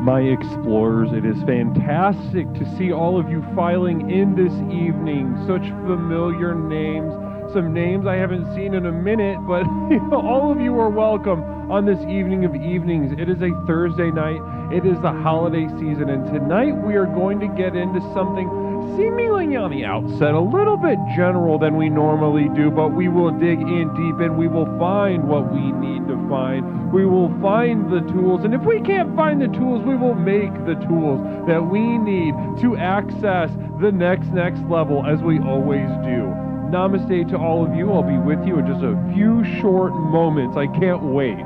my explorers. It is fantastic to see all of you filing in this evening. Such familiar names, some names I haven't seen in a minute, but all of you are welcome on this evening of evenings. It is a Thursday night. It is the holiday season, and tonight we are going to get into something seemingly on the outset a little bit general than we normally do, but we will dig in deep and we will find what we need to find. We will find the tools, and if we can't find the tools, we will make the tools that we need to access the next level, as we always do. Namaste to all of you. I'll be with you in just a few short moments. I can't wait.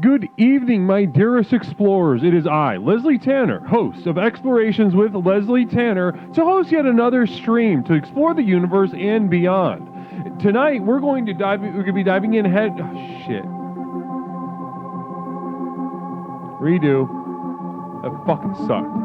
Good evening, my dearest explorers. It is I, Leslie Tanner, host of Explorations with Leslie Tanner, to host yet another stream to explore the universe and beyond. Tonight, we're going to be diving in head. Oh, shit. Redo. That fucking sucked.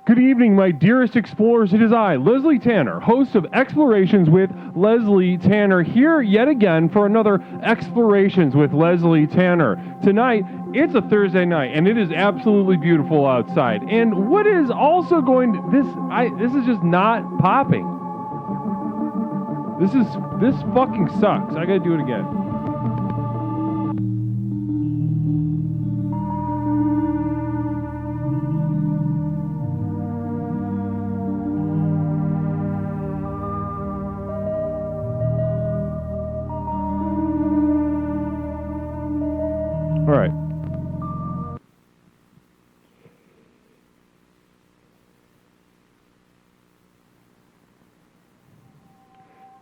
Good evening, my dearest explorers. It is I, Leslie Tanner, host of Explorations with Leslie Tanner, here yet again for another Explorations with Leslie Tanner. Tonight, it's a Thursday night, and it is absolutely beautiful outside. And what is also going to, this is just not popping. This fucking sucks. I gotta do it again. All right.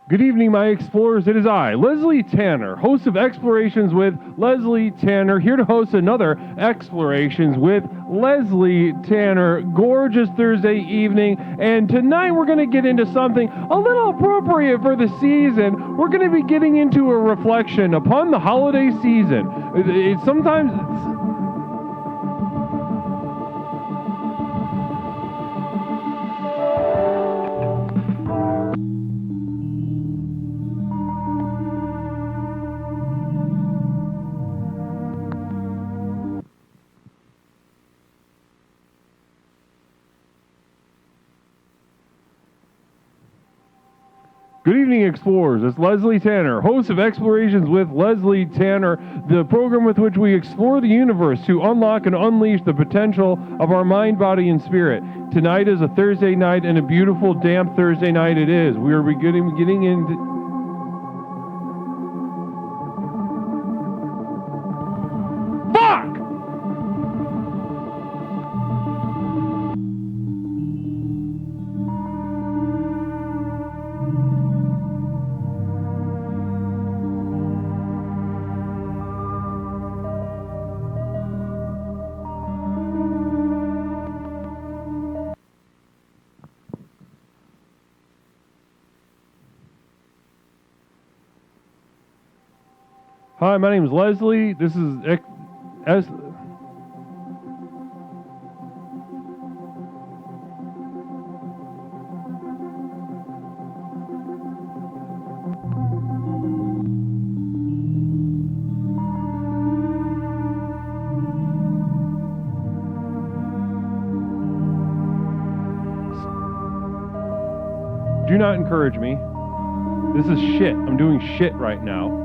Good evening, my explorers. It is I, Leslie Tanner, host of Explorations with Leslie Tanner, here to host another Explorations with Leslie Tanner. Gorgeous Thursday evening, and tonight we're going to get into something a little appropriate for the season. We're going to be getting into a reflection upon the holiday season. Good evening, explorers. It's Leslie Tanner, host of Explorations with Leslie Tanner, the program with which we explore the universe to unlock and unleash the potential of our mind, body, and spirit. Tonight is a Thursday night, and a beautiful, damp Thursday night it is. We are getting into... Fuck! Hi, my name is Leslie. This is Do not encourage me. This is shit. I'm doing shit right now.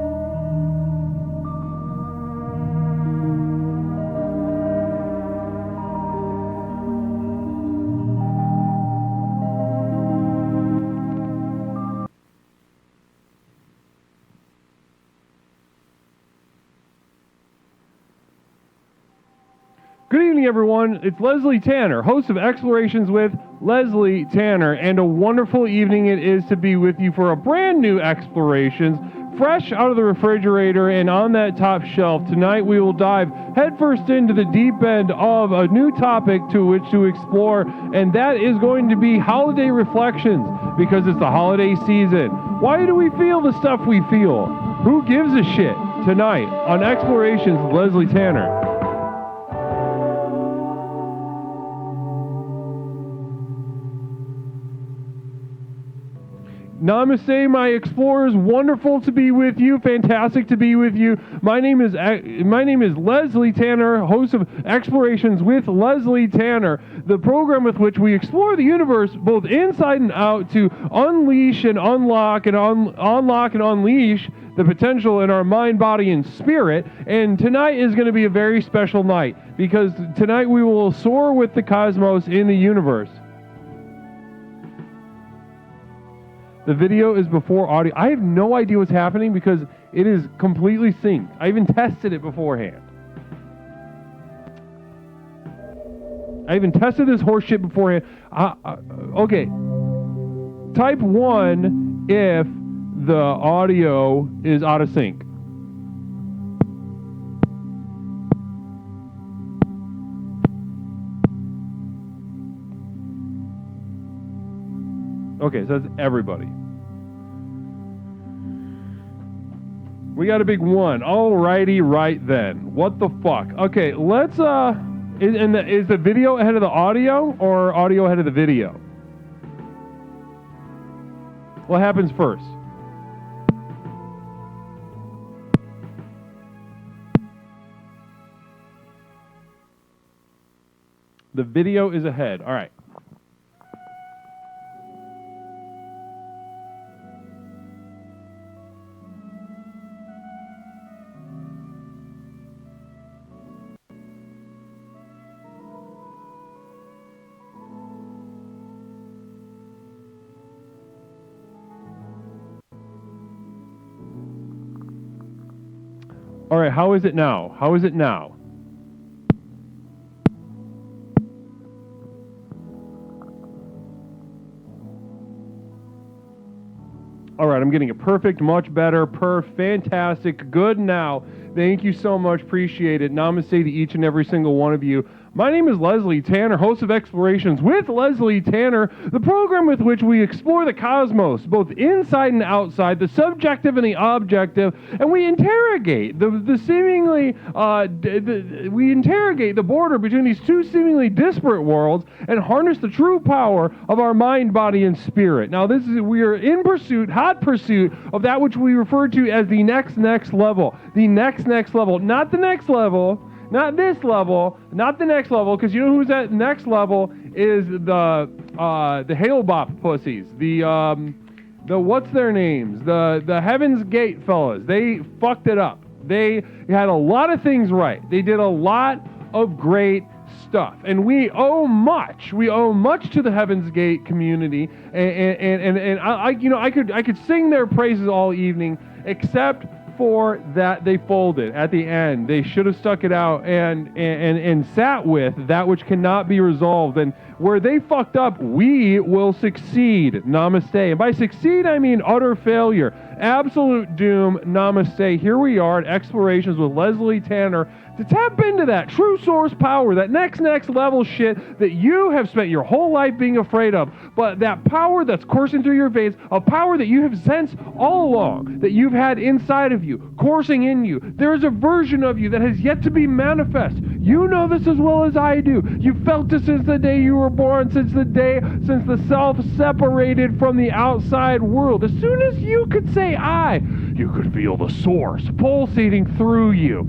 Good evening, everyone. It's Leslie Tanner, host of Explorations with Leslie Tanner, and a wonderful evening it is to be with you for a brand new Explorations, fresh out of the refrigerator and on that top shelf. Tonight we will dive headfirst into the deep end of a new topic to which to explore, and that is going to be holiday reflections, because it's the holiday season. Why do we feel the stuff we feel? Who gives a shit? Tonight on Explorations with Leslie Tanner. Namaste, my explorers. Wonderful to be with you. Fantastic to be with you. My name is Leslie Tanner, host of Explorations with Leslie Tanner, the program with which we explore the universe both inside and out to unleash and unlock and unlock and unleash the potential in our mind, body, and spirit. And tonight is going to be a very special night, because tonight we will soar with the cosmos in the universe. The video is before audio. I have no idea what's happening because it is completely synced. I even tested it beforehand. I even tested this horse shit beforehand. Okay. Type 1 if the audio is out of sync. Okay, so that's everybody. We got a big 1. Alrighty, right then. What the fuck? Okay, let's is the video ahead of the audio or audio ahead of the video? What happens first? The video is ahead. All right. All right, how is it now? How is it now? All right, I'm getting it perfect, much better, fantastic, good now. Thank you so much, appreciate it. Namaste to each and every single one of you. My name is Leslie Tanner, host of Explorations with Leslie Tanner, the program with which we explore the cosmos, both inside and outside, the subjective and the objective, and we interrogate the seemingly, we interrogate the border between these two seemingly disparate worlds and harness the true power of our mind, body, and spirit. Now, we are in pursuit, hot pursuit, of that which we refer to as the next level. The next level, not the next level. Not this level, not the next level, because you know who's at next level is the Hale Bop pussies, the what's their names? The Heaven's Gate fellas. They fucked it up. They had a lot of things right. They did a lot of great stuff, and we owe much. We owe much to the Heaven's Gate community, and I could sing their praises all evening, except for that they folded at the end. They should have stuck it out and sat with that which cannot be resolved. And where they fucked up, we will succeed. Namaste. And by succeed, I mean utter failure, absolute doom. Namaste. Here we are at Explorations with Leslie Tanner to tap into that true source power, that next level shit that you have spent your whole life being afraid of, but that power that's coursing through your veins, a power that you have sensed all along, that you've had inside of you, coursing in you. There is a version of you that has yet to be manifest. You know this as well as I do. You felt this since the day you were born, since the self separated from the outside world. As soon as you could say I, you could feel the source pulsating through you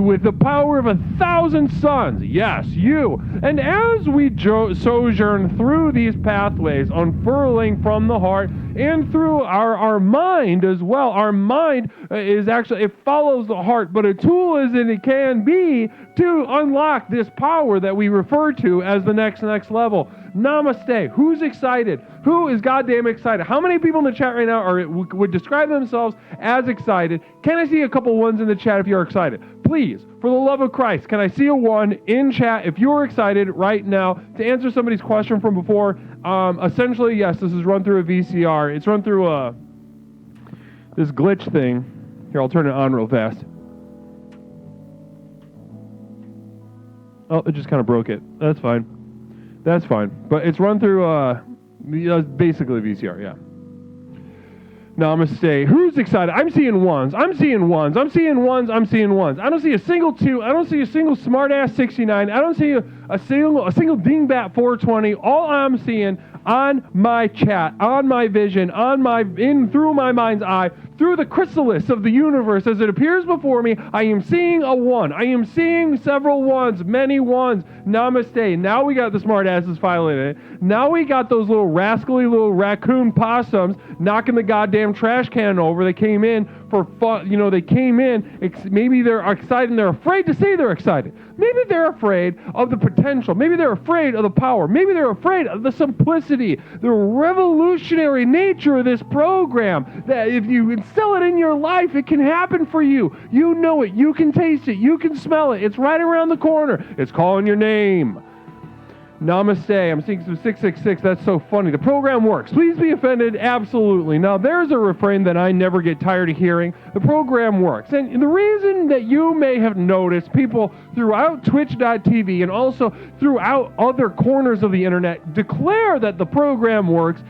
with the power of 1,000 suns. Yes, you. And as we sojourn through these pathways, unfurling from the heart and through our mind as well, our mind is actually, it follows the heart, but a tool as it can be to unlock this power that we refer to as the next level. Namaste. Who's excited? Who is goddamn excited? How many people in the chat right now would describe themselves as excited? Can I see a couple ones in the chat if you're excited? Please, for the love of Christ, can I see a one in chat if you're excited right now to answer somebody's question from before? Essentially, yes, this is run through a VCR. It's run through this glitch thing. Here, I'll turn it on real fast. Oh, it just kind of broke it. That's fine. But it's run through basically VCR, yeah. Namaste. Who's excited? I'm seeing ones. I don't see a single 2. I don't see a single smartass 69. I don't see a single dingbat 420. All I'm seeing on my chat, on my vision, through my mind's eye, through the chrysalis of the universe as it appears before me, I am seeing a 1. I am seeing several ones, many ones. Namaste. Now we got the smartasses filing it. Now we got those little rascally little raccoon possums knocking the goddamn trash can over. They came in for fun. They came in. Maybe they're excited and they're afraid to say they're excited. Maybe they're afraid of the potential. Maybe they're afraid of the power. Maybe they're afraid of the simplicity, the revolutionary nature of this program. That if you instill it in your life, it can happen for you. You know it. You can taste it. You can smell it. It's right around the corner. It's calling your name. Namaste. I'm seeing some 666. That's so funny. The program works. Please be offended. Absolutely. Now, there's a refrain that I never get tired of hearing. The program works. And the reason that you may have noticed people throughout Twitch.tv and also throughout other corners of the internet declare that the program works,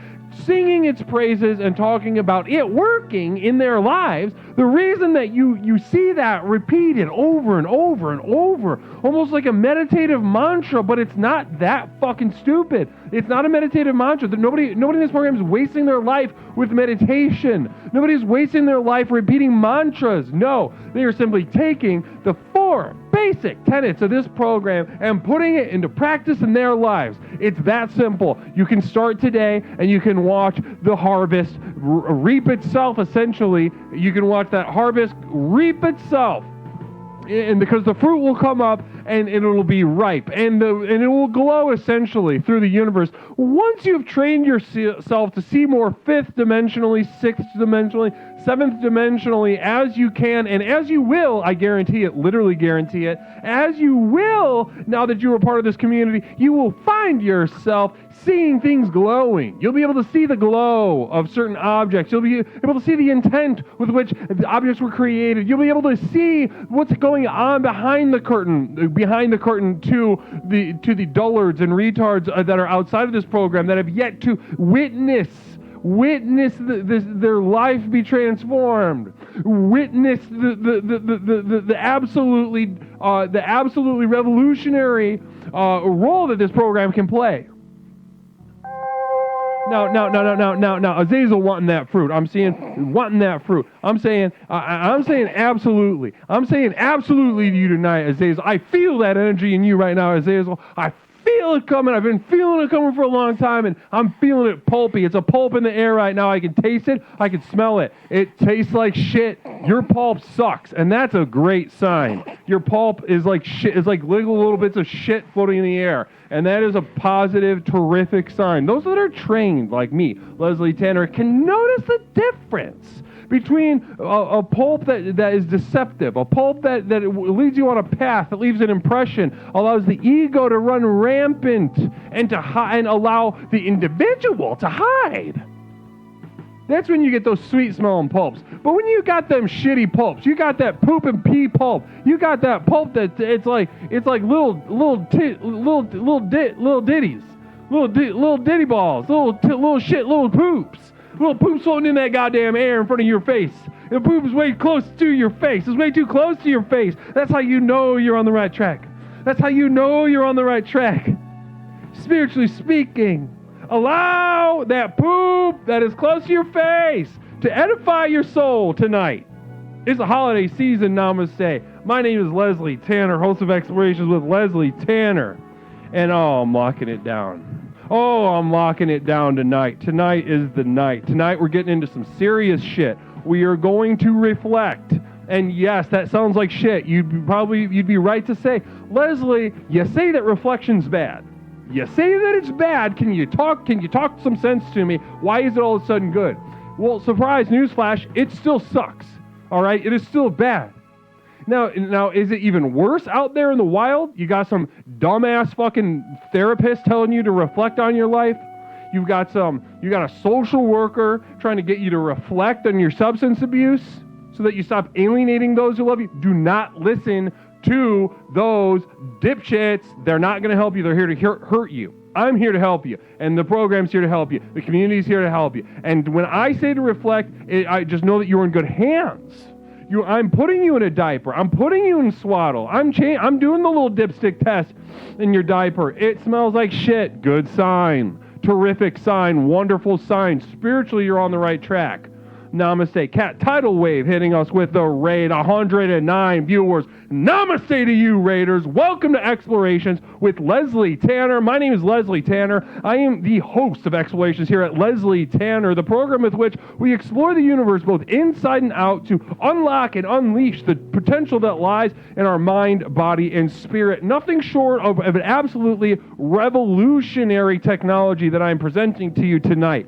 singing its praises and talking about it working in their lives, the reason that you see that repeated over and over and over, almost like a meditative mantra, but it's not that fucking stupid. It's not a meditative mantra. Nobody in this program is wasting their life with meditation. Nobody's wasting their life repeating mantras. No, they are simply taking the 4 basic tenets of this program and putting it into practice in their lives. It's that simple. You can start today and you can watch the harvest reap itself, essentially. You can watch that harvest reap itself. And because the fruit will come up and it'll be ripe and it will glow essentially through the universe. Once you've trained yourself to see more 5th dimensionally, 6th dimensionally, 7th dimensionally as you can and as you will, I guarantee it, literally guarantee it, as you will, now that you are part of this community, you will find yourself seeing things glowing. You'll be able to see the glow of certain objects. You'll be able to see the intent with which the objects were created. You'll be able to see what's going on behind the curtain to the dullards and retards that are outside of this program that have yet to witness their life be transformed. Witness the absolutely revolutionary role that this program can play. Now, Azazel wanting that fruit. I'm saying wanting that fruit. I'm saying absolutely. I'm saying absolutely to you tonight, Azazel. I feel that energy in you right now, Azazel. I feel feel it coming. I've been feeling it coming for a long time, and I'm feeling it pulpy. It's a pulp in the air right now. I can taste it. I can smell it. It tastes like shit. Your pulp sucks, and that's a great sign. Your pulp is like shit. It's like little bits of shit floating in the air, and that is a positive, terrific sign. Those that are trained, like me, Leslie Tanner, can notice the difference between a pulp that is deceptive, a pulp that leads you on a path, that leaves an impression, allows the ego to run rampant and to and allow the individual to hide. That's when you get those sweet smelling pulps. But when you got them shitty pulps, you got that poop and pee pulp. You got that pulp that it's like little ditties, little ditty balls, little poops. Little poop's floating in that goddamn air in front of your face. The poop is way close to your face. It's way too close to your face. That's how you know you're on the right track. That's how you know you're on the right track. Spiritually speaking, allow that poop that is close to your face to edify your soul tonight. It's a holiday season, namaste. My name is Leslie Tanner, host of Explorations with Leslie Tanner. And I'm locking it down. I'm locking it down tonight. Tonight is the night. Tonight we're getting into some serious shit. We are going to reflect. And yes, that sounds like shit. You'd be right to say, Leslie, you say that reflection's bad. You say that it's bad. Can you talk some sense to me? Why is it all of a sudden good? Well, surprise, newsflash, it still sucks. All right? It is still bad. Now, is it even worse out there in the wild? You got some dumbass fucking therapist telling you to reflect on your life. You got a social worker trying to get you to reflect on your substance abuse so that you stop alienating those who love you. Do not listen to those dipshits. They're not going to help you. They're here to hurt you. I'm here to help you, and the program's here to help you. The community's here to help you. And when I say to reflect, I just know that you're in good hands. I'm putting you in a diaper. I'm putting you in swaddle. I'm doing the little dipstick test in your diaper. It smells like shit. Good sign. Terrific sign. Wonderful sign. Spiritually, you're on the right track. Namaste. Cat Tidal Wave hitting us with the raid. 109 viewers. Namaste to you, Raiders. Welcome to Explorations with Leslie Tanner. My name is Leslie Tanner. I am the host of Explorations here at Leslie Tanner, the program with which we explore the universe both inside and out to unlock and unleash the potential that lies in our mind, body, and spirit. Nothing short of an absolutely revolutionary technology that I'm presenting to you tonight.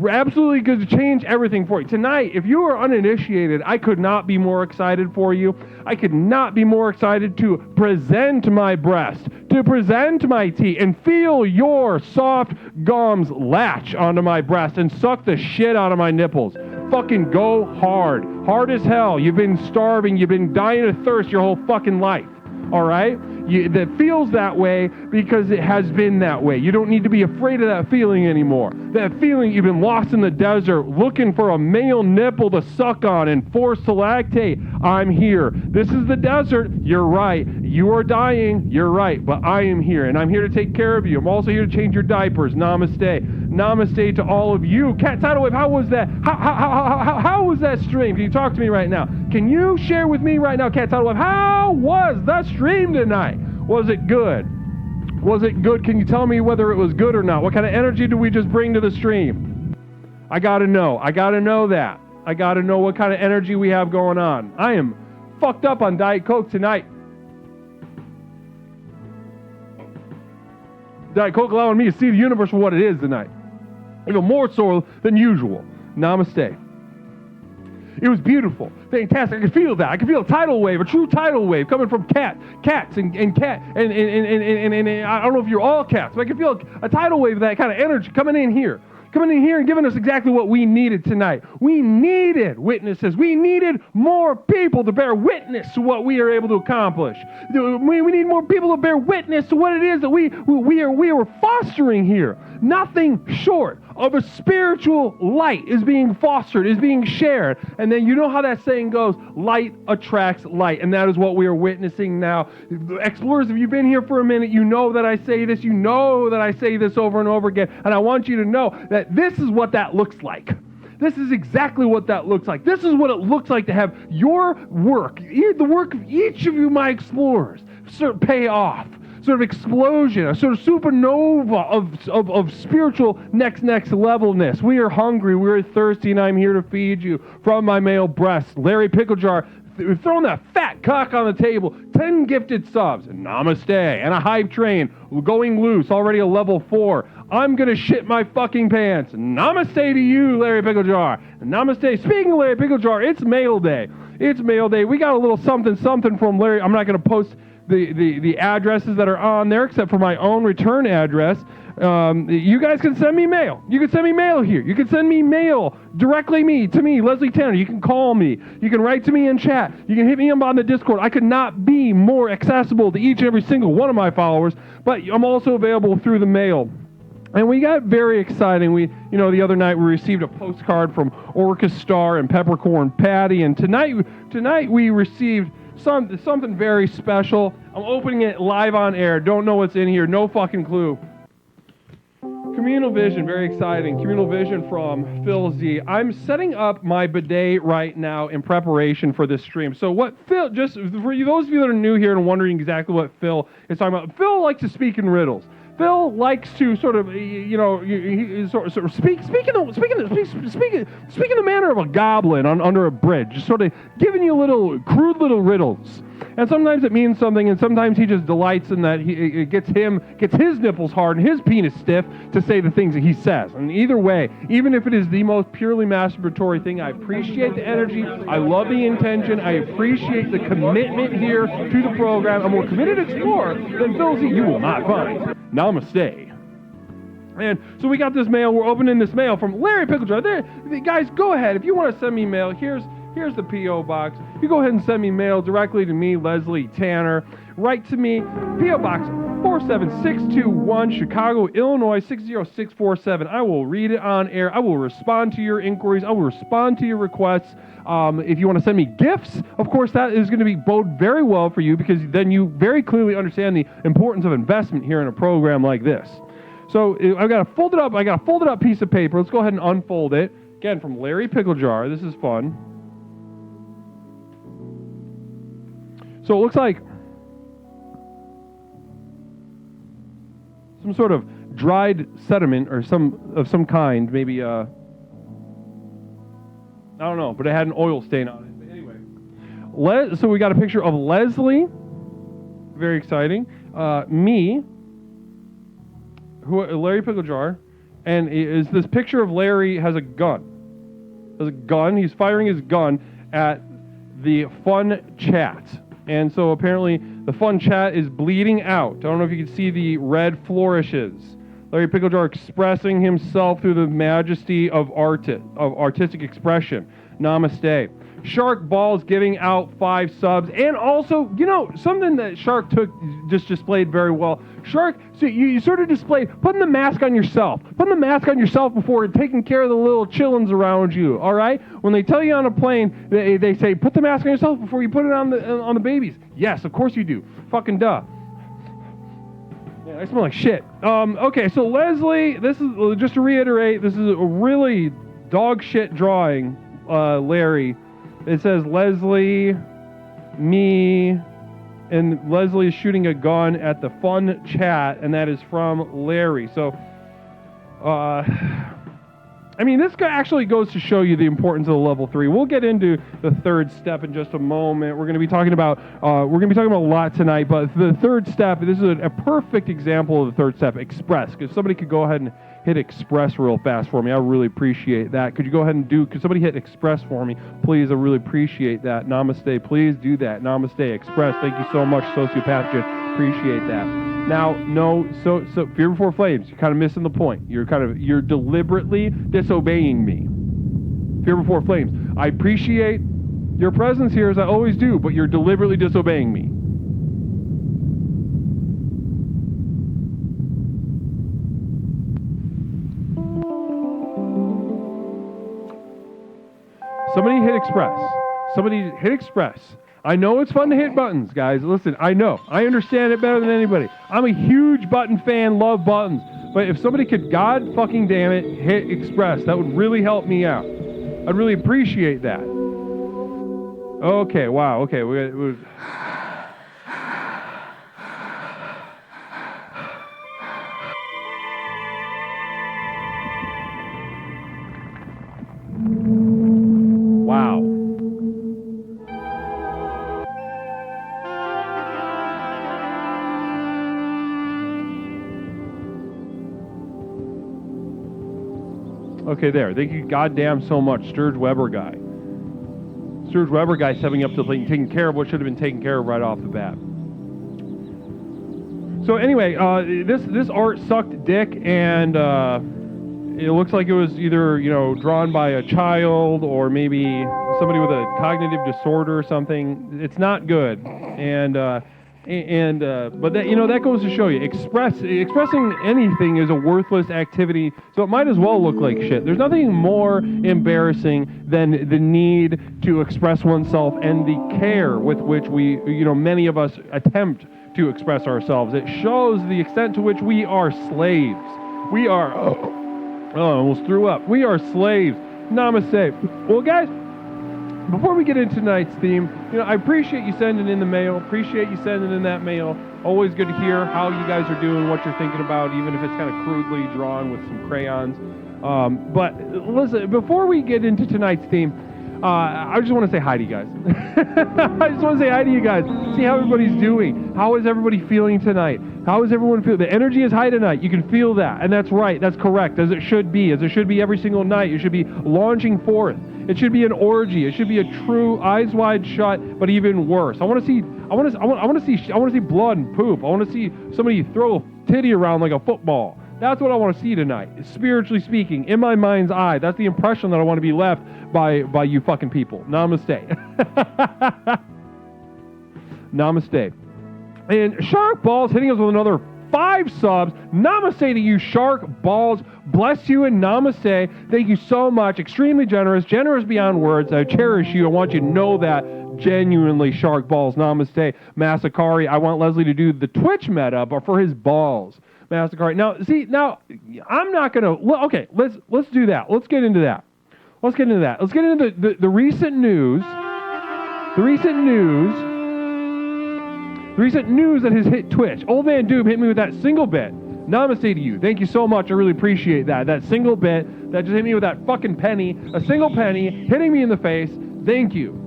Absolutely going to change everything for you. Tonight, if you are uninitiated, I could not be more excited for you. I could not be more excited to present my breast, to present my tea, and feel your soft gums latch onto my breast and suck the shit out of my nipples. Fucking go hard. Hard as hell. You've been starving. You've been dying of thirst your whole fucking life. All right? That feels that way because it has been that way. You don't need to be afraid of that feeling anymore. That feeling you've been lost in the desert looking for a male nipple to suck on and forced to lactate. I'm here. This is the desert. You're right. You are dying. You're right. But I am here, and I'm here to take care of you. I'm also here to change your diapers. Namaste. Namaste to all of you. Cat Tidal Wave, how was that? How was that stream? Can you talk to me right now? Can you share with me right now, Cat Tidal Wave, how was the stream tonight? Was it good? Was it good? Can you tell me whether it was good or not? What kind of energy do we just bring to the stream? I gotta know. I gotta know that. I gotta know what kind of energy we have going on. I am fucked up on Diet Coke tonight. Diet Coke allowing me to see the universe for what it is tonight. Even more so than usual. Namaste. It was beautiful, fantastic. I could feel that. I could feel a tidal wave, a true tidal wave coming from cats and I don't know if you're all cats, but I could feel a tidal wave of that kind of energy coming in here and giving us exactly what we needed tonight. We needed witnesses. We needed more people to bear witness to what we are able to accomplish. We need more people to bear witness to what it is that we are fostering here. Nothing short of a spiritual light is being fostered, is being shared. And then you know how that saying goes, light attracts light. And that is what we are witnessing now. Explorers, if you've been here for a minute, you know that I say this. You know that I say this over and over again. And I want you to know that this is what that looks like. This is exactly what that looks like. This is what it looks like to have your work, the work of each of you, my explorers, pay off. sort of explosion, a sort of supernova of spiritual next levelness. We are hungry, we are thirsty, and I'm here to feed you from my male breast. Larry Picklejar, we've thrown that fat cock on the table. 10 gifted subs. Namaste. And a hype train going loose, already a level 4. I'm going to shit my fucking pants. Namaste to you, Larry Picklejar. Namaste. Speaking of Larry Picklejar, it's mail day. It's mail day. We got a little something from Larry. I'm not going to post the addresses that are on there except for my own return address. You guys can send me mail. You can send me mail here. You can send me mail directly to me, Leslie Tanner. You can call me. You can write to me in chat. You can hit me up on the Discord. I could not be more accessible to each and every single one of my followers, but I'm also available through the mail. And we got very exciting. The other night we received a postcard from Orca Star and Peppercorn Patty, and tonight we received something very special. I'm opening it live on air. Don't know what's in here. No fucking clue. Communal Vision, very exciting. Communal Vision from Phil Z. I'm setting up my bidet right now in preparation for this stream. So what Phil, just for you, those of you that are new here and wondering exactly what Phil is talking about, Phil likes to speak in riddles. Phil likes to sort of, sort of speak in the manner of a goblin under a bridge, just sort of giving you crude little riddles. And sometimes it means something, and sometimes he just delights in that it gets his nipples hard and his penis stiff to say the things that he says. And either way, even if it is the most purely masturbatory thing, I appreciate the energy, I love the intention, I appreciate the commitment here to the program. A more committed explorer than Phil Z you will not find. Namaste. And so we got this mail. We're opening this mail from Larry Picklejar. There, guys, go ahead. If you want to send me mail, here's the P.O. Box. You go ahead and send me mail directly to me, Leslie Tanner. Write to me, P.O. Box 47621, Chicago, Illinois 60647. I will read it on air. I will respond to your inquiries. I will respond to your requests. If you want to send me gifts, of course, that is going to bode very well for you, because then you very clearly understand the importance of investment here in a program like this. So I got a folded up piece of paper. Let's go ahead and unfold it. Again, from Larry Picklejar. This is fun. So it looks like some sort of dried sediment or some kind, maybe I don't know, but it had an oil stain on it. But anyway, so we got a picture of Leslie, very exciting. Me, Larry Picklejar, and is this picture of Larry has a gun. He's firing his gun at the fun chat. And so apparently the fun chat is bleeding out. I don't know if you can see the red flourishes. Larry Picklejar expressing himself through the majesty of artistic expression. Namaste. Shark Balls giving out 5 subs. And also, something that Shark just displayed very well. Shark, so you sort of displayed putting the mask on yourself. Putting the mask on yourself before taking care of the little chillins around you, all right? When they tell you on a plane, they say, put the mask on yourself before you put it on the babies. Yes, of course you do. Fucking duh. Yeah, I smell like shit. Okay, so Leslie, this is, just to reiterate, this is a really dog shit drawing, Larry. It says Leslie, me, and Leslie is shooting a gun at the fun chat, and that is from Larry. So, this guy actually goes to show you the importance of the level 3. We'll get into the third step in just a moment. We're going to be talking about a lot tonight, but the third step, this is a perfect example of the third step, express. If somebody could go ahead and hit express real fast for me, I really appreciate that. Could you go ahead and could somebody hit express for me, please? I really appreciate that. Namaste, please do that. Namaste, express. Thank you so much, Sociopathogen. Appreciate that. Now, so Fear Before Flames, you're kind of missing the point. You're deliberately disobeying me. Fear Before Flames, I appreciate your presence here as I always do, but you're deliberately disobeying me. Somebody hit express. I know it's fun to hit buttons, guys. Listen, I know. I understand it better than anybody. I'm a huge button fan, love buttons. But if somebody could, God fucking damn it, hit express, that would really help me out. I'd really appreciate that. Okay, wow, okay. Okay, there. Thank you goddamn so much, Sturge Weber guy. Sturge Weber guy stepping up to taking care of what should have been taken care of right off the bat. So anyway, this art sucked dick, and it looks like it was either drawn by a child or maybe somebody with a cognitive disorder or something. It's not good, but that goes to show you expressing anything is a worthless activity. So it might as well look like shit. There's nothing more embarrassing than the need to express oneself and the care with which we many of us attempt to express ourselves. It shows the extent to which we are slaves. We are, I almost threw up. We are slaves. Namaste. Well, guys, before we get into tonight's theme, I appreciate you sending in the mail. Appreciate you sending in that mail. Always good to hear how you guys are doing, what you're thinking about, even if it's kind of crudely drawn with some crayons. But listen, before we get into tonight's theme, I just want to say hi to you guys. I just want to say hi to you guys. See how everybody's doing. How is everybody feeling tonight? How is everyone feeling? The energy is high tonight. You can feel that. And that's right. That's correct. As it should be. As it should be every single night. You should be launching forth. It should be an orgy. It should be a true eyes wide shut, but even worse. I want to see blood and poop. I want to see somebody throw a titty around like a football. That's what I want to see tonight, spiritually speaking, in my mind's eye. That's the impression that I want to be left by you fucking people. Namaste. Namaste. And Shark Balls hitting us with another 5 subs. Namaste to you, Shark Balls. Bless you and namaste. Thank you so much. Extremely generous beyond words. I cherish you. I want you to know that. Genuinely, Shark Balls. Namaste. Masakari, I want Leslie to do the Twitch meta, but for his balls. Masakari. Now, I'm not going to... Okay, let's do that. Let's get into that. Let's get into the recent news. The recent news that has hit Twitch. Old Man Doom hit me with that single bit. Namaste to you. Thank you so much. I really appreciate that. That single bit that just hit me with that fucking penny. A single penny hitting me in the face. Thank you.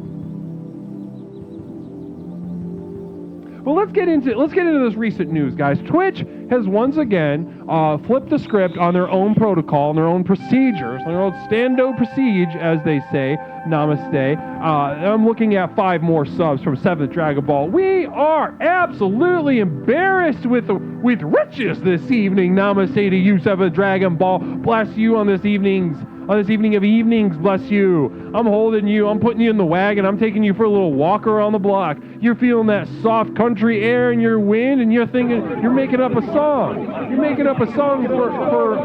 Well, let's get into this recent news, guys. Twitch has once again flipped the script on their own protocol and their own procedures, their own stando procedure, as they say. Namaste. I'm looking at 5 more subs from 7th Dragon Ball. We are absolutely embarrassed with riches this evening. Namaste to you, 7th Dragon Ball. Bless you on this evening of evenings, bless you. I'm holding you, I'm putting you in the wagon, I'm taking you for a little walk around the block. You're feeling that soft country air in your wind, and you're thinking, you're making up a song. You're making up a song for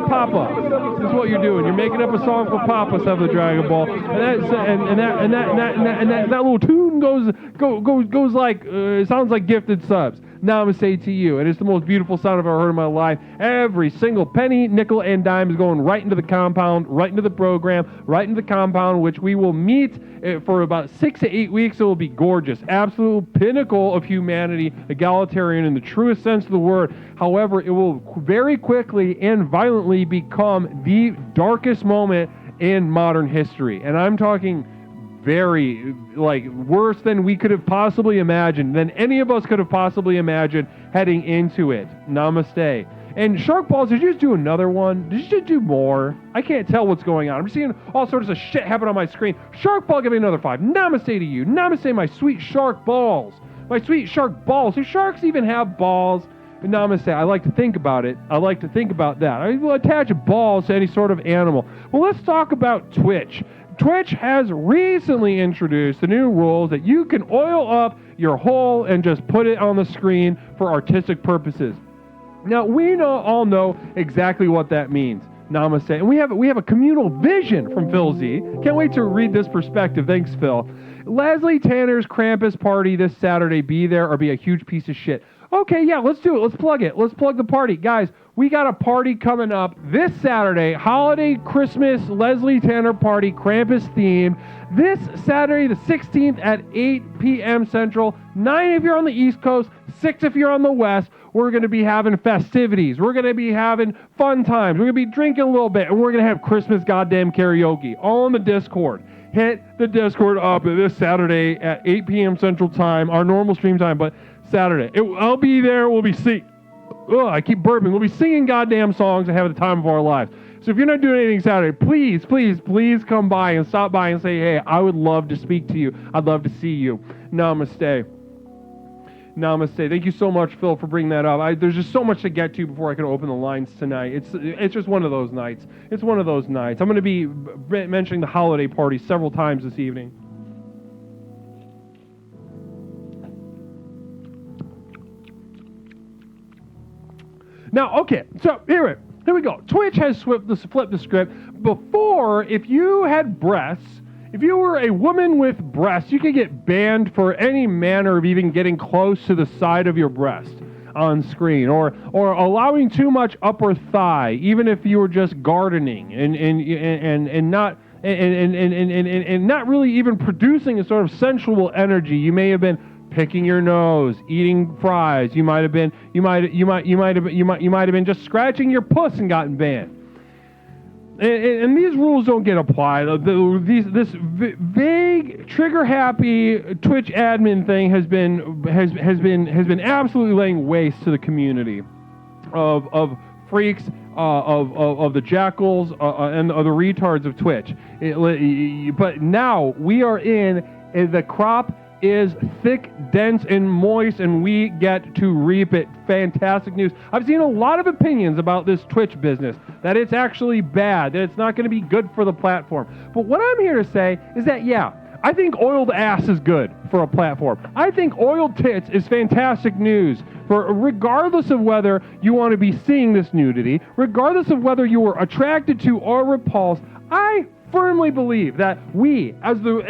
Papa. That's what you're doing. You're making up a song for Papa, 7th Dragon Ball. And that little tune goes like, it sounds like Gifted Subs. Namaste to you. And it's the most beautiful sound I've ever heard in my life. Every single penny, nickel, and dime is going right into the compound, right into the program, right into the compound, which we will meet for about 6 to 8 weeks. It will be gorgeous. Absolute pinnacle of humanity, egalitarian in the truest sense of the word. However, it will very quickly and violently become the darkest moment in modern history. And I'm talking very, worse than we could have possibly imagined, than any of us could have possibly imagined heading into it. Namaste. And Shark Balls, did you just do another one? Did you just do more? I can't tell what's going on. I'm seeing all sorts of shit happen on my screen. Shark Ball, give me another 5. Namaste to you. Namaste, my sweet Shark Balls. My sweet Shark Balls. Do sharks even have balls? Namaste. I like to think about it. I like to think about that. I will attach balls to any sort of animal. Well, let's talk about Twitch. Twitch has recently introduced the new rules that you can oil up your hole and just put it on the screen for artistic purposes. Now, we all know exactly what that means. Namaste. And we have a communal vision from Phil Z. Can't wait to read this perspective. Thanks, Phil. Leslie Tanner's Krampus party this Saturday. Be there or be a huge piece of shit. Okay, yeah, let's do it. Let's plug it. Let's plug the party. Guys, we got a party coming up this Saturday. Holiday Christmas Leslie Tanner party, Krampus themed. This Saturday, the 16th at 8 p.m. Central. 9 if you're on the East Coast. 6 if you're on the West. We're going to be having festivities. We're going to be having fun times. We're going to be drinking a little bit. And we're going to have Christmas goddamn karaoke. All on the Discord. Hit the Discord up this Saturday at 8 p.m. Central Time. Our normal stream time, but Saturday. I'll be there. We'll be singing. I keep burping. We'll be singing goddamn songs and having the time of our lives. So if you're not doing anything Saturday, please, please, please come by and stop by and say, hey, I would love to speak to you. I'd love to see you. Namaste. Namaste. Thank you so much, Phil, for bringing that up. There's just so much to get to before I can open the lines tonight. It's just one of those nights. It's one of those nights. I'm going to be mentioning the holiday party several times this evening. Now, okay, so here we go. Twitch has flipped the script. Before, if you had breasts, if you were a woman with breasts, you could get banned for any manner of even getting close to the side of your breast on screen, or allowing too much upper thigh, even if you were just gardening and not really even producing a sort of sensual energy. You may have been picking your nose, eating fries. You might have been just scratching your puss and gotten banned. And these rules don't get applied. This vague, trigger-happy Twitch admin thing has been absolutely laying waste to the community of freaks, of the jackals, and of the retards of Twitch. But now we are in the crop is thick, dense, and moist, and we get to reap it. Fantastic news. I've seen a lot of opinions about this Twitch business, that it's actually bad, that it's not going to be good for the platform. But what I'm here to say is that, yeah, I think oiled ass is good for a platform. I think oiled tits is fantastic news, for regardless of whether you want to be seeing this nudity, regardless of whether you were attracted to or repulsed. I firmly believe that we, as the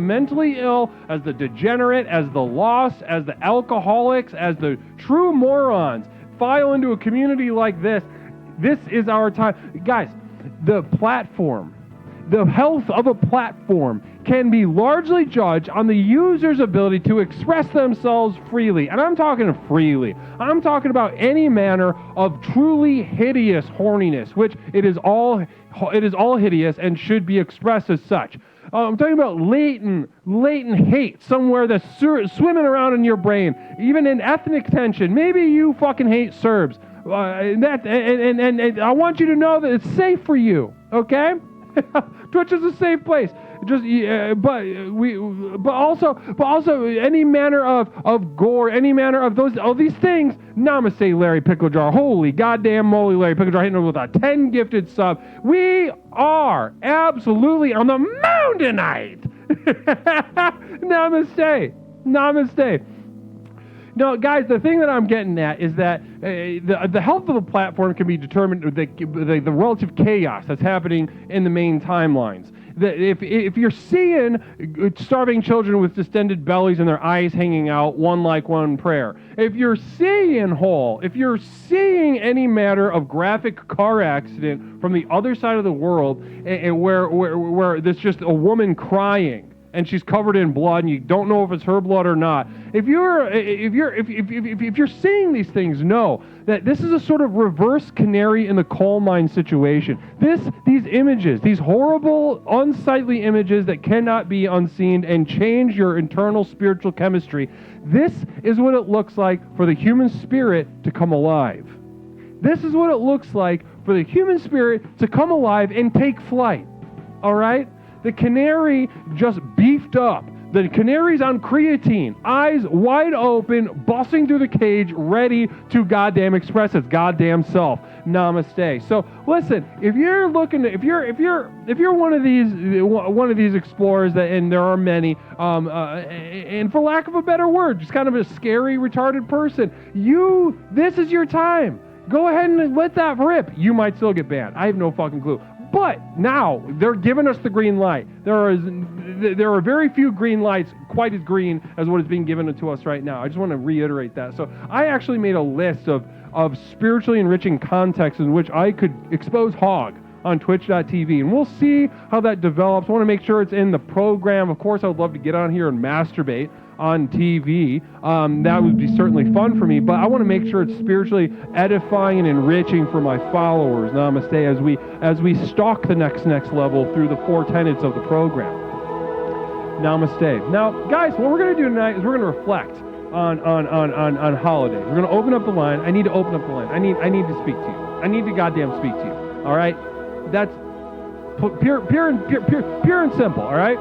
mentally ill, as the degenerate, as the lost, as the alcoholics, as the true morons, file into a community like this. This is our time, guys. The platform, the health of a platform can be largely judged on the user's ability to express themselves freely. And I'm talking freely. I'm talking about any manner of truly hideous horniness, which it is all hideous and should be expressed as such. I'm talking about latent hate somewhere that's swimming around in your brain, even in ethnic tension. Maybe you fucking hate Serbs. And I want you to know that it's safe for you, okay? Twitch is a safe place. But also any manner of gore, any manner of these things. Namaste, Larry Pickle Jar. Holy goddamn moly, Larry Pickle Jar, hitting us with a 10 gifted sub. We are absolutely on the moon tonight. Namaste. No, guys, the thing that I'm getting at is that the health of the platform can be determined the relative chaos that's happening in the main timelines. If you're seeing starving children with distended bellies and their eyes hanging out, one like one prayer. If you're seeing any matter of graphic car accident from the other side of the world, and where there's just a woman crying, and she's covered in blood, and you don't know if it's her blood or not. If you're seeing these things, know that this is a sort of reverse canary in the coal mine situation. These images, these horrible, unsightly images that cannot be unseen and change your internal spiritual chemistry. This is what it looks like for the human spirit to come alive. This is what it looks like for the human spirit to come alive and take flight. All right? The canary just beefed up. The canary's on creatine, eyes wide open, busting through the cage, ready to goddamn express its goddamn self. Namaste. So listen, if you're one of these explorers and there are many, and for lack of a better word, just kind of a scary, retarded person, this is your time. Go ahead and let that rip. You might still get banned. I have no fucking clue. But now they're giving us the green light. There are very few green lights quite as green as what is being given to us right now. I just want to reiterate that. So I actually made a list of spiritually enriching contexts in which I could expose Hog on twitch.tv, and we'll see how that develops. I want to make sure it's in the program. Of course, I would love to get on here and masturbate on TV. That would be certainly fun for me, but I want to make sure it's spiritually edifying and enriching for my followers. Namaste, as we stalk the next level through the 4 tenets of the program. Namaste. Now, guys, what we're going to do tonight is we're going to reflect. on holidays. We're gonna open up the line. I need to open up the line. I need to speak to you. I need to goddamn speak to you. All right, that's pure and simple. All right.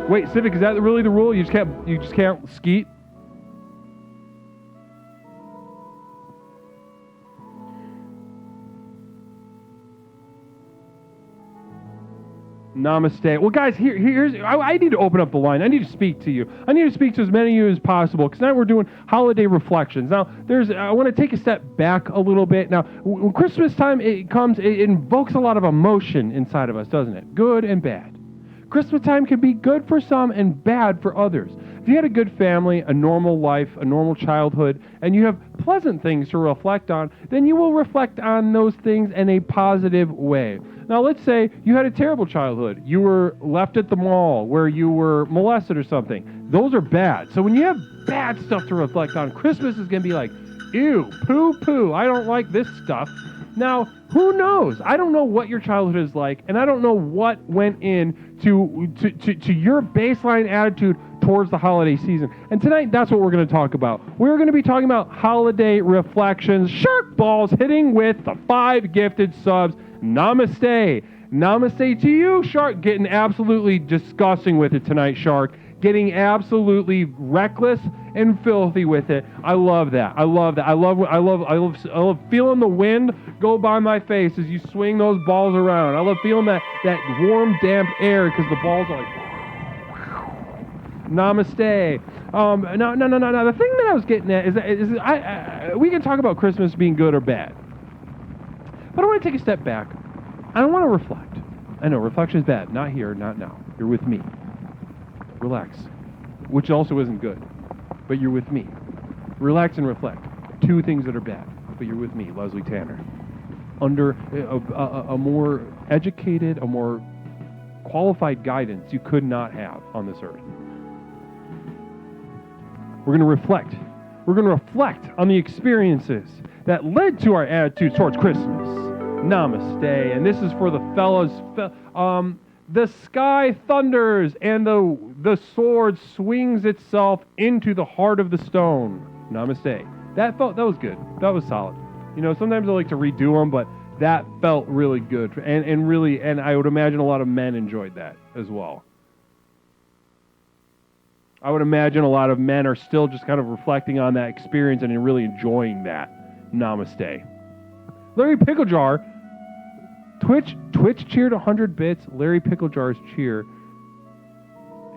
Wait, Civic, is that really the rule? You just can't skeet? Namaste. Well, guys, I need to open up the line. I need to speak to you. I need to speak to as many of you as possible because now we're doing holiday reflections. Now, I want to take a step back a little bit. Now, when Christmas time comes, it invokes a lot of emotion inside of us, doesn't it? Good and bad. Christmas time can be good for some and bad for others. If you had a good family, a normal life, a normal childhood, and you have pleasant things to reflect on, then you will reflect on those things in a positive way. Now, let's say you had a terrible childhood. You were left at the mall where you were molested or something. Those are bad. So when you have bad stuff to reflect on, Christmas is going to be like, ew, poo, I don't like this stuff. Now, who knows? I don't know what your childhood is like, and I don't know what went in to your baseline attitude towards the holiday season. And tonight, that's what we're going to talk about. We're going to be talking about holiday reflections, Shark Balls hitting with the 5 gifted subs. Namaste. Namaste to you, Shark. Getting absolutely disgusting with it tonight, Shark. Getting absolutely reckless and filthy with it. I love that. I love feeling the wind go by my face as you swing those balls around. I love feeling that warm, damp air because the balls are like, namaste. No. The thing that I was getting at is we can talk about Christmas being good or bad. But I want to take a step back. I don't want to reflect. I know reflection is bad. Not here, not now. You're with me. Relax. Which also isn't good. But you're with me. Relax and reflect. 2 things that are bad. But you're with me, Leslie Tanner. Under a more educated, a more qualified guidance you could not have on this earth. We're going to reflect. We're going to reflect on the experiences that led to our attitude towards Christmas. Namaste. And this is for the fellows. The sky thunders and the sword swings itself into the heart of the stone. Namaste. That was good. That was solid. You know, sometimes I like to redo them, but that felt really good. And I would imagine a lot of men enjoyed that as well. I would imagine a lot of men are still just kind of reflecting on that experience and really enjoying that. Namaste. Larry Picklejar, Twitch cheered 100 bits. Larry Picklejar's cheer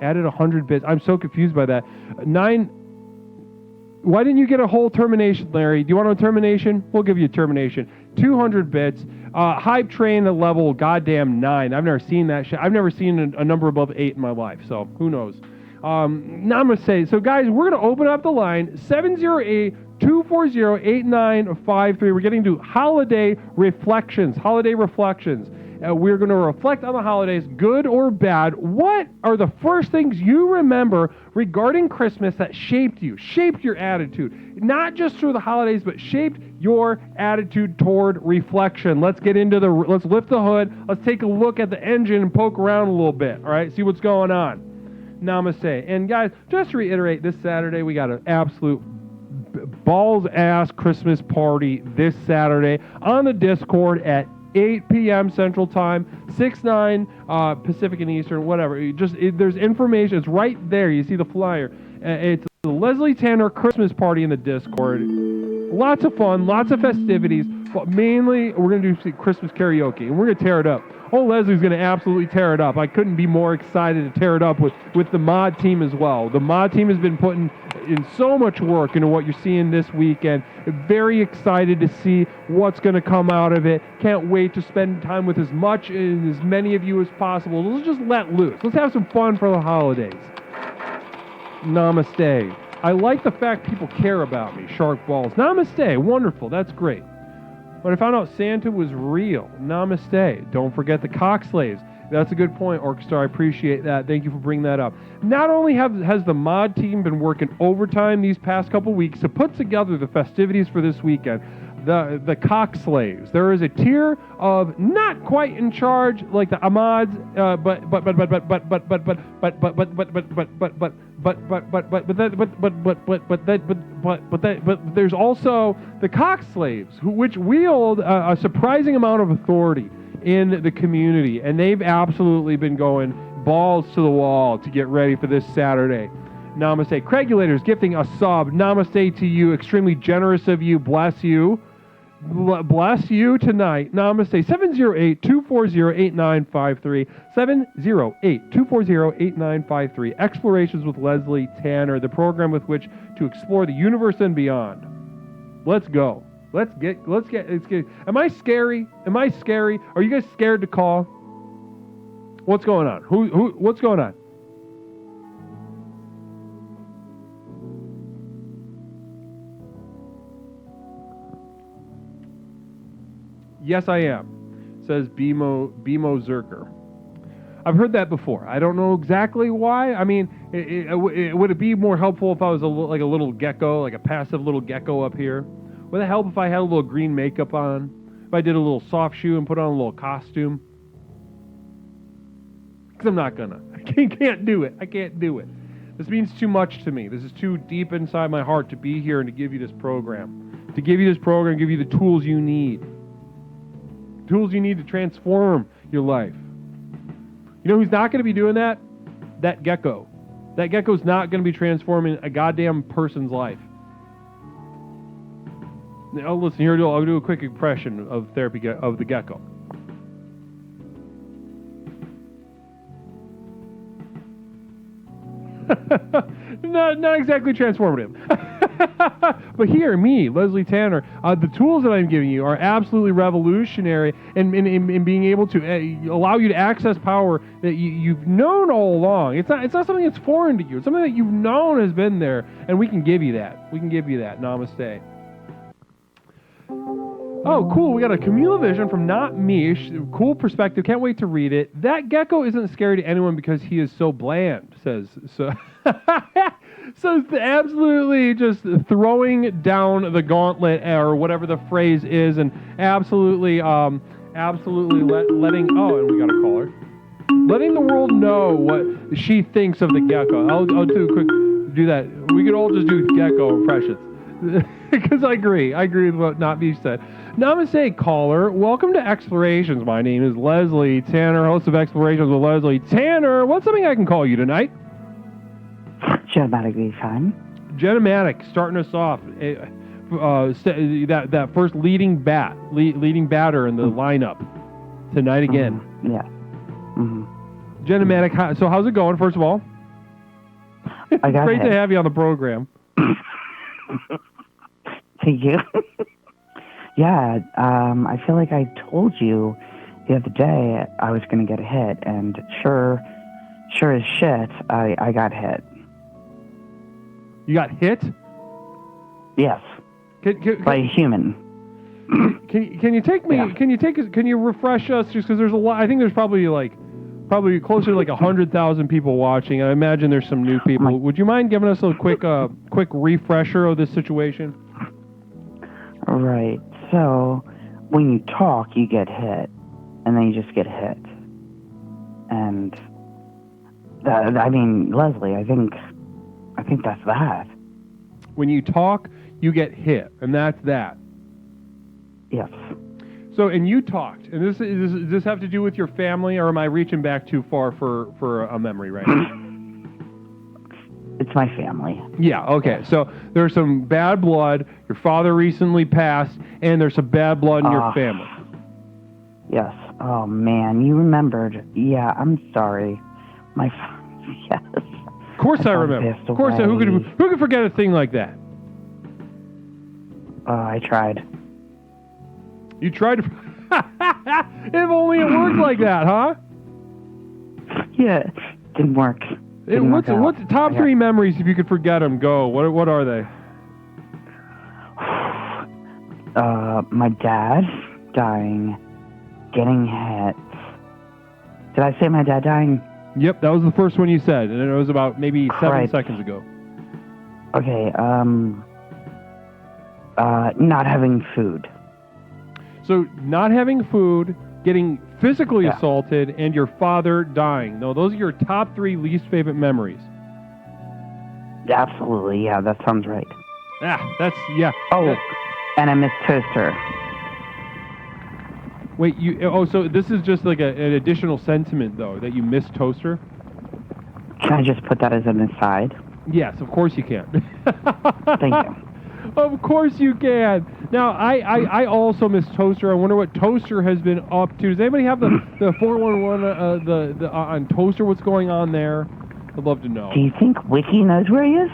added 100 bits. I'm so confused by that. 9. Why didn't you get a whole termination, Larry? Do you want a termination? We'll give you a termination. 200 bits. Hype train at level goddamn 9. I've never seen that shit. I've never seen a number above 8 in my life. So who knows? Namaste. So guys, we're going to open up the line 708-240-8953. We're getting to holiday reflections. We're going to reflect on the holidays, good or bad. What are the first things you remember regarding Christmas that shaped your attitude? Not just through the holidays, but shaped your attitude toward reflection. Let's lift the hood. Let's take a look at the engine and poke around a little bit. All right, see what's going on. Namaste. And guys, just to reiterate, this Saturday we got an absolute balls-ass Christmas party this Saturday on the Discord at 8 p.m. Central Time, 6/9 Pacific and Eastern, whatever. There's information. It's right there. You see the flyer. It's the Leslie Tanner Christmas party in the Discord. Lots of fun, lots of festivities, but mainly we're going to do Christmas karaoke, and we're going to tear it up. Oh, Leslie's going to absolutely tear it up. I couldn't be more excited to tear it up with the mod team as well. The mod team has been putting in so much work into what you're seeing this weekend. Very excited to see what's going to come out of it. Can't wait to spend time with as much and as many of you as possible. Let's just let loose. Let's have some fun for the holidays. Namaste. I like the fact people care about me. Shark Balls. Namaste. Wonderful. That's great. When I found out Santa was real, namaste. Don't forget the cock slaves. That's a good point, Orchestra. I appreciate that. Thank you for bringing that up. Not only has the mod team been working overtime these past couple weeks to put together the festivities for this weekend, the cock slaves. There is a tier of not quite in charge like the Ahmads, but there's also the cock slaves, which wield a surprising amount of authority in the community, and they've absolutely been going balls to the wall to get ready for this Saturday. Namaste. Craigulators gifting a sub. Namaste to you. Extremely generous of you. Bless you. Bless you tonight. Namaste. 708-240-8953. 708-240-8953. Explorations with Leslie Tanner, the program with which to explore the universe and beyond. Let's go. Let's get. Am I scary? Am I scary? Are you guys scared to call? What's going on? What's going on? Yes, I am, says Bimo Zerker. I've heard that before. I don't know exactly why. I mean, would it be more helpful if I was like a little gecko, like a passive little gecko up here? Would it help if I had a little green makeup on? If I did a little soft shoe and put on a little costume? Because I'm not gonna. I can't do it. I can't do it. This means too much to me. This is too deep inside my heart to be here and to give you this program. To give you this program, give you the tools you need. Tools you need to transform your life. You know who's not going to be doing that? That gecko. That gecko's not going to be transforming a goddamn person's life. Now, listen, here I'll do a quick impression of therapy of the gecko. not exactly transformative. But here, me, Leslie Tanner, the tools that I'm giving you are absolutely revolutionary in being able to allow you to access power that you've known all along. It's not something that's foreign to you. It's something that you've known has been there, and we can give you that. We can give you that. Namaste. Oh, cool. We got a Communivision from Not Mish. Cool perspective. Can't wait to read it. That gecko isn't scary to anyone because he is so bland, says. So it's absolutely just throwing down the gauntlet or whatever the phrase is, and absolutely letting... Oh, and we got a caller. Letting the world know what she thinks of the gecko. I'll do that. We could all just do gecko impressions. Because I agree with what Not Beef said. Namaste, caller. Welcome to Explorations. My name is Leslie Tanner, host of Explorations with Leslie Tanner. What's something I can call you tonight? Genomatic time. Genomatic, starting us off. That first leading batter in the lineup tonight again. Yeah. Mm-hmm. Genomatic. So how's it going? First of all, I got great to have you on the program. Thank you. Yeah, I feel like I told you the other day I was going to get a hit, and sure as shit, I got hit. You got hit? Yes. By a human. Can you take me? Yeah. Can you refresh us? Just because there's a lot. I think there's probably closer to like 100,000 people watching. I imagine there's some new people. Would you mind giving us a quick refresher of this situation? Right. So when you talk, you get hit, and then you just get hit. And I mean, Leslie, I think that's that. When you talk, you get hit, and that's that. Yes. So, and you talked, and does this have to do with your family, or am I reaching back too far for a memory right now? It's my family. Yeah, okay. Yes. So there's some bad blood. Your father recently passed, and there's some bad blood in your family. Yes. Oh, man, you remembered. Yeah, I'm sorry. Yes. Of course I remember. Of course, who could forget a thing like that? I tried. You tried to... If only it worked like that, huh? Yeah, didn't work. What's the top three memories, if you could forget them? Go. What are they? My dad dying, getting hit. Did I say my dad dying? Yep, that was the first one you said, and it was about maybe 7 seconds ago. Okay, Not having food. So not having food, getting physically Yeah. assaulted, and your father dying. No, those are your top 3 least favorite memories. Absolutely, yeah, that sounds right. Yeah. Oh, That- and I miss toaster. wait, so this is just like an additional sentiment, though, that you miss toaster? Can I just put that as an aside? Yes, of course you can. Thank you. Of course you can. Now, I also miss Toaster. I wonder what Toaster has been up to. Does anybody have the 411 on Toaster? What's going on there? I'd love to know. Do you think Wiki knows where he is?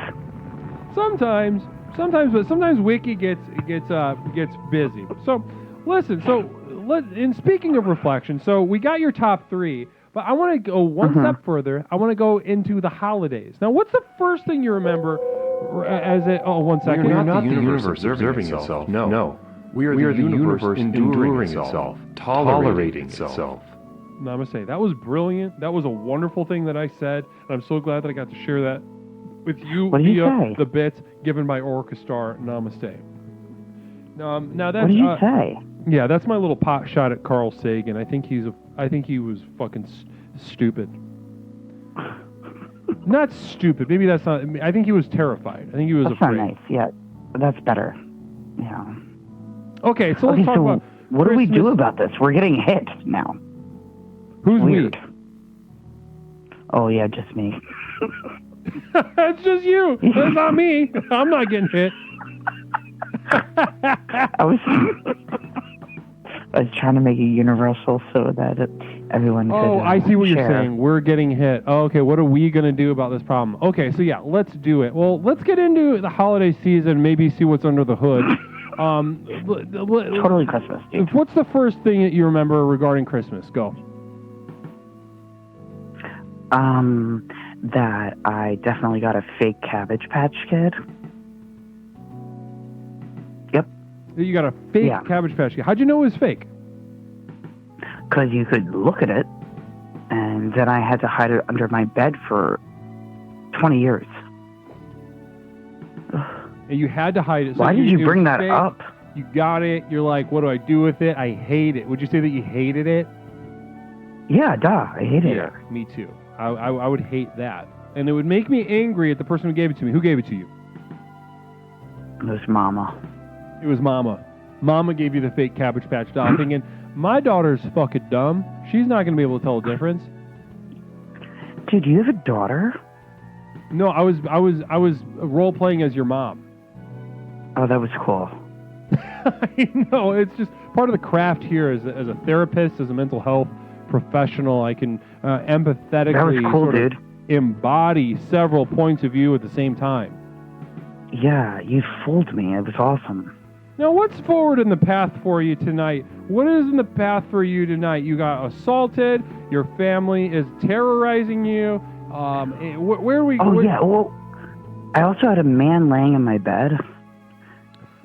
Sometimes, but sometimes Wiki gets busy. So, listen. And speaking of reflection, so we got your top 3, but I want to go one step further. I want to go into the holidays. Now, what's the first thing you remember? One second. We are not the universe observing itself. No. We are the universe enduring itself, tolerating itself. Namaste. That was brilliant. That was a wonderful thing that I said, and I'm so glad that I got to share that with you What did you via say? the bits given by Orchestar. Namaste. Now that's What did you say? yeah, that's my little pot shot at Carl Sagan. I think he was fucking stupid. Not stupid. Maybe that's not. I think he was terrified. I think he was That's not afraid. nice. Yeah, that's better. Yeah. Okay, so let's Okay, talk so about what do we do Christmas. about this? We're getting hit now. Who's Weird. Oh yeah, just me. we? It's just you. It's not me. I'm not getting hit. I was I was trying to make it universal so that everyone could. Oh, I see what you're share. saying. We're getting hit. Oh, okay, what are we going to do about this problem? Okay, so yeah, let's do it. Well, let's get into the holiday season, maybe see what's under the hood. Totally Christmas, dude. What's the first thing that you remember regarding Christmas? Go. That I definitely got a fake Cabbage Patch Kid. Yep, You got a fake Yeah. Cabbage Patch Kid. How'd you know it was fake? because you could look at it, and then I had to hide it under my bed for 20 years. And you had to hide it. So Why did it you was bring that fake. up? You got it. You're like, what do I do with it? I hate it. Would you say that you hated it? Yeah, duh, I hated it. Me too. I would hate that. And it would make me angry at the person who gave it to me. Who gave it to you? It was Mama. It was Mama. Mama gave you the fake Cabbage Patch doll, thinking, my daughter's fucking dumb. She's not going to be able to tell the difference. Dude, you have a daughter? No, I was role playing as your mom. Oh, that was cool. I know, it's just part of the craft here as a therapist, as a mental health professional. I can empathetically That was cool, sort of dude. embody several points of view at the same time. Yeah, you fooled me. It was awesome. Now, what's forward in the path for you tonight? What is in the path for you tonight? You got assaulted. Your family is terrorizing you. Where are we? Oh, yeah, well, I also had a man laying in my bed.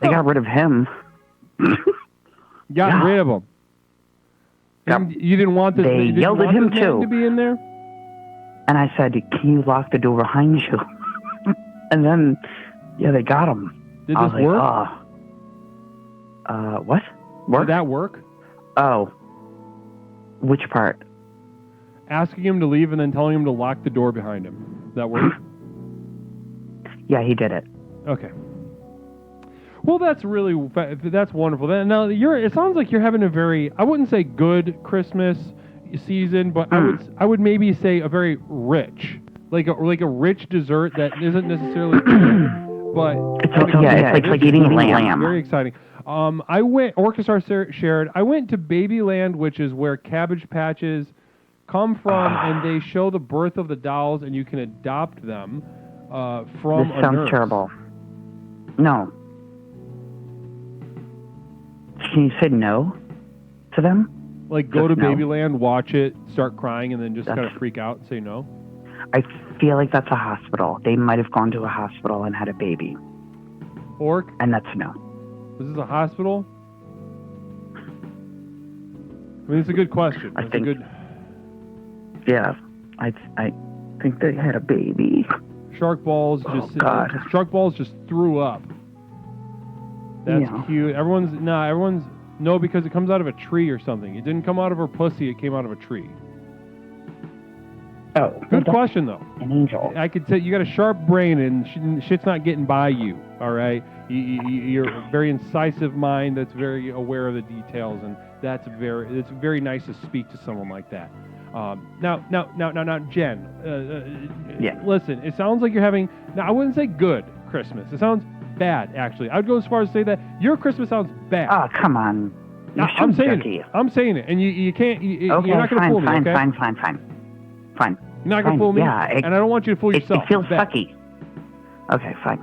They got rid of him. Got Yeah. rid of him. Yep. And you didn't want this. They you didn't yelled at want him, this man too. to be in there. And I said, can you lock the door behind you? And then, yeah, they got him. Did I this was like, work? what? Work? Did that work? Oh. Which part? Asking him to leave and then telling him to lock the door behind him. That worked? Yeah, he did it. Okay. Well, that's wonderful. Now it sounds like you're having a very, I wouldn't say good Christmas season, but I would maybe say a very rich, like a rich dessert that isn't necessarily good, but It's like eating lamb. very exciting. Orchestra shared. I went to Babyland, which is where Cabbage Patches come from, and they show the birth of the dolls, and you can adopt them from This a sounds nurse. terrible. No. Can you say no to them? Like, go to Just no. Babyland, watch it, start crying, and then just That's- kind of freak out and say no? I feel like that's a hospital. They might have gone to a hospital and had a baby. Orc, And that's no. this is a hospital? I mean, it's a good question. I It's think- a good... Yeah. I think they had a baby. Shark Balls Oh, God. Shark Balls just threw up. That's cute. Everyone's no, because it comes out of a tree or something. It didn't come out of her pussy. It came out of a tree. Oh, good question though. An angel. I could say you got a sharp brain and shit's not getting by you. All right, you're a very incisive mind that's very aware of the details, and it's very nice to speak to someone like that. Now, Jen. Yeah. Listen, it sounds like you're having. Now, I wouldn't say good Christmas. It sounds bad, actually. I'd go as far as to say that your Christmas sounds bad. Oh, come on. I'm saying it. I'm saying it, and you can't. Okay, you're not going to fool me. Okay. Fine. You're not going to fool me. Yeah, and I don't want you to fool yourself. It feels sucky. Okay, fine.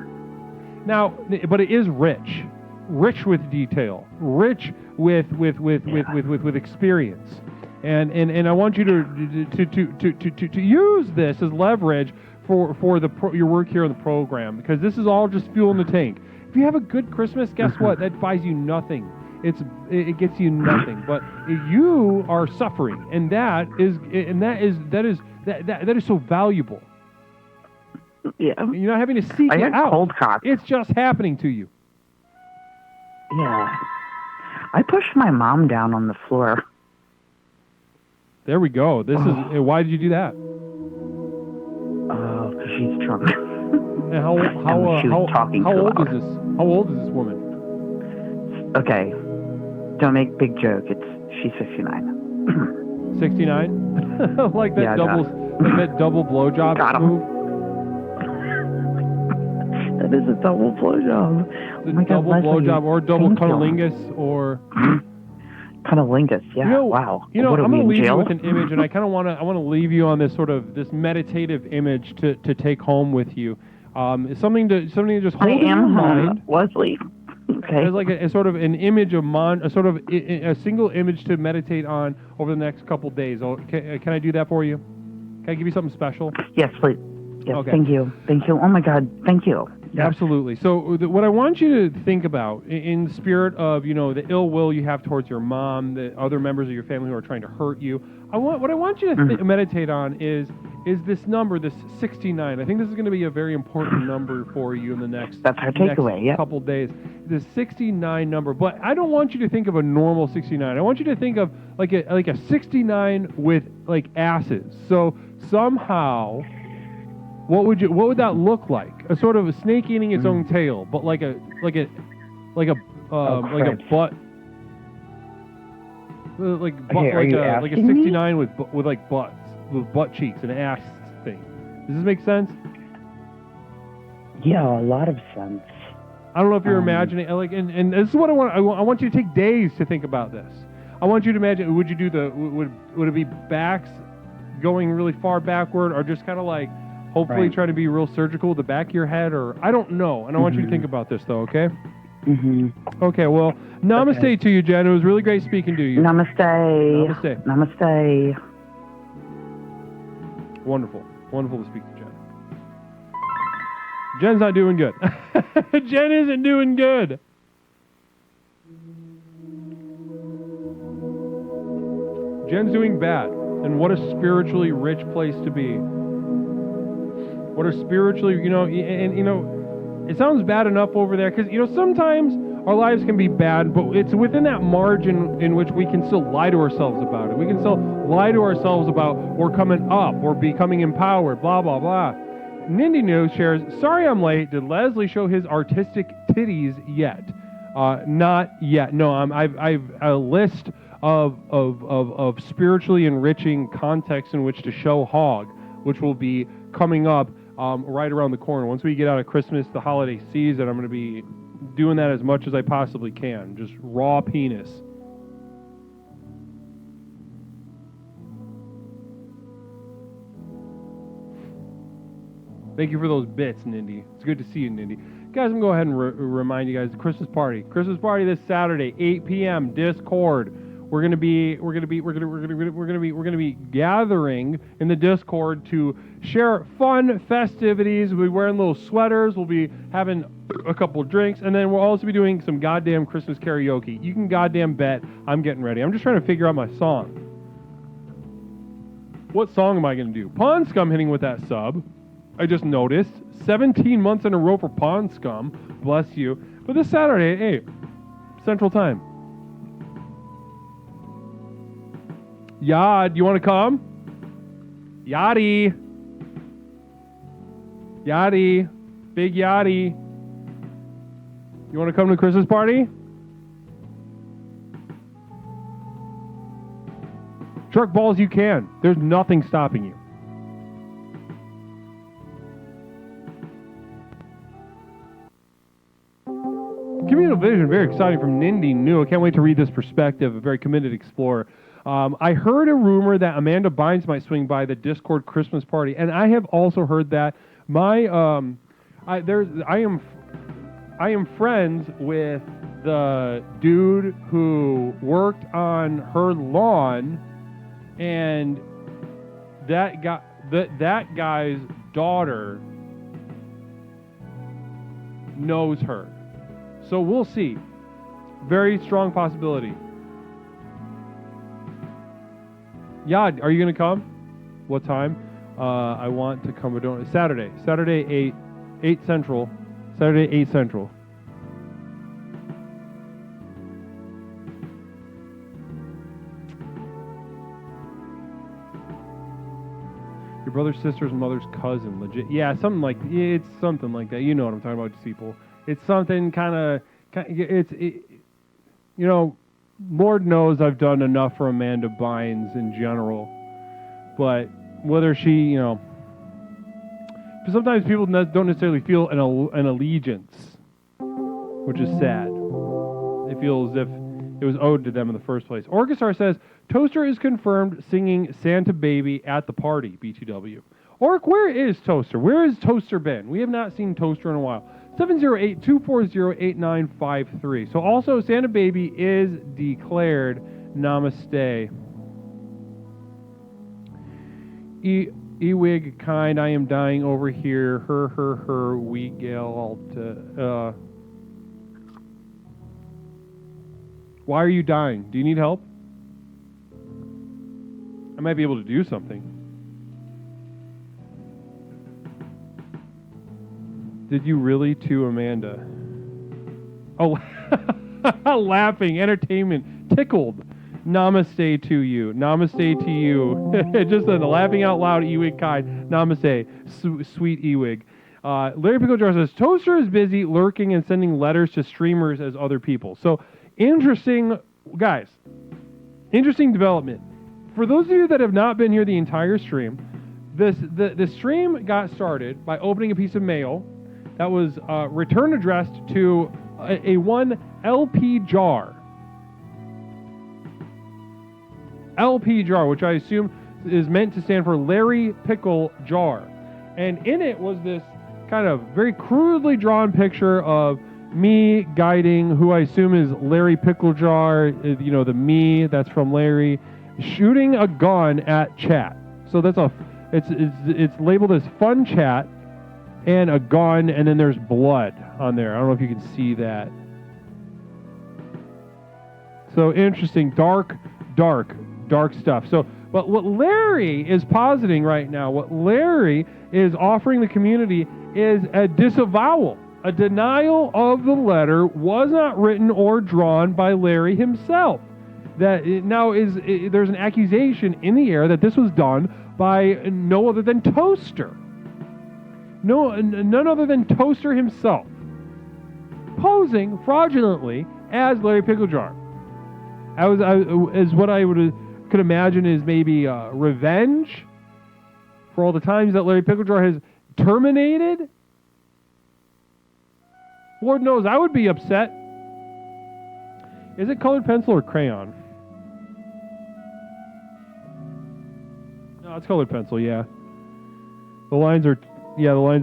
Now, but it is rich with detail, rich with experience, and I want you to use this as leverage for your work here on the program, because this is all just fuel in the tank. If you have a good Christmas, guess what? That buys you nothing. It gets you nothing, but you are suffering, and that is so valuable. Yeah. You're not having to seek it out. Cold cock. It's just happening to you. Yeah. I pushed my mom down on the floor. There we go. Why did you do that? Oh, because she's drunk. And how old is this? How old is this woman? Okay. Don't make big joke. She's 69. 69? Like that double blowjob move? That is a double blowjob. The double blowjob or double cunnilingus or cunnilingus. Yeah. Wow. I'm going to leave you with an image, and I want to leave you on this sort of this meditative image to take home with you. It's something to just hold in your mind. Leslie. Okay. There's like a sort of an image of a single image to meditate on over the next couple days. Can I do that for you? Can I give you something special? Yes, please. Yes, okay. Thank you. Oh my God, thank you. Yes. Absolutely. So what I want you to think about, in the spirit of the ill will you have towards your mom, the other members of your family who are trying to hurt you, what I want you to meditate on is this number, this 69. I think this is going to be a very important number for you in the next couple days. The 69 number, but I don't want you to think of a normal 69. I want you to think of like a 69 with like asses. So somehow, what would that look like? A sort of a snake eating its own tail, but like a butt, like a 69 with like butts, with butt cheeks and ass thing. Does this make sense? Yeah, a lot of sense. I don't know if you're imagining, and this is what I want. I want you to take days to think about this. I want you to imagine. Would you do would it be backs going really far backward, or just kind of like hopefully try to be real surgical with the back of your head, or I don't know. And I want you to think about this though, okay? Okay, well, namaste to you, Jen. It was really great speaking to you. Namaste. Wonderful to speak to Jen. Jen's not doing good. Jen isn't doing good. Jen's doing bad. And what a spiritually rich place to be. What a spiritually, it sounds bad enough over there because, sometimes our lives can be bad, but it's within that margin in which we can still lie to ourselves about it. We can still lie to ourselves about we're coming up, we're becoming empowered, blah, blah, blah. Nindy News shares, sorry I'm late. Did Leslie show his artistic titties yet? Not yet. No, I've a list of spiritually enriching contexts in which to show hog, which will be coming up right around the corner. Once we get out of Christmas, the holiday season, I'm going to be doing that as much as I possibly can. Just raw penis. Thank you for those bits, Nindy. It's good to see you, Nindy. Guys, I'm going to go ahead and remind you guys the Christmas party this Saturday, 8 p.m. Discord. We're going to be gathering in the Discord to share fun festivities. We'll be wearing little sweaters. We'll be having a couple drinks, and then we'll also be doing some goddamn Christmas karaoke. You can goddamn bet I'm getting ready. I'm just trying to figure out my song. What song am I going to do? Pond Scum hitting with that sub. I just noticed 17 months in a row for Pond Scum. Bless you. But this Saturday at 8 Central Time. Yad, you want to come? Yachty. Yachty. Big Yachty. You want to come to the Christmas party? Truck balls you can. There's nothing stopping you. Communal Vision, very exciting from Nindy New. I can't wait to read this perspective, a very committed explorer. I heard a rumor that Amanda Bynes might swing by the Discord Christmas party, and I have also heard that I am friends with the dude who worked on her lawn, and that guy's daughter knows her. So we'll see. Very strong possibility. Yad, are you going to come? What time? I want to come. Saturday, 8 Central. Saturday, 8 Central. Your brother's sister's mother's cousin, legit. Yeah, it's something like that. You know what I'm talking about, people. It's something Lord knows I've done enough for Amanda Bynes in general, but whether she, sometimes people don't necessarily feel an allegiance, which is sad. They feel as if it was owed to them in the first place. Orchestar says, Toaster is confirmed singing Santa Baby at the party, BTW. Orc, where is Toaster? Where has Toaster been? We have not seen Toaster in a while. 708-240-8953. So also, Santa Baby is declared. Namaste. Ewig kind, I am dying over here. Her, we gal. Why are you dying? Do you need help? I might be able to do something. Did you really to Amanda? Oh, laughing, entertainment, tickled. Namaste to you. Namaste to you. Just a laughing out loud, Ewig kind. Namaste, sweet Ewig. Larry Pickle Jar says, Toaster is busy lurking and sending letters to streamers as other people. So, interesting, guys. Interesting development. For those of you that have not been here the entire stream, the stream got started by opening a piece of mail that was return addressed to a one LP jar. LP jar, which I assume is meant to stand for Larry Pickle Jar. And in it was this kind of very crudely drawn picture of me guiding who I assume is Larry Pickle Jar, the me that's from Larry, shooting a gun at chat. So that's it's labeled as fun chat and a gun, and then there's blood on there. I don't know if you can see that. So interesting, dark stuff. So, but what Larry is positing right now, what Larry is offering the community is a disavowal, a denial of the letter was not written or drawn by Larry himself. That now there's an accusation in the air that this was done by no other than Toaster. None other than Toaster himself, posing fraudulently as Larry Pickle Jar. As what I could imagine is maybe revenge for all the times that Larry Pickle Jar has terminated. Lord knows I would be upset. Is it colored pencil or crayon? No, it's colored pencil, yeah. The lines are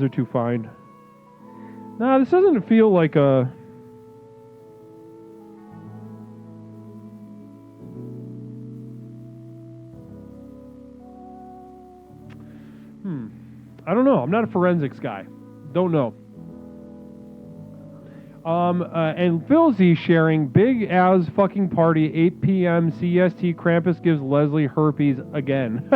too fine. No, this doesn't feel like a... I don't know. I'm not a forensics guy. Don't know. And Phil Z sharing big as fucking party 8 p.m. CST. Krampus gives Leslie herpes again.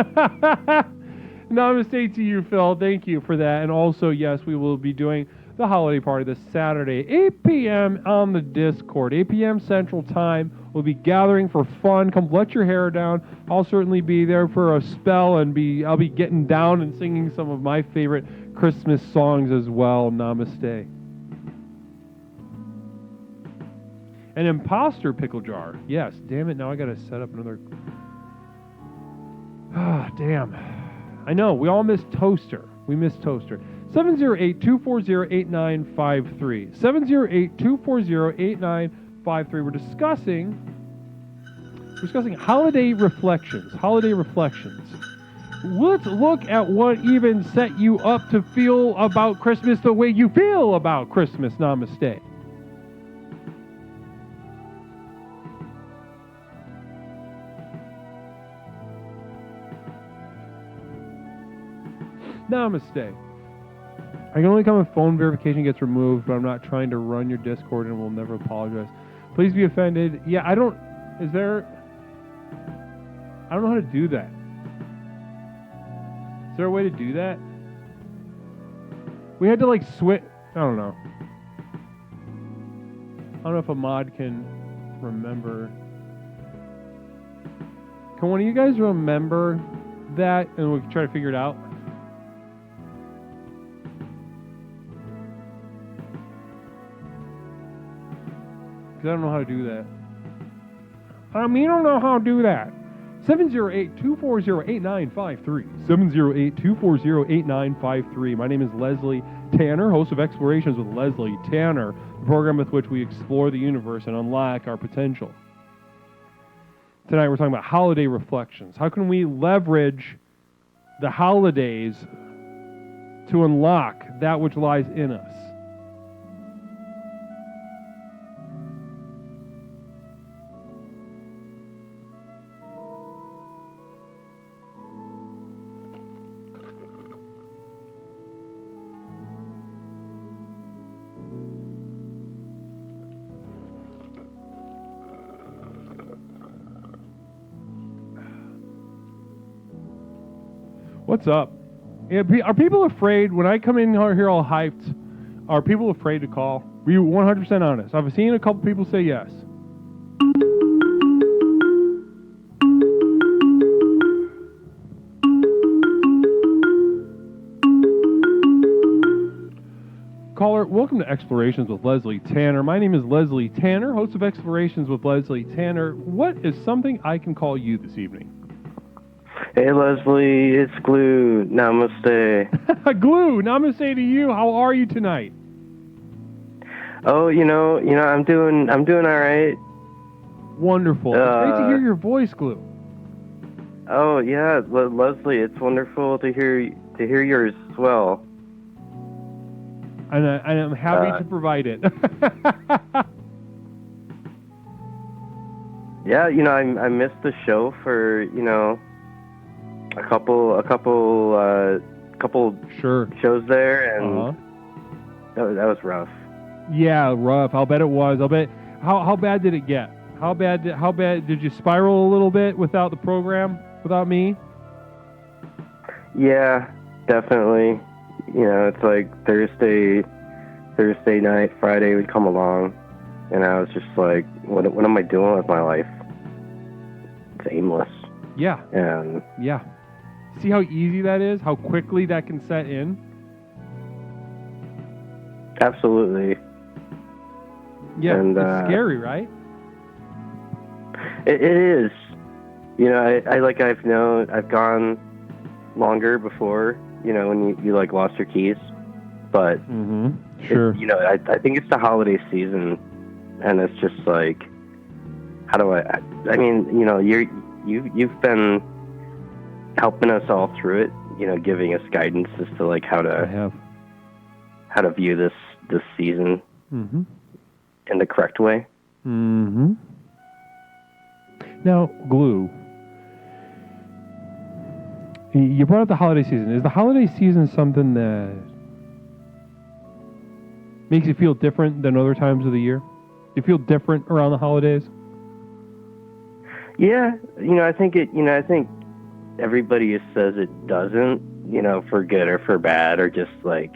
Namaste to you, Phil. Thank you for that. And also, yes, we will be doing the holiday party this Saturday, 8 p.m. on the Discord, 8 p.m. Central Time. We'll be gathering for fun. Come let your hair down. I'll certainly be there for a spell, and I'll be getting down and singing some of my favorite Christmas songs as well. Namaste. An imposter pickle jar. Yes, damn it. Now I got to set up another. Ah, damn. I know. We all miss Toaster. We miss Toaster. 708-240-8953. 708-240-8953. We're discussing holiday reflections. Holiday reflections. Let's look at what even set you up to feel about Christmas the way you feel about Christmas. Namaste. Namaste. I can only come if phone verification gets removed, but I'm not trying to run your Discord and will never apologize. Please be offended. Yeah, I don't know how to do that. Is there a way to do that? We had to switch. I don't know. I don't know if a mod can remember. Can one of you guys remember that and we can try to figure it out? I don't know how to do that. I don't know how to do that. 708-240-8953. 708-240-8953. My name is Leslie Tanner, host of Explorations with Leslie Tanner, the program with which we explore the universe and unlock our potential. Tonight we're talking about holiday reflections. How can we leverage the holidays to unlock that which lies in us? What's up? Are people afraid when I come in here all hyped? Are people afraid to call? Be 100% honest. I've seen a couple people say yes. Caller, welcome to Explorations with Leslie Tanner. My name is Leslie Tanner, host of Explorations with Leslie Tanner. What is something I can call you this evening? Hey, Leslie, it's Glue. Namaste. Glue, namaste to you. How are you tonight? Oh, I'm doing all right. Wonderful. It's great to hear your voice, Glue. Oh yeah, Leslie, it's wonderful to hear yours as well. And I'm happy to provide it. Yeah, I missed the show for a couple Sure. shows there, and that was rough. Yeah, rough. I'll bet it was. I'll bet. How bad did it get? How bad did you spiral a little bit without the program, without me? Yeah, definitely. It's like Thursday night, Friday would come along, and I was just like, what am I doing with my life? It's aimless. Yeah. And yeah. See how easy that is? How quickly that can set in? Absolutely. Yeah, and, it's scary, right? It is. I've gone longer before, when you lost your keys. But, Sure. I think it's the holiday season, and it's just like, how do you've been helping us all through it, giving us guidance as to how to view this season in the correct way. Now, Glue, you brought up the holiday season. Is the holiday season something that makes you feel different than other times of the year? Do you feel different around the holidays? Yeah, I think everybody says it doesn't, you know, for good or for bad, or just like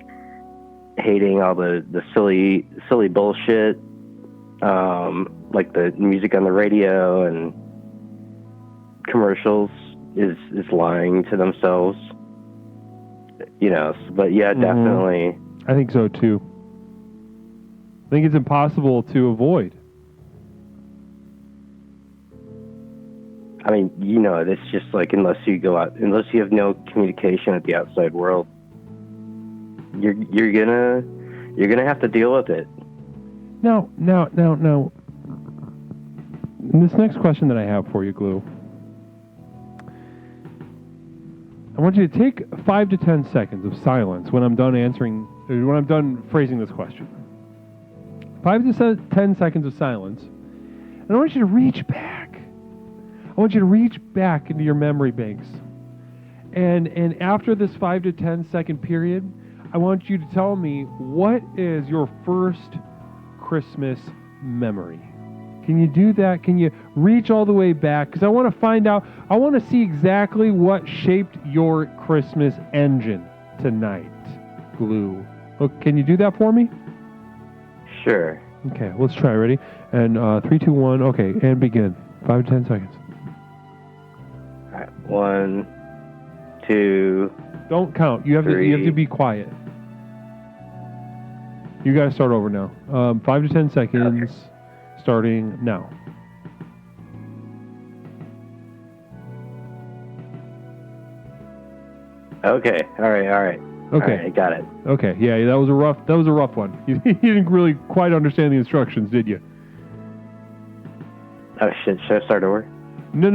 hating all the silly bullshit, like the music on the radio and commercials is lying to themselves, you know. But yeah, definitely. I think so too. I think it's impossible to avoid. I mean, you know, it's just like unless you go out, unless you have no communication with the outside world, you're gonna have to deal with it. Now. This next question that I have for you, Glue. I want you to take 5 to 10 seconds of silence when I'm done phrasing this question. 5 to 10 seconds of silence, and I want you to reach back. I want you to reach back into your memory banks. And after this 5 to 10 second period, I want you to tell me, what is your first Christmas memory? Can you do that? Can you reach all the way back? Because I want to find out, I want to see exactly what shaped your Christmas engine tonight, Glue. Look, can you do that for me? Sure. Okay, let's try. Ready? And 3, 2, 1. Okay, and begin. 5 to 10 seconds. All right. 1, 2. Don't count. You have 3. to be quiet. You got to start over now. 5 to 10 seconds, okay. Starting now. Okay. All right. Okay. All right, I got it. Okay. Yeah, that was a rough one. You didn't really quite understand the instructions, did you? Oh shit! Should I start over? No.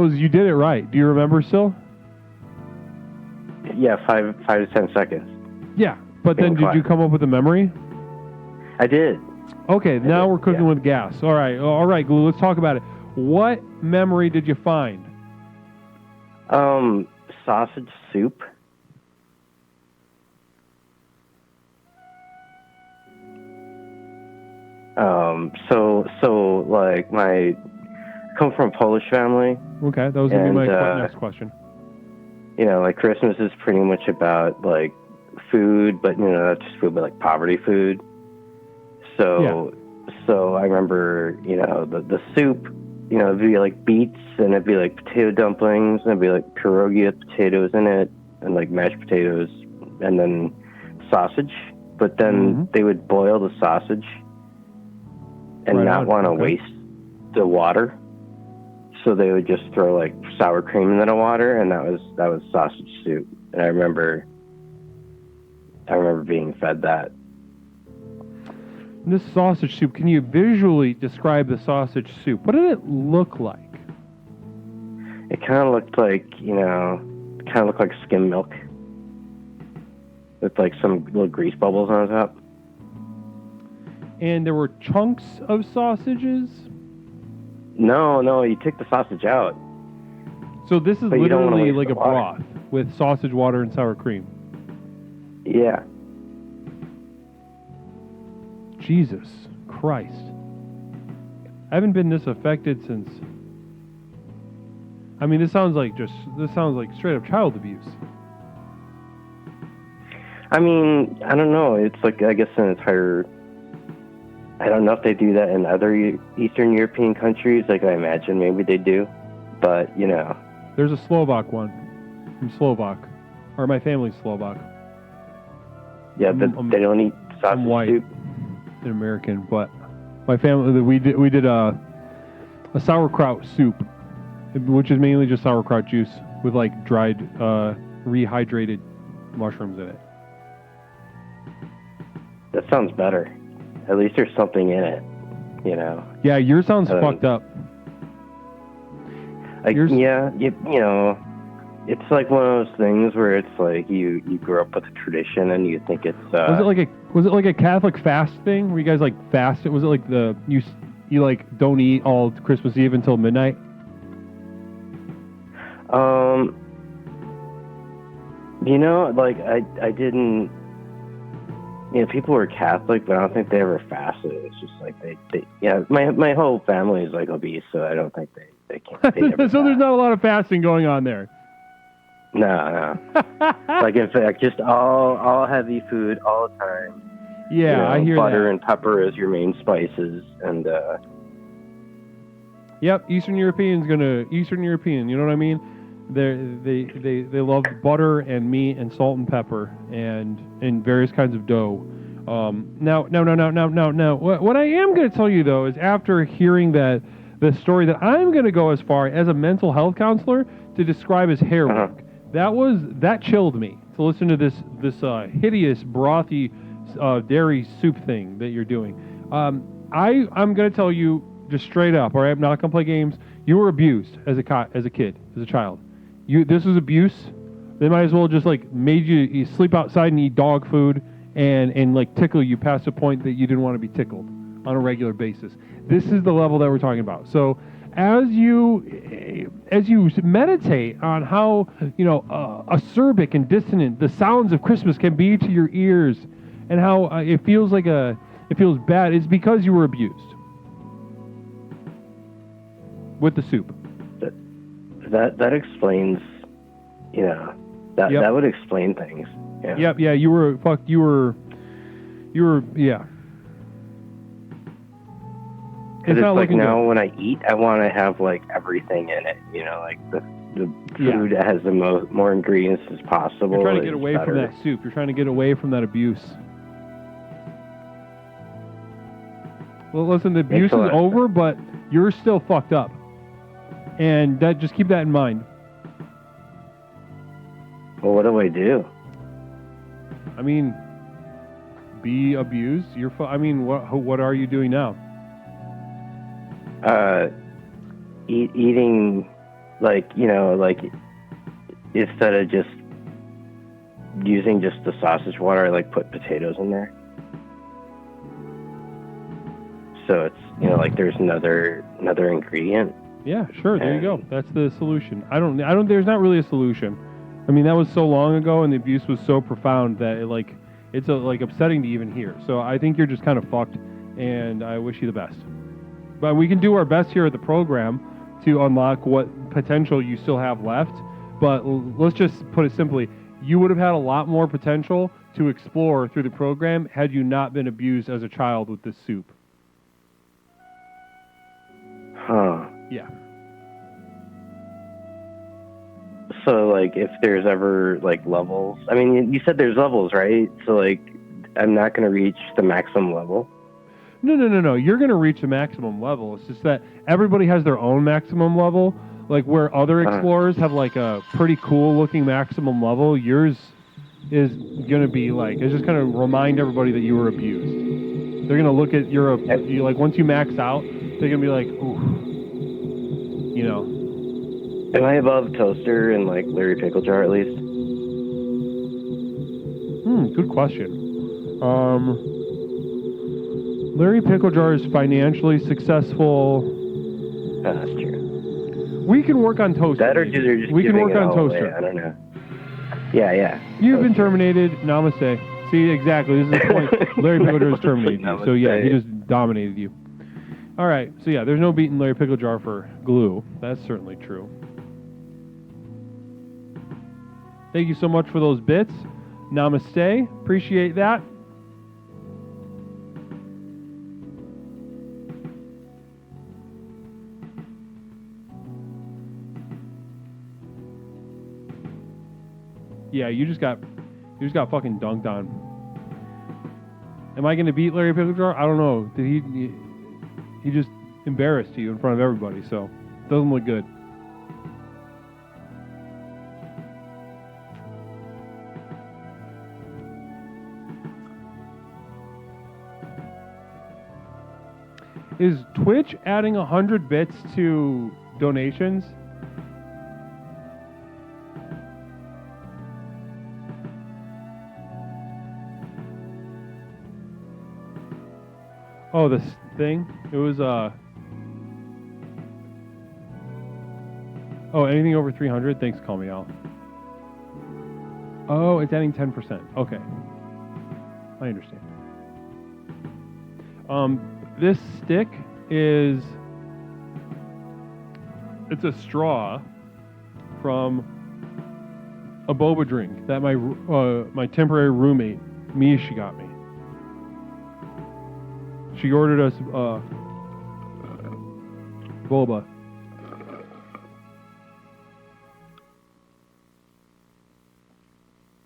You did it right. Do you remember still? Yeah, 5 to 10 seconds. Yeah, but then did you come up with a memory? I did. Okay, now we're cooking with gas. All right, Glue. Let's talk about it. What memory did you find? Sausage soup. So like I come from a Polish family. Okay, that was gonna be my next question. You know, like Christmas is pretty much about like food, but you know, not just food, but like poverty food. So I remember, you know, the soup, you know, it'd be like beets, and it'd be like potato dumplings, and it'd be like pierogi with potatoes in it, and like mashed potatoes, and then sausage. But then they would boil the sausage and not want to waste the water. So they would just throw like sour cream into the water, and that was sausage soup. And I remember being fed that. This sausage soup, can you visually describe the sausage soup? What did it look like? It kind of looked like, you know, like skim milk with like some little grease bubbles on top. And there were chunks of sausages? No, you take the sausage out. So this is literally like a broth with sausage, water, and sour cream. Yeah. Jesus Christ. I haven't been this affected since... I mean, this sounds like straight up child abuse. I mean, I don't know. It's like, I guess an entire... I don't know if they do that in other Eastern European countries. Like, I imagine maybe they do. But, you know. There's a Slovak one. I'm Slovak. Or my family's Slovak. Yeah, they don't eat sausage soup. An American, but my family, we did a sauerkraut soup, which is mainly just sauerkraut juice with like dried, rehydrated mushrooms in it. That sounds better. At least there's something in it, you know. Yeah, yours sounds fucked up. Like, yeah, you know, it's like one of those things where it's like you grew up with a tradition and you think it's. Was it like a Catholic fast thing where you guys like fasted? Was it like you like don't eat all Christmas Eve until midnight? You know, like I didn't. You know, people were Catholic, but I don't think they ever fasted. It's just like they yeah. My whole family is like obese, so I don't think they can't. So there's not a lot of fasting going on there. No. Like, in fact, just all heavy food all the time. Yeah, I hear butter that. and pepper as your main spices, and Yep, Eastern European. You know what I mean? They love butter and meat and salt and pepper and various kinds of dough. Now. What I am going to tell you though is after hearing the story that I'm going to go as far as a mental health counselor to describe as hair work. That chilled me to listen to this hideous brothy dairy soup thing that you're doing. I'm going to tell you just straight up. All right, I'm not going to play games. You were abused as a kid, as a child. This was abuse. They might as well just like made you sleep outside and eat dog food and like tickle you past the point that you didn't want to be tickled on a regular basis. This is the level that we're talking about. So as you meditate on how acerbic and dissonant the sounds of Christmas can be to your ears, and how it feels bad, it's because you were abused with the soup. That explains, that would explain things. Yeah. Yep. Yeah. You were. Yeah. It's not like now good. When I eat, I want to have like everything in it. Like the food that has the more ingredients as possible. You're trying to get away from that soup. You're trying to get away from that abuse. Well, listen, the abuse is over, but you're still fucked up, and just keep that in mind. Well, what do I do? I mean, be abused. What are you doing now? Eating, like instead of just using just the sausage water, I like put potatoes in there. So it's like there's another ingredient. Yeah, sure. There you go. That's the solution. I don't. There's not really a solution. I mean, that was so long ago, and the abuse was so profound that it's upsetting to even hear. So I think you're just kind of fucked, and I wish you the best. But we can do our best here at the program to unlock what potential you still have left. But let's just put it simply: you would have had a lot more potential to explore through the program had you not been abused as a child with this soup. Huh. Yeah. So, like, if there's ever, like, levels... I mean, you said there's levels, right? So, like, I'm not going to reach the maximum level? No. You're going to reach the maximum level. It's just that everybody has their own maximum level. Like, where other explorers have, like, a pretty cool-looking maximum level, yours is going to be, like... It's just going to remind everybody that you were abused. They're going to look at like, once you max out, they're going to be like, ooh. Am I above Toaster and, like, Larry Pickle Jar, at least? Good question. Larry Pickle Jar is financially successful. That's true. We can work on Toaster. That or just we can work on Toaster. Away. I don't know. Yeah. You've been terminated. Namaste. See, exactly. This is the point. Larry Pickle Jar has terminated you. So, yeah, he just dominated you. All right. So, yeah, there's no beating Larry Pickle Jar for glue. That's certainly true. Thank you so much for those bits. Namaste. Appreciate that. Yeah, you just got fucking dunked on. Am I going to beat Larry Pickle Jar? I don't know. He just embarrassed you in front of everybody, so it doesn't look good. Is Twitch adding 100 bits to donations? Oh, this thing? It was, Oh, anything over 300? Thanks, call me out. Oh, it's adding 10%. Okay. I understand. This stick is... It's a straw from a boba drink that my temporary roommate, Misha, got me. She ordered us boba.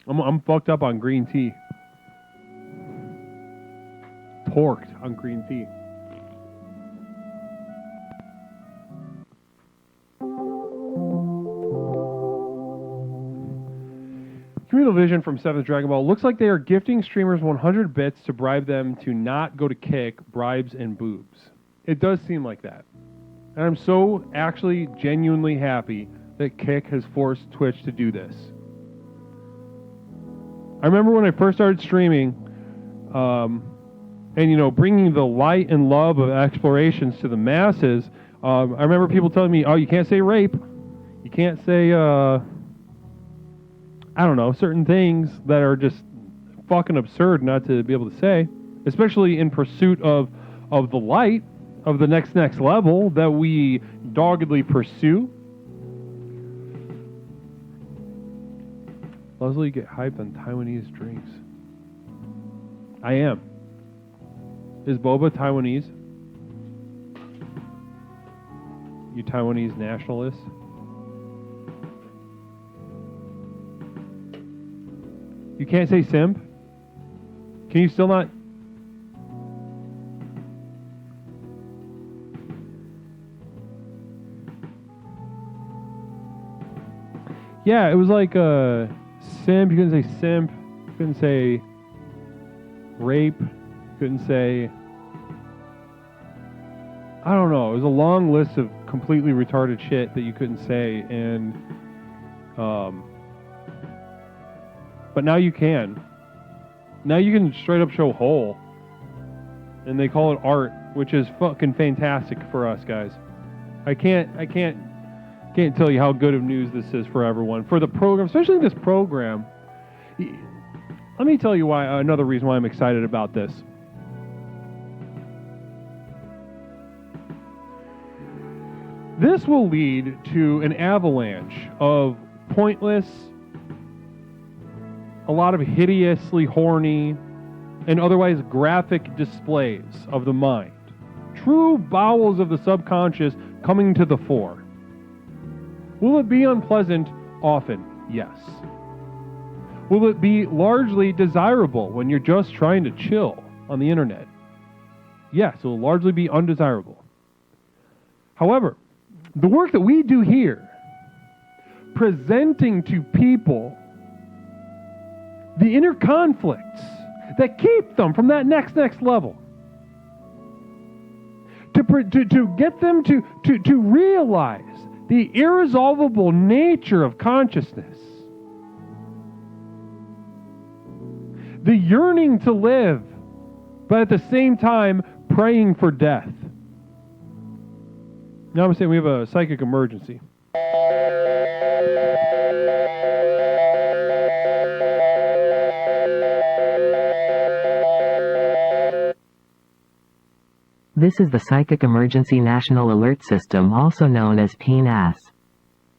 I'm fucked up on green tea. Torqued on green tea. Communal Vision from 7th Dragon Ball. Looks like they are gifting streamers 100 bits to bribe them to not go to Kick, bribes, and boobs. It does seem like that. And I'm so actually genuinely happy that Kick has forced Twitch to do this. I remember when I first started streaming, and bringing the light and love of explorations to the masses, I remember people telling me, oh, you can't say rape. You can't say, certain things that are just fucking absurd not to be able to say, especially in pursuit of the light, of the next level that we doggedly pursue. Leslie, get hyped on Taiwanese drinks. I am. Is boba Taiwanese? You Taiwanese nationalists? You can't say simp? Can you still not? Yeah, it was like simp. You couldn't say simp. You couldn't say rape. You couldn't say... I don't know. It was a long list of completely retarded shit that you couldn't say, and but now you can. Now you can straight up show whole, and they call it art, which is fucking fantastic for us guys. I can't tell you how good of news this is for everyone, for the program, especially this program. Let me tell you why. Another reason why I'm excited about this. This will lead to an avalanche of pointless, a lot of hideously horny, and otherwise graphic displays of the mind. True bowels of the subconscious coming to the fore. Will it be unpleasant? Often, yes. Will it be largely desirable when you're just trying to chill on the internet? Yes, it will largely be undesirable. However, the work that we do here, presenting to people the inner conflicts that keep them from that next level, to get them to realize the irresolvable nature of consciousness, the yearning to live, but at the same time praying for death. Now I'm saying we have a psychic emergency. This is the Psychic Emergency National Alert System, also known as PNAS.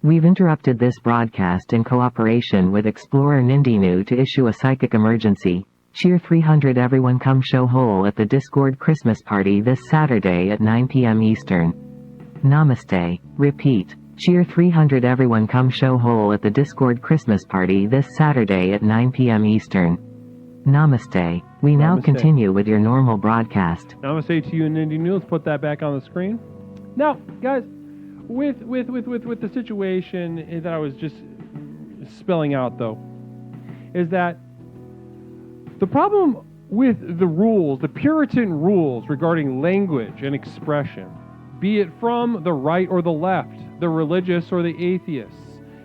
We've interrupted this broadcast in cooperation with Explorer Nindinu to issue a psychic emergency. Cheer 300 everyone come show hole at the Discord Christmas party this Saturday at 9 p.m. Eastern. Namaste. Repeat. Cheer 300 everyone come show hole at the Discord Christmas party this Saturday at 9 p.m. Eastern. Namaste. We now continue with your normal broadcast. Namaste to you and Nindinu. Let's put that back on the screen. Now, guys, with the situation that I was just spelling out, though, is that the problem with the rules, the Puritan rules regarding language and expression, be it from the right or the left, the religious or the atheists,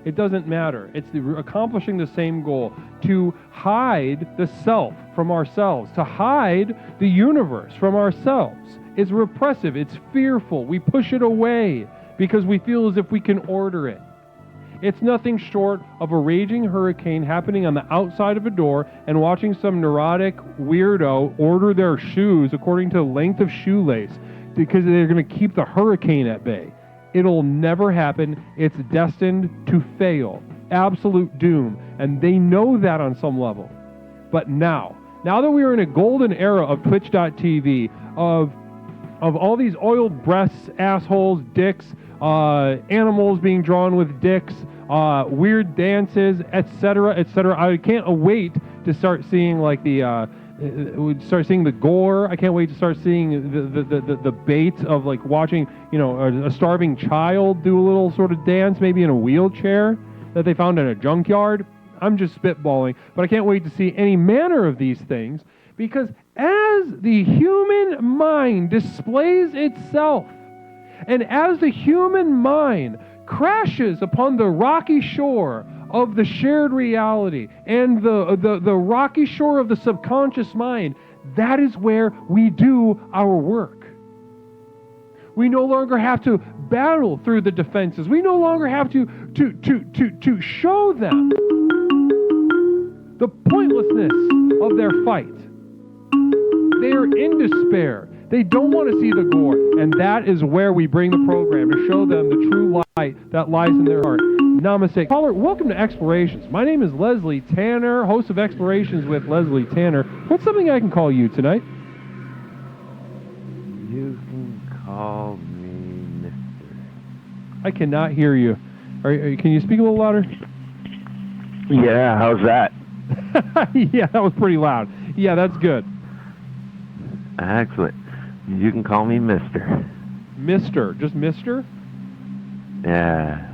it doesn't matter. It's accomplishing the same goal, to hide the self from ourselves, to hide the universe from ourselves. It's repressive, it's fearful. We push it away because we feel as if we can order it. It's nothing short of a raging hurricane happening on the outside of a door and watching some neurotic weirdo order their shoes according to the length of shoelace because they're going to keep the hurricane at bay. It'll never happen. It's destined to fail. absolute doom, and they know that on some level. But now that we are in a golden era of Twitch.tv, of all these oiled breasts, assholes, dicks, animals being drawn with dicks, weird dances, etc., etc. I can't wait to start seeing like the gore. I can't wait to start seeing the bait of like watching, a starving child do a little sort of dance, maybe in a wheelchair that they found in a junkyard. I'm just spitballing, but I can't wait to see any manner of these things, because as the human mind displays itself, and as the human mind crashes upon the rocky shore of the shared reality and the rocky shore of the subconscious mind, that is where we do our work. We no longer have to battle through the defenses. We no longer have to show them the pointlessness of their fight. They are in despair. They don't want to see the gore. And that is where we bring the program, to show them the true light that lies in their heart. Namaste. Caller, welcome to Explorations. My name is Leslie Tanner, host of Explorations with Leslie Tanner. What's something I can call you tonight? You can call me Mr. I cannot hear you. Can you speak a little louder? Yeah, how's that? Yeah, that was pretty loud. Yeah, that's good. Excellent. You can call me Mr. Mister. Just Mister? Yeah.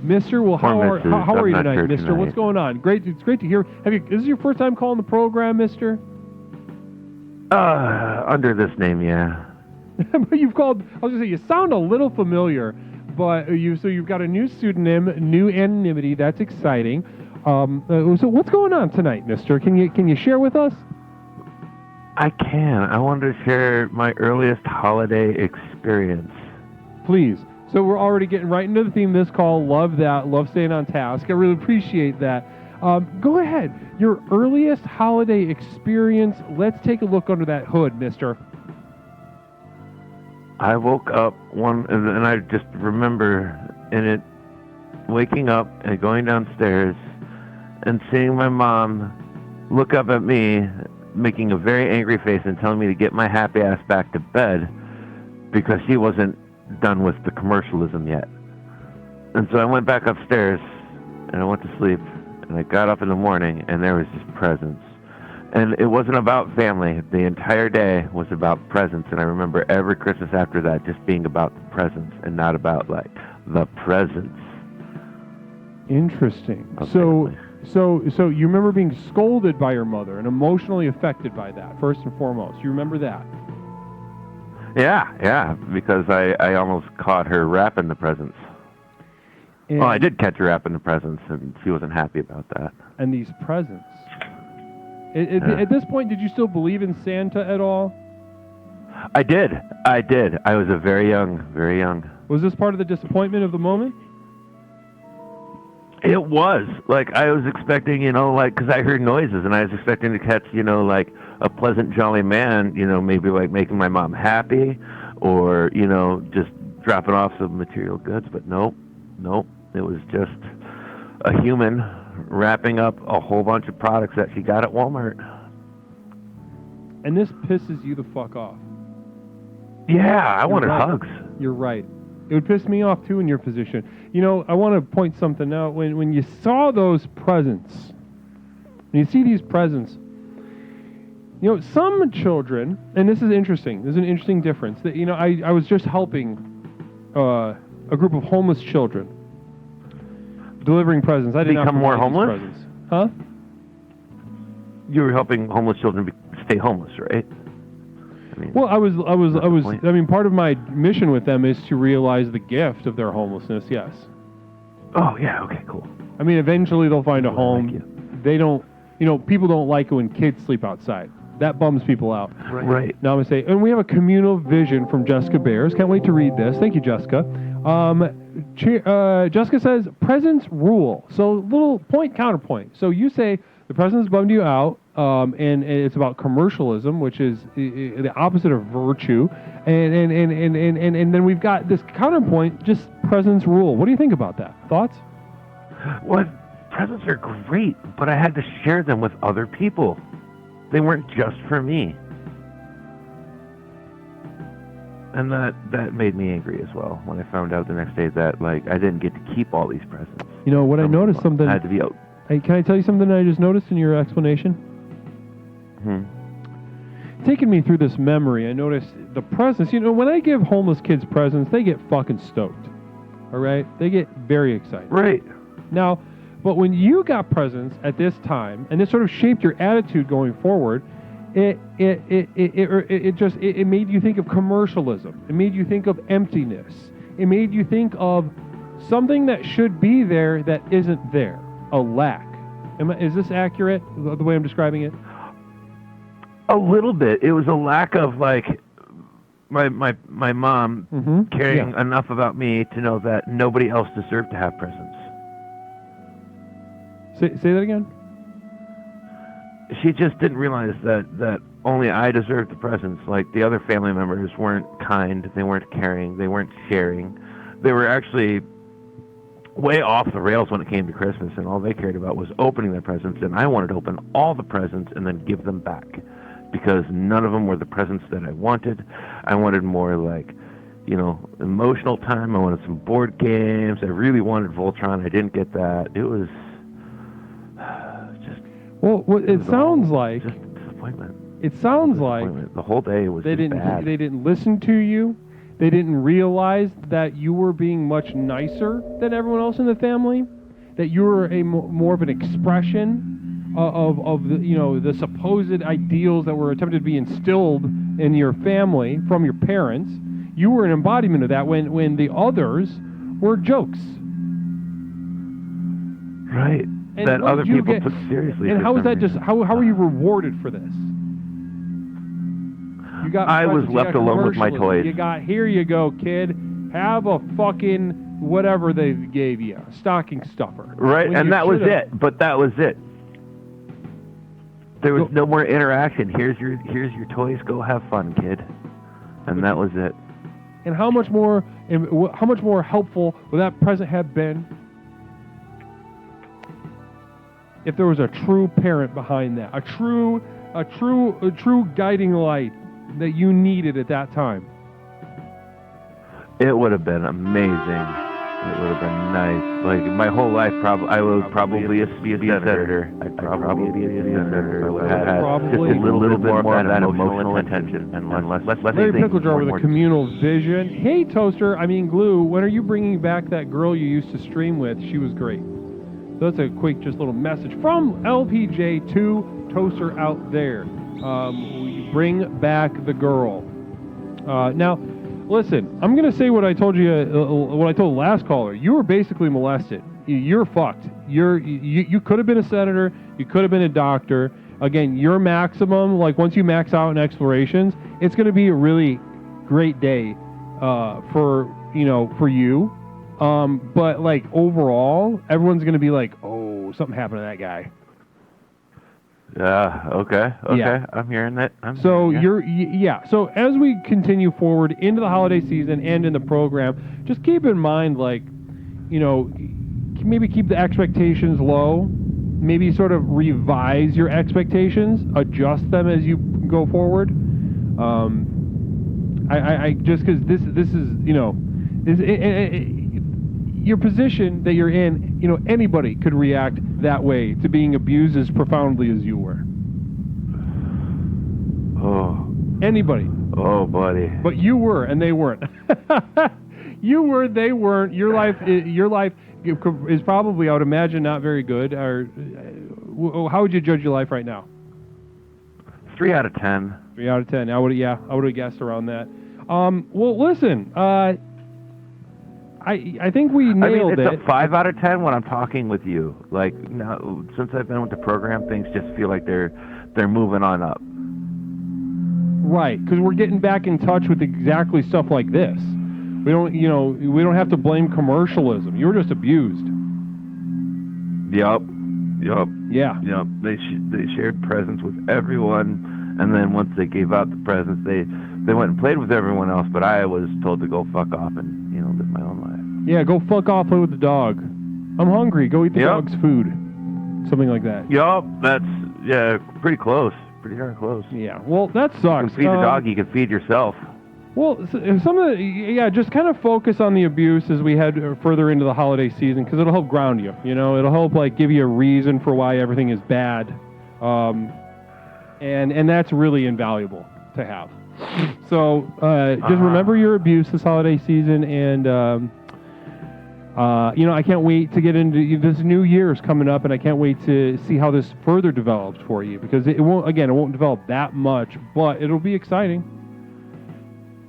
Mister, well, how are you tonight, sure Mister? What's going on? Great. It's great to hear. Is this your first time calling the program, Mister? Under this name, yeah. You've called. I was gonna say you sound a little familiar, but you've got a new pseudonym, new anonymity. That's exciting. So what's going on tonight, Mister? Can you share with us? I can. I wanted to share my earliest holiday experience. Please. So we're already getting right into the theme of this call. Love that. Love staying on task. I really appreciate that. Go ahead. Your earliest holiday experience. Let's take a look under that hood, Mister. I woke up and I just remember waking up and going downstairs and seeing my mom look up at me, making a very angry face and telling me to get my happy ass back to bed because she wasn't done with the commercialism yet. And so I went back upstairs and I went to sleep, and I got up in the morning and there was just presents. And it wasn't about family. The entire day was about presents, and I remember every Christmas after that just being about the presents and not about like the presents. Interesting. So you remember being scolded by your mother and emotionally affected by that, first and foremost. You remember that? Yeah, because I almost caught her wrapping the presents. And, well, I did catch her wrapping the presents, and she wasn't happy about that. And these presents. At this point, did you still believe in Santa at all? I did. I was very young. Was this part of the disappointment of the moment? It was. Like, I was expecting, because I heard noises, and I was expecting to catch, like, a pleasant, jolly man, maybe, like, making my mom happy, or, just dropping off some material goods. But nope. It was just a human wrapping up a whole bunch of products that she got at Walmart. And this pisses you the fuck off. Yeah, I wanted hugs. You're right. It would piss me off, too, in your position. I want to point something out. When you saw those presents, when you see these presents, some children, and this is interesting. There's an interesting difference. That I was just helping a group of homeless children delivering presents. I didn't become more homeless? Presents. Huh? You were helping homeless children stay homeless, right? Well, I was. Part of my mission with them is to realize the gift of their homelessness. Yes. Oh yeah. Okay. Cool. Eventually they'll find a home. They don't. People don't like it when kids sleep outside. That bums people out. Right. Namaste. And we have a communal vision from Jessica Bears. Can't wait to read this. Thank you, Jessica. Jessica says, presents rule. So little counterpoint. So you say the presents bummed you out, and it's about commercialism, which is the opposite of virtue. And then we've got this counterpoint, just presents rule. What do you think about that? Thoughts? What? presents are great, but I had to share them with other people. They weren't just for me. And that made me angry as well when I found out the next day that like I didn't get to keep all these presents. You know what I noticed something. I had to be out. Hey, can I tell you something I just noticed in your explanation? Taking me through this memory, I noticed the presents. You know, when I give homeless kids presents, they get fucking stoked. All right, they get very excited. Right. Now, but when you got presents at this time, and this sort of shaped your attitude going forward, it made you think of commercialism. It made you think of emptiness. It made you think of something that should be there that isn't there. A lack. Is this accurate, the way I'm describing it? A little bit. It was a lack of like my mom caring enough about me to know that nobody else deserved to have presents. Say that again? She just didn't realize that only I deserved the presents. Like the other family members weren't kind, they weren't caring, they weren't sharing. They were actually way off the rails when it came to Christmas, and all they cared about was opening their presents, and I wanted to open all the presents and then give them back because none of them were the presents that I wanted. I wanted more like, you know, emotional time. I wanted some board games. I really wanted Voltron. I didn't get that. It was just... Well, it sounds like... Just disappointment. It sounds like... The whole day was they didn't bad. They didn't listen to you. They didn't realize that you were being much nicer than everyone else in the family. That you were more of an expression of the, you know, the supposed ideals that were attempted to be instilled in your family from your parents. You were an embodiment of that when the others were jokes. Right. And that other people took seriously. And how is that just, how were you rewarded for this? You got I was presents, left alone with my toys. You got, here you go, kid. Have a fucking whatever they gave you, a stocking stuffer. Right, and that was it. But that was it. There was no more interaction. Here's your toys. Go have fun, kid. And that was it. And how much more helpful would that present have been if there was a true parent behind that, a true guiding light that you needed at that time? It would have been amazing. It would have been nice. Like my whole life, I would probably be a senator. I'd probably be a senator. I would have had just a little bit more of that emotional attention and less. Larry Picklejar with a communal vision. Hey, Toaster. I mean, Glue. When are you bringing back that girl you used to stream with? She was great. So that's a quick, just little message from LPJ to Toaster out there. We bring back the girl. Now, listen, I'm going to say what I told you, what I told the last caller. You were basically molested. You're fucked. You could have been a senator. You could have been a doctor. Again, your maximum, like once you max out in explorations, it's going to be a really great day for you. But like overall, everyone's going to be like, oh, something happened to that guy. Yeah. Okay. Yeah. I'm hearing that. So as we continue forward into the holiday season and in the program, just keep in mind, like, you know, maybe keep the expectations low. Maybe sort of revise your expectations, adjust them as you go forward. I just because this is, you know, your position that you're in, you know, anybody could react that way to being abused as profoundly as you were. Oh. Anybody. Oh, buddy. But you were, and they weren't. You were, they weren't. Your life is probably, I would imagine, not very good. Or how would you judge your life right now? 3 out of 10. 3 out of 10. I would have guessed around that. Well, listen. I think we nailed it. It's a 5 out of 10 when I'm talking with you. Like now, since I've been with the program, things just feel like they're moving on up. Right, because we're getting back in touch with exactly stuff like this. We don't have to blame commercialism. You were just abused. Yup. Yeah. Yup. They shared presents with everyone, and then once they gave out the presents, they went and played with everyone else. But I was told to go fuck off and live my own life. Yeah, go fuck off, play with the dog. I'm hungry. Go eat the dog's food. something like that. Yup, that's pretty close. Pretty darn close. Yeah. Well, that You sucks. can feed the dog, you can feed yourself. Well, some of the, just kind of focus on the abuse as we head further into the holiday season, because it'll help ground you. You know, it'll help like give you a reason for why everything is bad, and that's really invaluable to have. So just remember your abuse this holiday season, and I can't wait to get into this new year's coming up, and I can't wait to see how this further develops for you, because it won't develop that much, but it'll be exciting.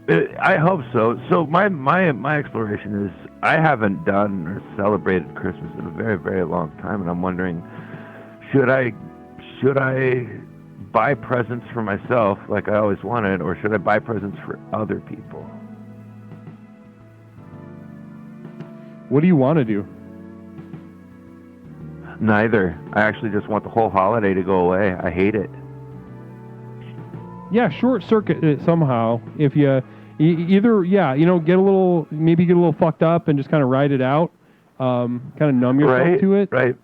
I hope so. So my exploration is I haven't done or celebrated Christmas in a very, very long time, and I'm wondering, should I buy presents for myself like I always wanted, or should I buy presents for other people? What do you want to do? Neither. I actually just want the whole holiday to go away. I hate it. Yeah, short circuit it somehow. If you either get a little fucked up and just kind of ride it out, kind of numb yourself to it. Right.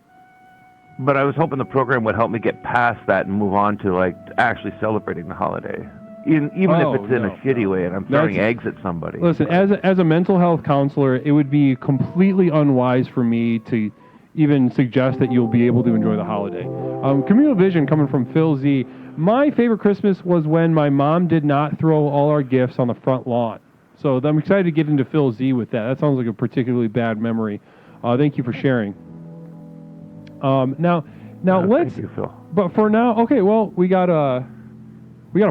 But I was hoping the program would help me get past that and move on to like actually celebrating the holiday, even if it's in a shitty way and I'm throwing eggs at somebody. Listen, as a mental health counselor, it would be completely unwise for me to even suggest that you'll be able to enjoy the holiday. Communal Vision coming from Phil Z. My favorite Christmas was when my mom did not throw all our gifts on the front lawn. So I'm excited to get into Phil Z with that. That sounds like a particularly bad memory. Thank you for sharing. Now let's. Thank you, Phil. But for now, okay. Well, we got a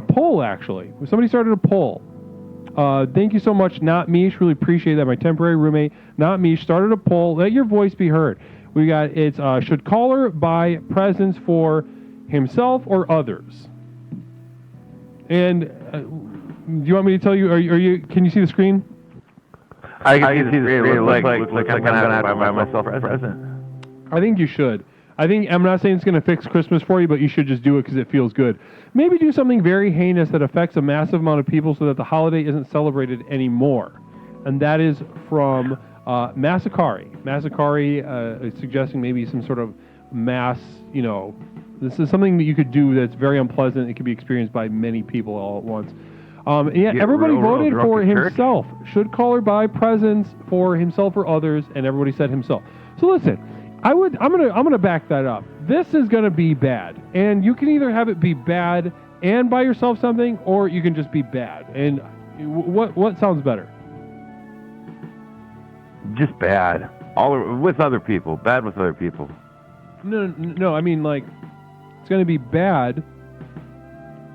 poll actually. Somebody started a poll. Thank you so much, Not Mish. Really appreciate that. My temporary roommate, Not Mish, started a poll. Let your voice be heard. We got should caller buy presents for himself or others? And do you want me to tell you? Are you? Can you see the screen? I can see the screen. It looks like I'm gonna have to buy myself a present. I think you should. I'm not saying it's going to fix Christmas for you, but you should just do it because it feels good. Maybe do something very heinous that affects a massive amount of people so that the holiday isn't celebrated anymore. And that is from Masakari. Masakari is suggesting maybe some sort of mass, this is something that you could do that's very unpleasant. It can be experienced by many people all at once. Everybody voted for himself. Should caller buy presents for himself or others? And everybody said himself. So listen, I'm gonna back that up. This is gonna be bad, and you can either have it be bad and buy yourself something, or you can just be bad. And what sounds better? Just bad. With other people. Bad with other people. No. I mean, like, it's gonna be bad,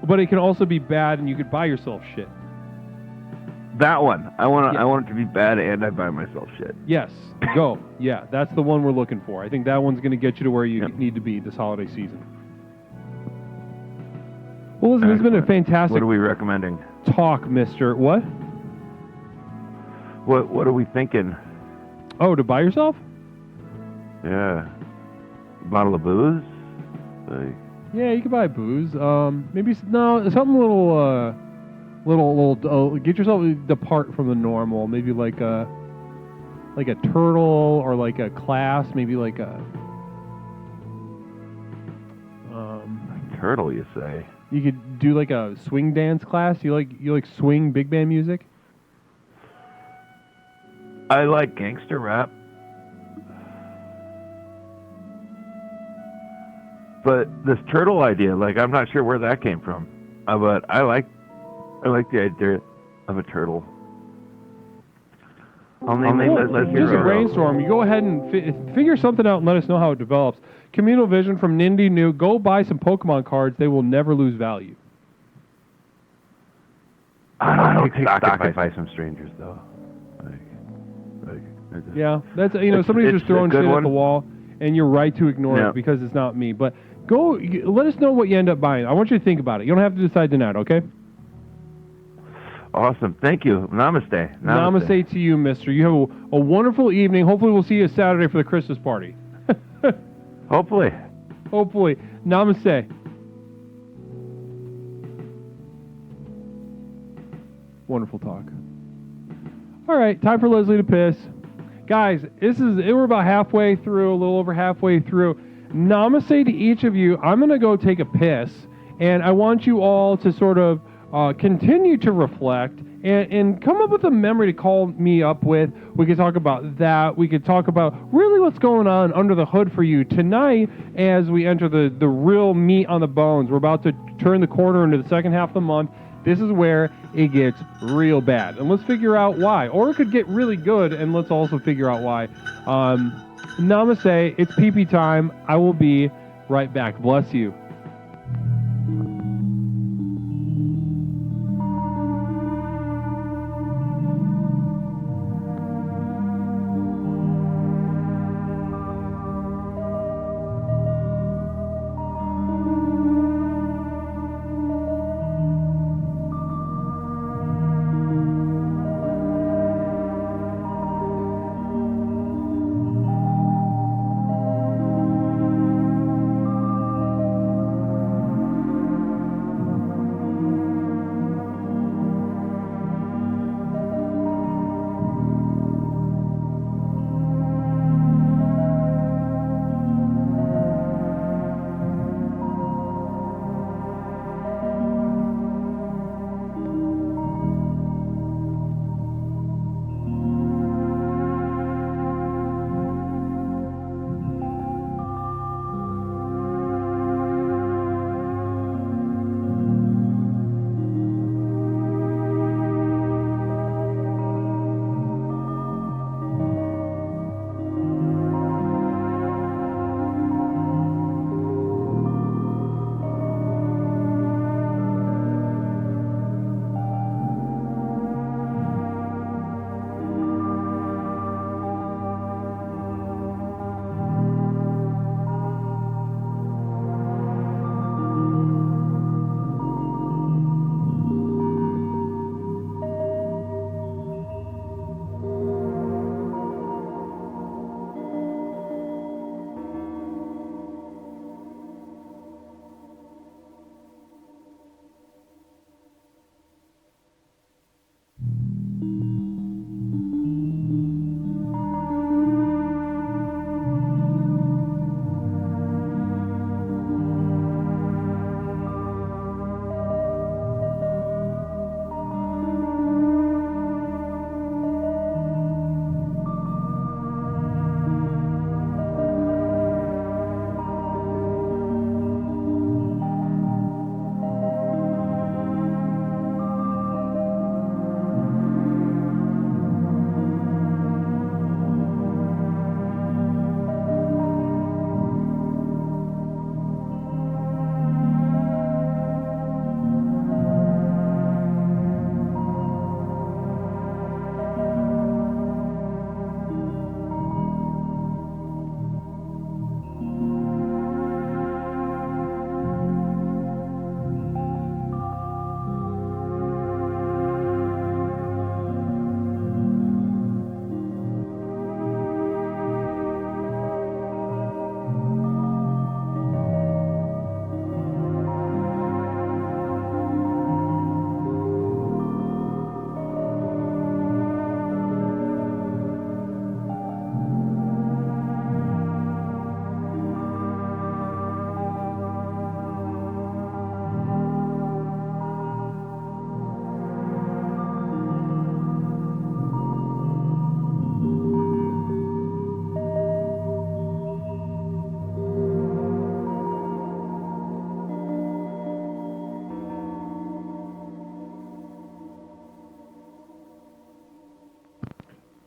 but it can also be bad, and you could buy yourself shit. That one. I want it to be bad, and I buy myself shit. Yes. Go. Yeah, that's the one we're looking for. I think that one's going to get you to where you need to be this holiday season. Well, listen, it's been a fantastic... What are we recommending? Talk, mister. What? What are we thinking? Oh, to buy yourself? Yeah. A bottle of booze? Yeah, you can buy booze. Maybe... No, something a little... get yourself depart from the normal. Maybe like a turtle, or like a class, maybe like a turtle, you say? You could do like a swing dance class. You like swing big band music? I like gangster rap. But this turtle idea, I'm not sure where that came from. But I like the idea of a turtle. Let's use a brainstorm. You go ahead and figure something out and let us know how it develops. Communal Vision from Nindy New. Go buy some Pokemon cards. They will never lose value. I don't take stock advice from strangers, though. Yeah, that's somebody's just throwing shit at the wall, and you're right to ignore it because it's not me. But let us know what you end up buying. I want you to think about it. You don't have to decide tonight, okay? Awesome. Thank you. Namaste. Namaste to you, mister. You have a wonderful evening. Hopefully we'll see you Saturday for the Christmas party. Hopefully. Namaste. Wonderful talk. All right, time for Leslie to piss. Guys, we're about halfway through, a little over halfway through. Namaste to each of you. I'm going to go take a piss, and I want you all to sort of continue to reflect and come up with a memory to call me up with. We could talk about that. We could talk about really what's going on under the hood for you tonight as we enter the real meat on the bones. We're about to turn the corner into the second half of the month. This is where it gets real bad. And let's figure out why. Or it could get really good, and let's also figure out why. Namaste. It's pee-pee time. I will be right back. Bless you.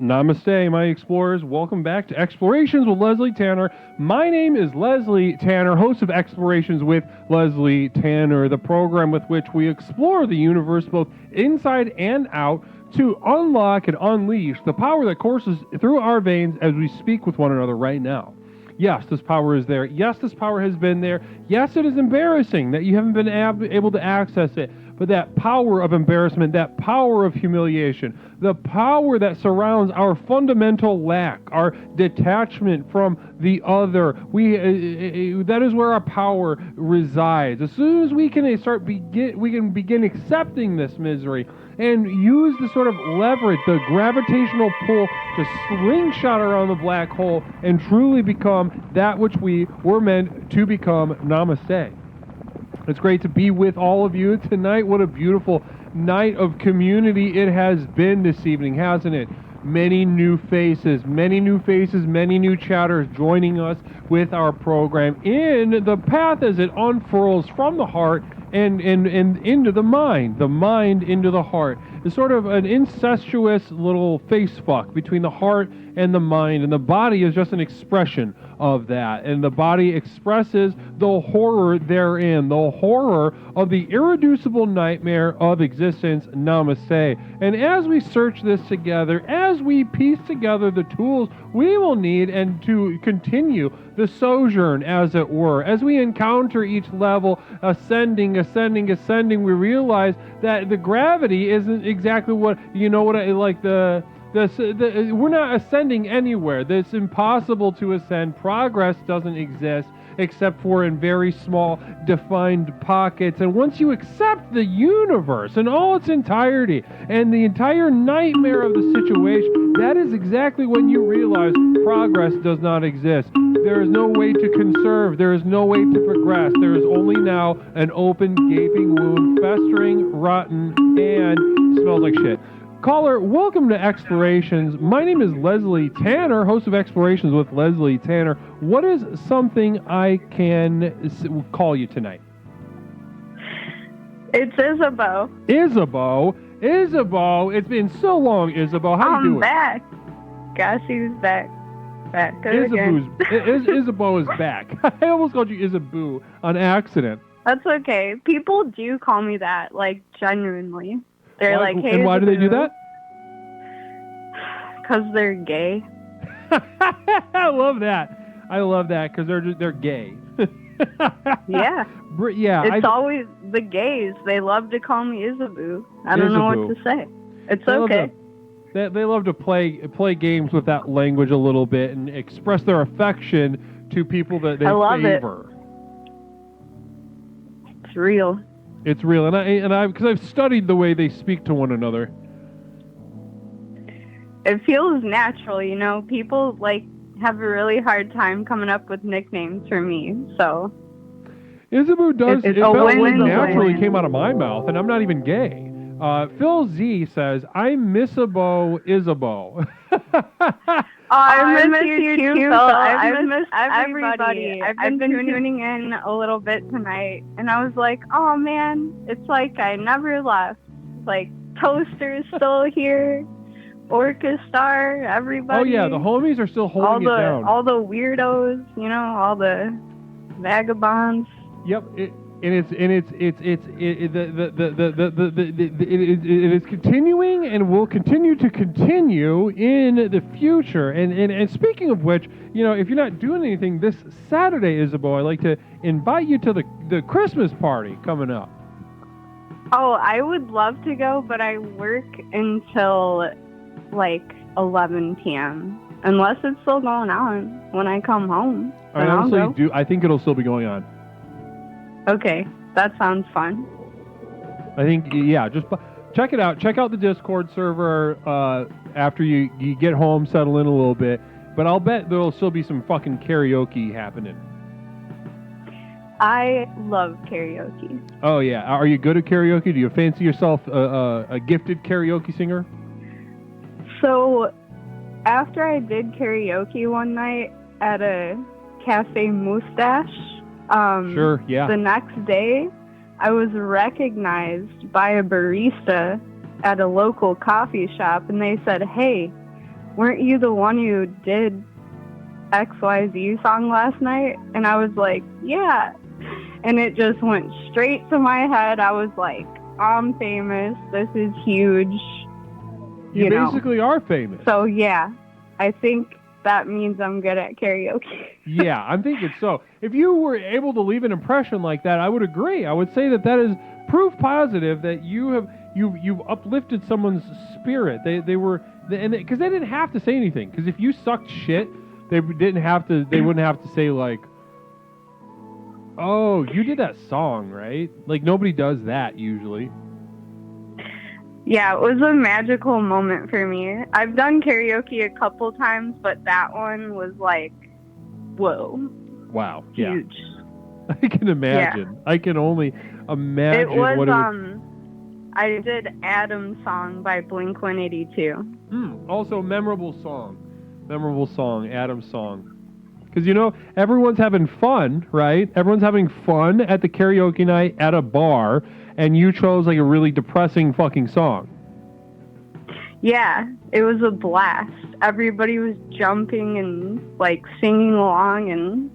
Namaste, my explorers. Welcome back to Explorations with Leslie Tanner. My name is Leslie Tanner, host of Explorations with Leslie Tanner, the program with which we explore the universe both inside and out to unlock and unleash the power that courses through our veins as we speak with one another right now. Yes, this power is there. Yes, this power has been there. Yes, it is embarrassing that you haven't been able to access it. but that power of embarrassment, that power of humiliation, the power that surrounds our fundamental lack, our detachment from the other. That is where our power resides. As soon as we can begin accepting this misery and use the sort of leverage, the gravitational pull to slingshot around the black hole and truly become that which we were meant to become. Namaste. It's great to be with all of you tonight. What a beautiful night of community it has been this evening, hasn't it? Many new faces, many new chatters joining us with our program in the path as it unfurls from the heart and into the mind into the heart. It's sort of an incestuous little face fuck between the heart and the mind, and the body is just an expression of that, and the body expresses the horror therein, the horror of the irreducible nightmare of existence. Namaste. And as we search this together, as we piece together the tools we will need and to continue the sojourn, as it were, as we encounter each level, ascending, we realize that the gravity isn't exactly what, we're not ascending anywhere. It's impossible to ascend. Progress doesn't exist except for in very small defined pockets. And once you accept the universe in all its entirety and the entire nightmare of the situation, that is exactly when you realize progress does not exist. There is no way to conserve. There is no way to progress. There is only now an open, gaping wound, festering, rotten, and smells like shit. Caller, welcome to Explorations. My name is Leslie Tanner, host of Explorations with Leslie Tanner. What is something I can call you tonight? It's Isabeau. Isabeau, it's been so long, Isabeau. How you doing? I'm back. Guess who's back? Back again. Isabeau is back. I almost called you Isabeau on accident. That's okay. People do call me that, like, genuinely. They're like, hey, and why do they do that? Because they're gay. I love that because they're gay. Yeah. Yeah. It's always the gays. They love to call me Isabeau. I don't know what to say. It's okay. They love to play games with that language a little bit and express their affection to people that they favor. It's real. It's real, and because I've studied the way they speak to one another. It feels natural, you know. People have a really hard time coming up with nicknames for me, so. Isabeau does. It felt like naturally came out of my mouth, and I'm not even gay. Phil Z says, "I miss Isabeau. I miss you too, Phil. I miss everybody. I've been tuning in a little bit tonight, and I was like, oh man, it's like I never left. Like, Toaster's still here, Orca Star, everybody. Oh yeah, the homies are still holding it down. All the weirdos, you know, all the vagabonds. Yep. It is continuing and will continue to continue in the future. And speaking of which, you know, if you're not doing anything this Saturday, Isabeau, I'd like to invite you to the Christmas party coming up. Oh, I would love to go, but I work until 11 p.m. Unless it's still going on when I come home. I honestly do. I think it'll still be going on. Okay, that sounds fun. I think, yeah, just check it out. Check out the Discord server after you get home, settle in a little bit. But I'll bet there'll still be some fucking karaoke happening. I love karaoke. Oh, yeah. Are you good at karaoke? Do you fancy yourself a gifted karaoke singer? So, after I did karaoke one night at a Cafe Moustache, sure, yeah. The next day, I was recognized by a barista at a local coffee shop, and they said, hey, weren't you the one who did XYZ song last night? And I was like, yeah. And it just went straight to my head. I was like, I'm famous. This is huge. You basically are famous. So, yeah, I think that means I'm good at karaoke. Yeah, I'm thinking so. If you were able to leave an impression like that, I would agree. I would say that is proof positive that you've uplifted someone's spirit. They were, because they didn't have to say anything. Because if you sucked shit, they wouldn't have to say like, oh, you did that song, right? Like nobody does that usually. Yeah, it was a magical moment for me. I've done karaoke a couple times, but that one was like, whoa. Wow. Huge. Yeah. I can imagine. Yeah. I can only imagine it was, what it was. I did Adam's Song by Blink-182. Also, memorable song, Adam's Song. Because, you know, everyone's having fun, right? Everyone's having fun at the karaoke night at a bar, and you chose, like, a really depressing fucking song. Yeah, it was a blast. Everybody was jumping and, like, singing along, and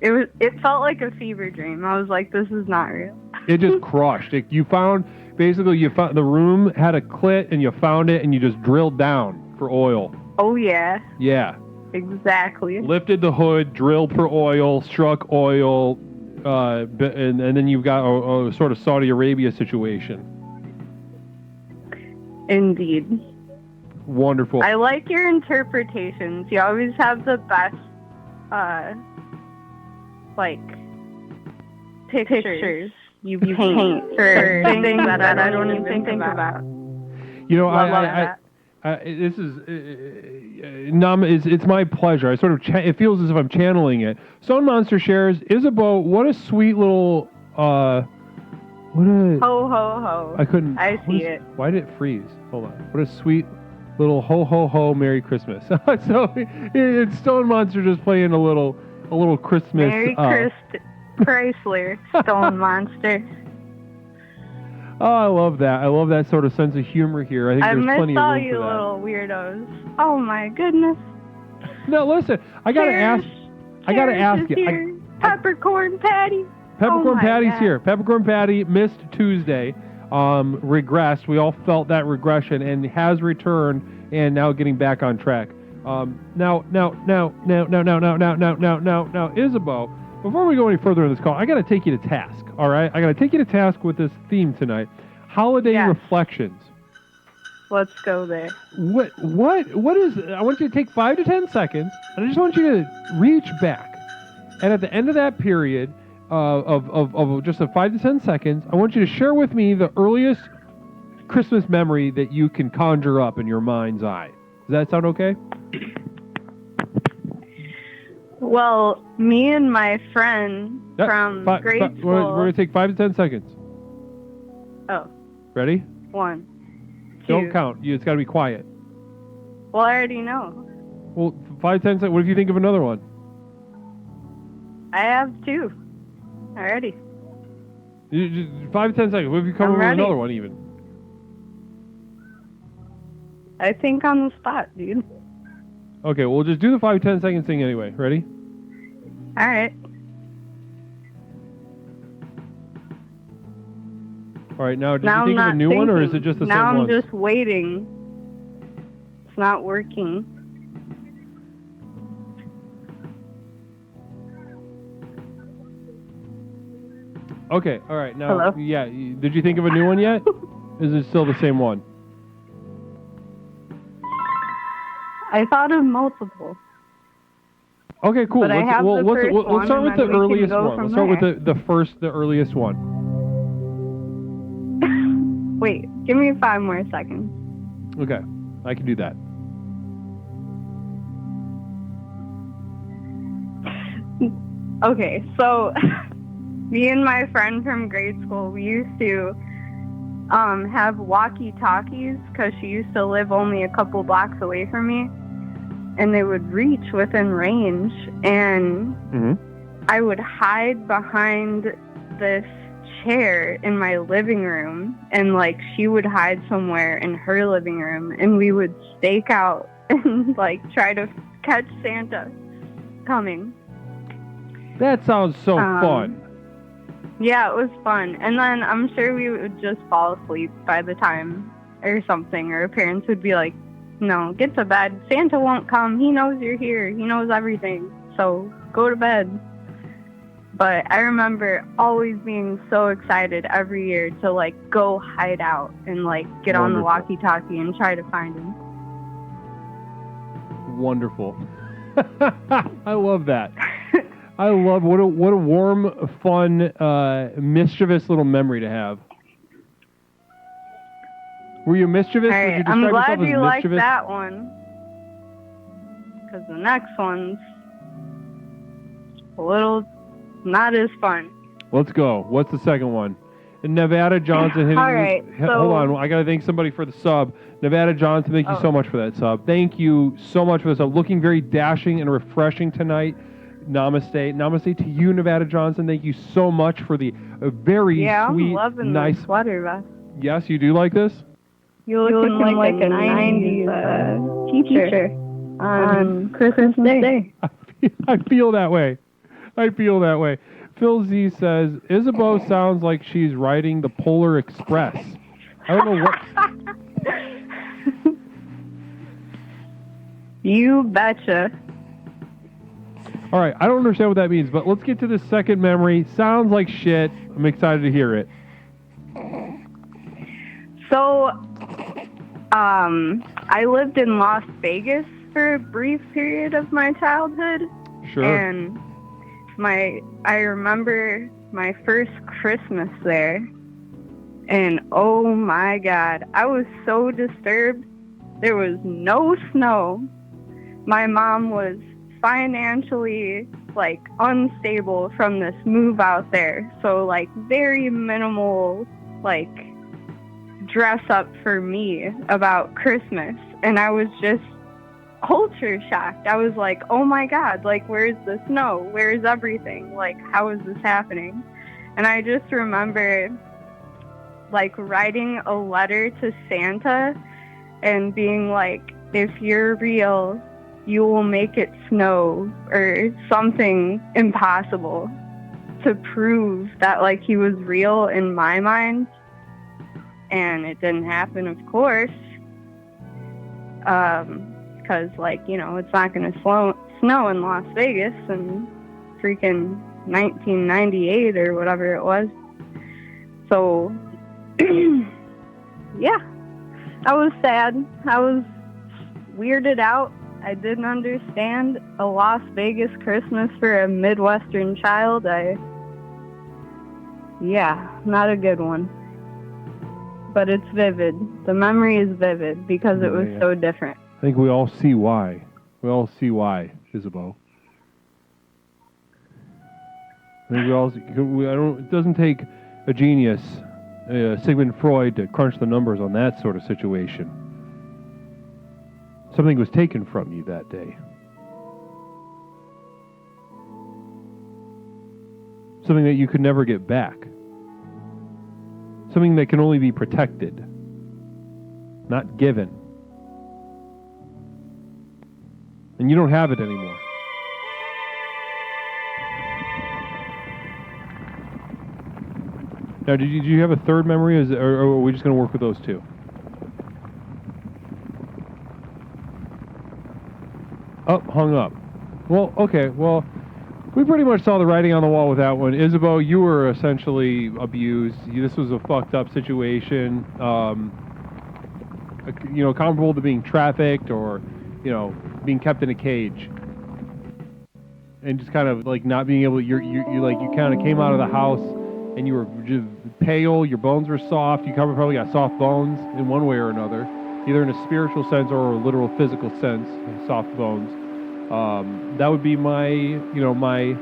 it felt like a fever dream. I was like, this is not real. It just crushed. You found the room had a clit, and you found it, and you just drilled down for oil. Oh, yeah. Yeah. Exactly. Lifted the hood, drilled for oil, struck oil, and then you've got a sort of Saudi Arabia situation. Indeed. Wonderful. I like your interpretations. You always have the best, pictures you paint for things that I don't even think about. You know, this is it's my pleasure. I sort of it feels as if I'm channeling it. Stone Monster shares, Isabeau, what a sweet little ho ho ho. I couldn't. I see it. Why did it freeze? Hold on. What a sweet little ho ho ho Merry Christmas. So it's Stone Monster just playing a little Christmas. Merry Chrysler, Stone Monster. Oh, I love that. I love that sort of sense of humor here. I think there's plenty of room for that. I miss all you little weirdos. Oh my goodness. No, listen. I gotta ask you. Peppercorn Patty. Peppercorn Patty's here. Peppercorn Patty missed Tuesday. Regressed. We all felt that regression and has returned and now getting back on track. Now, Isabeau. Before we go any further in this call, I got to take you to task, all right? I got to take you to task with this theme tonight. Holiday reflections. Let's go there. What is... I want you to take 5 to 10 seconds, and I just want you to reach back. And at the end of that period of just 5 to 10 seconds, I want you to share with me the earliest Christmas memory that you can conjure up in your mind's eye. Does that sound okay? Well, me and my friend from grade school... We're going to take 5 to 10 seconds. Oh. Ready? 1, 2... Don't count. It's got to be quiet. Well, I already know. Well, 5, 10 seconds. What if you think of another one? I have 2 already. 5 to 10 seconds. What if you come up with another one even? I think on the spot, dude. Okay, we'll just do the 5 to 10 second thing anyway. Ready? All right. All right, now, did you think of a new one, or is it just the same one? Now I'm just waiting. It's not working. Okay, all right. Now, hello? Yeah, did you think of a new one yet? Is it still the same one? I thought of multiple. Okay, cool. But Let's start with the earliest one. Let's start with the earliest one. Wait, give me 5 more seconds. Okay, I can do that. Okay, so me and my friend from grade school, we used to have walkie-talkies because she used to live only a couple blocks away from me, and they would reach within range, and I would hide behind this chair in my living room, and like she would hide somewhere in her living room, and we would stake out and like try to catch Santa coming. That sounds so fun. Yeah, it was fun. And then I'm sure we would just fall asleep by the time or something, or parents would be like, no, get to bed. Santa won't come. He knows you're here. He knows everything. So go to bed. But I remember always being so excited every year to like go hide out and like get on the walkie-talkie and try to find him. Wonderful. I love that. I love what a warm, fun, mischievous little memory to have. Were you mischievous? All right, Would you I'm describe glad yourself you as liked mischievous? that one. Because the next one's a little not as fun. Let's go. What's the second one? And Nevada Johnson hitting. All right, Hold on. I got to thank somebody for the sub. Nevada Johnson, thank you so much for that sub. Thank you so much for the sub. Looking very dashing and refreshing tonight. Namaste. Namaste to you, Nevada Johnson. Thank you so much for the very sweet, I'm loving nice the sweater vest. Yes, you do like this? You're looking like a 90s teacher on Christmas Day. I feel that way. I feel that way. Phil Z says, Isabeau sounds like she's riding the Polar Express. I don't know what... You betcha. All right, I don't understand what that means, but let's get to the second memory. Sounds like shit. I'm excited to hear it. So, I lived in Las Vegas for a brief period of my childhood. Sure. And I remember my first Christmas there. And oh my God, I was so disturbed. There was no snow. My mom was financially like unstable from this move out there. So like very minimal like dress up for me about Christmas. And I was just culture shocked. I was like, oh my God, like where's the snow? Where's everything? Like how is this happening? And I just remember like writing a letter to Santa and being like, if you're real, you will make it snow, or something impossible to prove that like he was real in my mind. And it didn't happen, of course, because like, you know, it's not going to snow in Las Vegas in freaking 1998 or whatever it was. So yeah, I was sad. I was weirded out. I didn't understand a Las Vegas Christmas for a Midwestern child. Yeah, not a good one. But it's vivid. The memory is vivid because it was so different. I think we all see why. We all see why, Isabeau. I think we all. It doesn't take a genius, Sigmund Freud, to crunch the numbers on that sort of situation. Something was taken from you that day. Something that you could never get back. Something that can only be protected, not given. And you don't have it anymore. Now, did you have a third memory, or are we just going to work with those two? Oh, hung up. Well, okay. Well, we pretty much saw the writing on the wall with that one. Isabeau, you were essentially abused. This was a fucked up situation. Comparable to being trafficked or, being kept in a cage. And just kind of like not being able. You kind of came out of the house and you were just pale. Your bones were soft. You probably got soft bones in one way or another. Either in a spiritual sense or a literal physical sense, soft bones. That would be my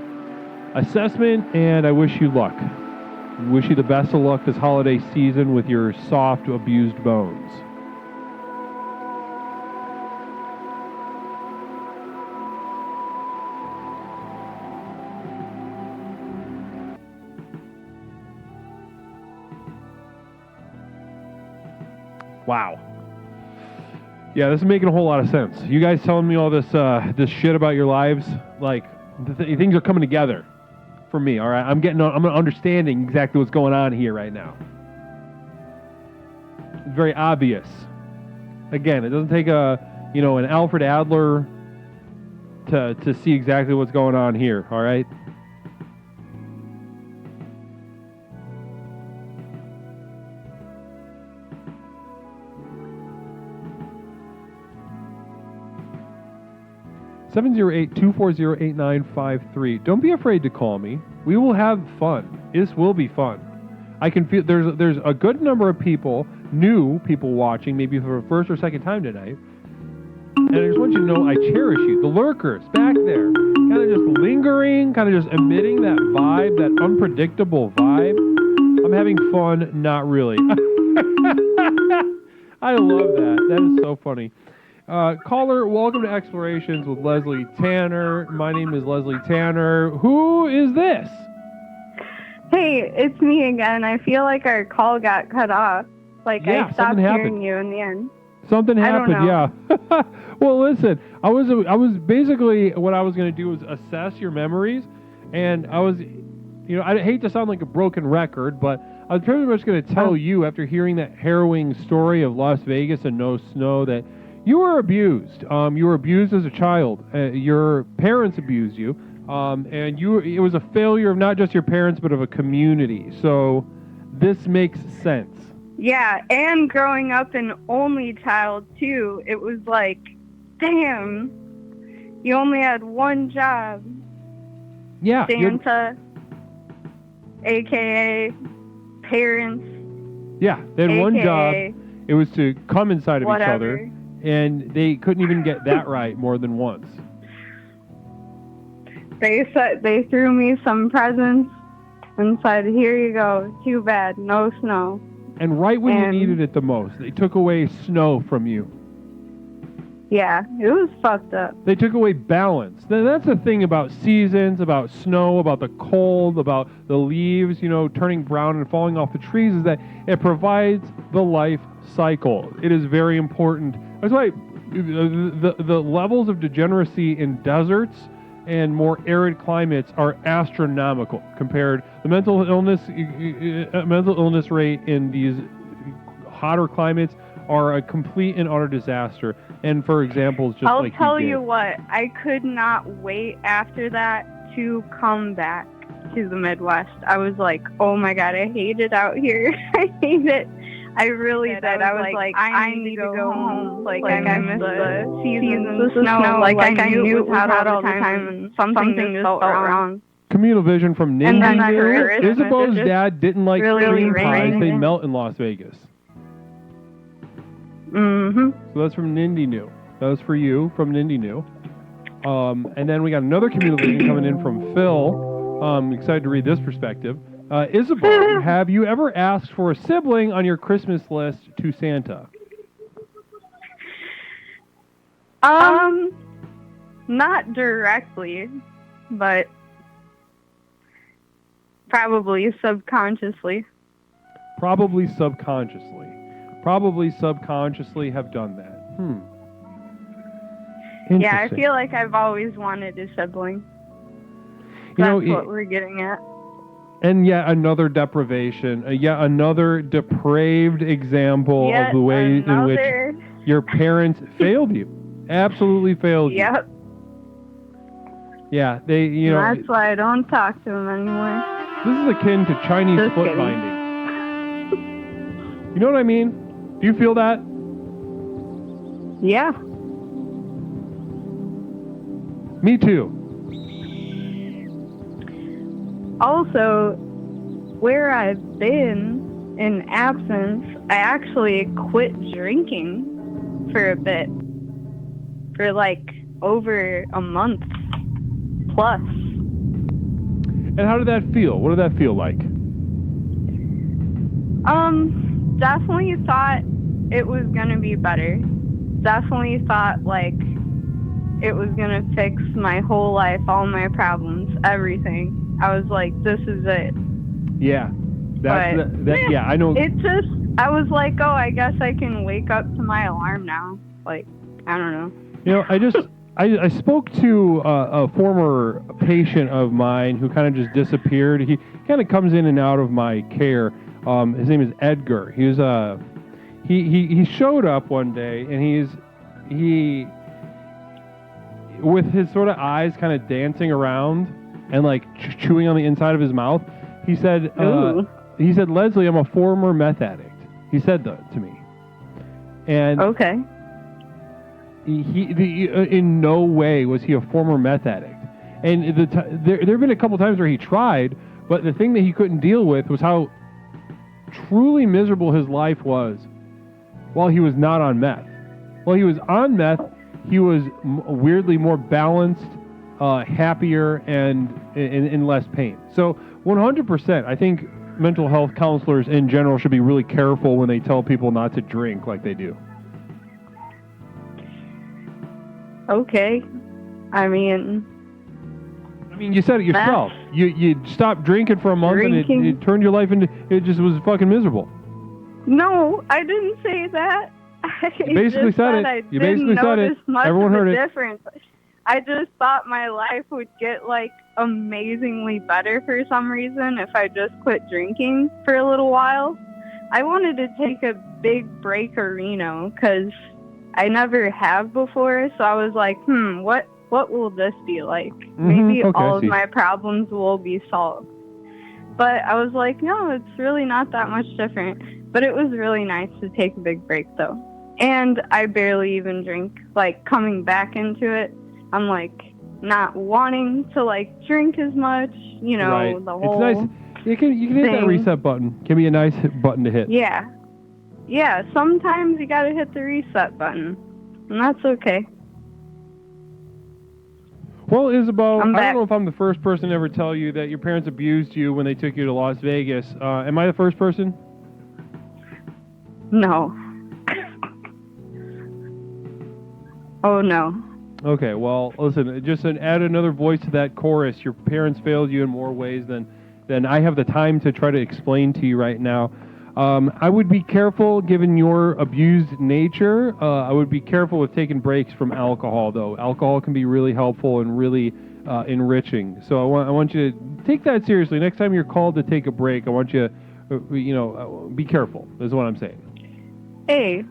assessment, and I wish you luck. I wish you the best of luck this holiday season with your soft, abused bones. Wow. Yeah, this is making a whole lot of sense. You guys telling me all this shit about your lives, like things are coming together for me. All right, I'm understanding exactly what's going on here right now. It's very obvious. Again, it doesn't take an Alfred Adler to see exactly what's going on here. All right. 708-240-8953. Don't be afraid to call me. We will have fun. This will be fun. I can feel there's a good number of people, new people watching, maybe for the first or second time tonight. And I just want you to know I cherish you. The lurkers back there, kind of just lingering, kind of just emitting that vibe, that unpredictable vibe. I'm having fun, not really. I love that. That is so funny. Caller, welcome to Explorations with Leslie Tanner. My name is Leslie Tanner. Who is this? Hey, it's me again. I feel like our call got cut off. Like, Yeah, I stopped something hearing happened. you in the end. Something I don't happened, know. yeah. Well, listen, I was basically, what I was going to do was assess your memories, and I was, I hate to sound like a broken record, but I was pretty much going to tell you, after hearing that harrowing story of Las Vegas and no snow, that you were abused. You were abused as a child. Your parents abused you, and it was a failure of not just your parents, but of a community. So this makes sense. Yeah, and growing up an only child, too, it was like, damn, you only had one job. Yeah. Santa, a.k.a. parents, Yeah, they had one job. AKA It was to come inside of each whatever. other, and they couldn't even get that right more than once. They threw me some presents and said, here you go, too bad, no snow. And right when you And- needed it the most, they took away snow from you. Yeah, it was fucked up. They took away balance. That's the thing about seasons, about snow, about the cold, about the leaves, turning brown and falling off the trees, is that it provides the life cycle. It is very important. That's why the levels of degeneracy in deserts and more arid climates are astronomical compared. The mental illness rate in these hotter climates are a complete and utter disaster. And for examples, just I'll like tell you you did. what, I could not wait after that to come back to the Midwest. I was like, oh my God, I hate it out here. I hate it. I really did. I was like, I need to go home. Like I missed the seasons of snow. Like I knew it was hot all the time, and something just felt wrong. Communal vision from And then Ninja. for Christmas, Isabeau's it just dad didn't like really cream pies. rained. They melt in Las Vegas. Mm-hmm. So that's from Nindy New. That was for you from Nindy New. And then we got another communal vision coming in from Phil. Excited to read this perspective. Isabeau, have you ever asked for a sibling on your Christmas list to Santa? Not directly, but probably subconsciously. Probably subconsciously. Probably subconsciously have done that. Yeah, I Interesting. feel like I've always wanted a sibling. You know, That's what we're getting at. And yet another deprivation, yet another depraved example Yet of the way in which another- your parents failed you. Absolutely failed you. Yep. Yeah, they, That's why I don't talk to him anymore. this is akin to Chinese Just foot kidding. binding. You know what I mean? Do you feel that? Yeah. Me too. Also, where I've been in absence, I actually quit drinking for a bit. For like over a month plus. And how did that feel? What did that feel like? Definitely thought it was gonna be better. Definitely thought like it was gonna fix my whole life, all my problems, everything. I was like, this is it. Yeah. Yeah, I know. I was like, oh, I guess I can wake up to my alarm now. Like, I don't know. I spoke to a former patient of mine who kind of just disappeared. He kind of comes in and out of my care. His name is Edgar. He was he showed up one day, and he with his sort of eyes kind of dancing around and like chewing on the inside of his mouth. He said, Leslie, I'm a former meth addict. He said that to me. And okay. in no way was he a former meth addict. And there have been a couple times where he tried, but the thing that he couldn't deal with was how truly miserable his life was while he was not on meth. While he was on meth, he was weirdly more balanced, happier, and in less pain. So 100%, I think mental health counselors in general should be really careful when they tell people not to drink like they do. Okay. I mean, you said it yourself. You stopped drinking for a month and it turned your life into, it just was fucking miserable. No, I didn't say that. You basically said it. You basically said it. Everyone heard it. Difference. I just thought my life would get like amazingly better for some reason if I just quit drinking for a little while. I wanted to take a big break of Reno because I never have before, so I was like, what will this be like? Maybe all of my problems will be solved. But I was like, no, it's really not that much different. But it was really nice to take a big break, though. And I barely even drink. Like, coming back into it, I'm, like, not wanting to, like, drink as much, you know, right. The whole It's nice. You can hit that reset button. Can be a nice button to hit. Yeah. Yeah, sometimes you gotta hit the reset button. And that's okay. Well, Isabel, I don't know if I'm the first person to ever tell you that your parents abused you when they took you to Las Vegas. Am I the first person? No. Oh, no. Okay, well, listen, just add another voice to that chorus. Your parents failed you in more ways than I have the time to try to explain to you right now. I would be careful, given your abused nature. I would be careful with taking breaks from alcohol, though. Alcohol can be really helpful and really enriching. So I want you to take that seriously. Next time you're called to take a break, I want you to, be careful, is what I'm saying. Hey,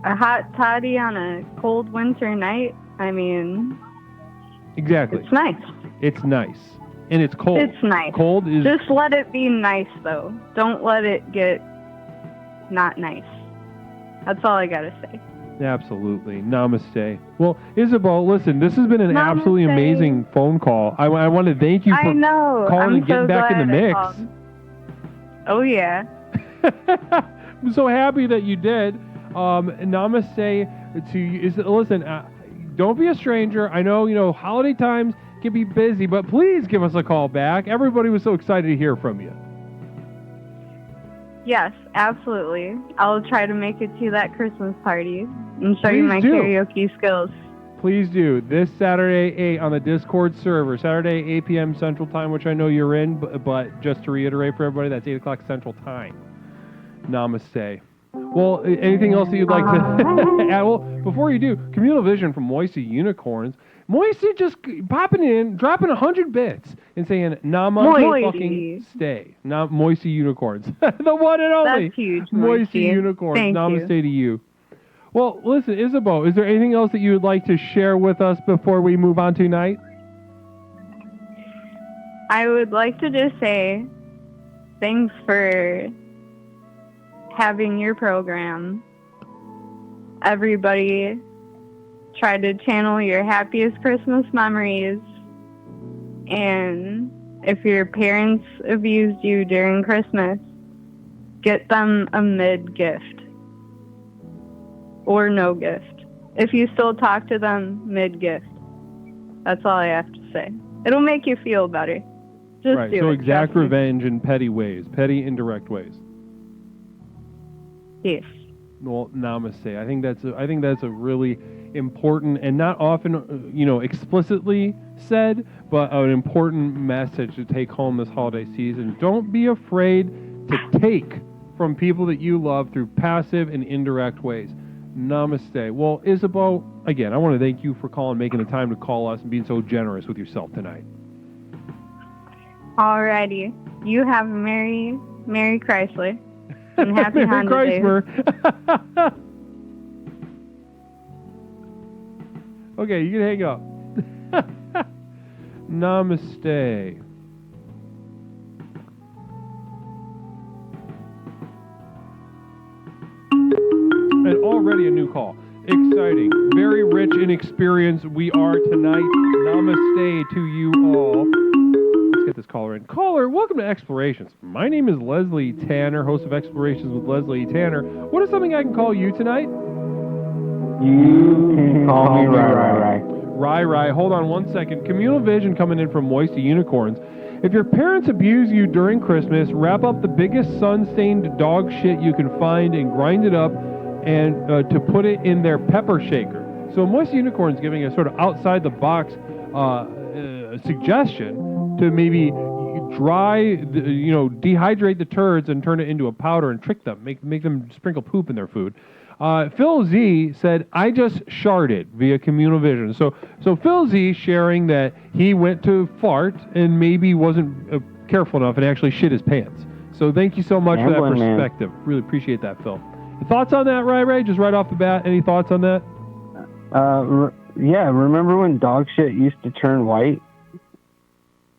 a hot toddy on a cold winter night, I mean... Exactly. It's nice. It's nice. And it's cold. It's nice. Cold is... Just let it be nice, though. Don't let it get not nice. That's all I gotta say. Absolutely. Namaste. Well, Isabel, listen, this has been an absolutely amazing phone call. I want to thank you for calling and getting back in the mix. Oh, yeah. I'm so happy that you did. Namaste to you. Listen, don't be a stranger. I know, holiday times can be busy, but please give us a call back. Everybody was so excited to hear from you. Yes, absolutely. I'll try to make it to that Christmas party and show you my karaoke skills. Please do. This Saturday, 8 on the Discord server. Saturday, 8 p.m. Central Time, which I know you're in, but just to reiterate for everybody, that's 8 o'clock Central Time. Namaste. Well, anything else that you'd like to add? Well, before you do, Communal Vision from Moisty Unicorns. Moisty just popping in, dropping 100 bits, and saying, fucking stay. Moisty Unicorns. The one and only. That's huge, Moisty Unicorns. Thank Namaste to you. Well, listen, Isabeau, is there anything else that you would like to share with us before we move on tonight? I would like to just say thanks for having your program. Everybody try to channel your happiest Christmas memories. And if your parents abused you during Christmas, get them a mid-gift. Or no gift. If you still talk to them, mid-gift. That's all I have to say. It'll make you feel better. Just right, do so it. exact revenge in petty ways. Petty, indirect ways. Yes. Well, namaste. I think that's a really important and not often, explicitly said, but an important message to take home this holiday season. Don't be afraid to take from people that you love through passive and indirect ways. Namaste. Well, Isabeau, again, I want to thank you for calling, making the time to call us, and being so generous with yourself tonight. Alrighty. You have a Merry Chrysler. And happy Merry Chrysler. Okay, you can hang up. Namaste. And already a new call. exciting. Very rich in experience we are tonight. Namaste to you all. Let's get this caller in. Caller, welcome to Explorations. My name is Leslie Tanner, host of Explorations with Leslie Tanner. What is something I can call you tonight? You can call me Rai. Rai, hold on one second. Communal Vision coming in from Moisty Unicorns. If your parents abuse you during Christmas, wrap up the biggest sun-stained dog shit you can find and grind it up and to put it in their pepper shaker. So Moisty Unicorns giving a sort of outside-the-box suggestion to maybe dehydrate the turds and turn it into a powder and trick them, make them sprinkle poop in their food. Phil Z said, I just sharded via Communal Vision. So Phil Z sharing that he went to fart and maybe wasn't careful enough and actually shit his pants. So thank you so much for that perspective. Man. Really appreciate that, Phil. Thoughts on that, Ray? Just right off the bat, any thoughts on that? Yeah, remember when dog shit used to turn white?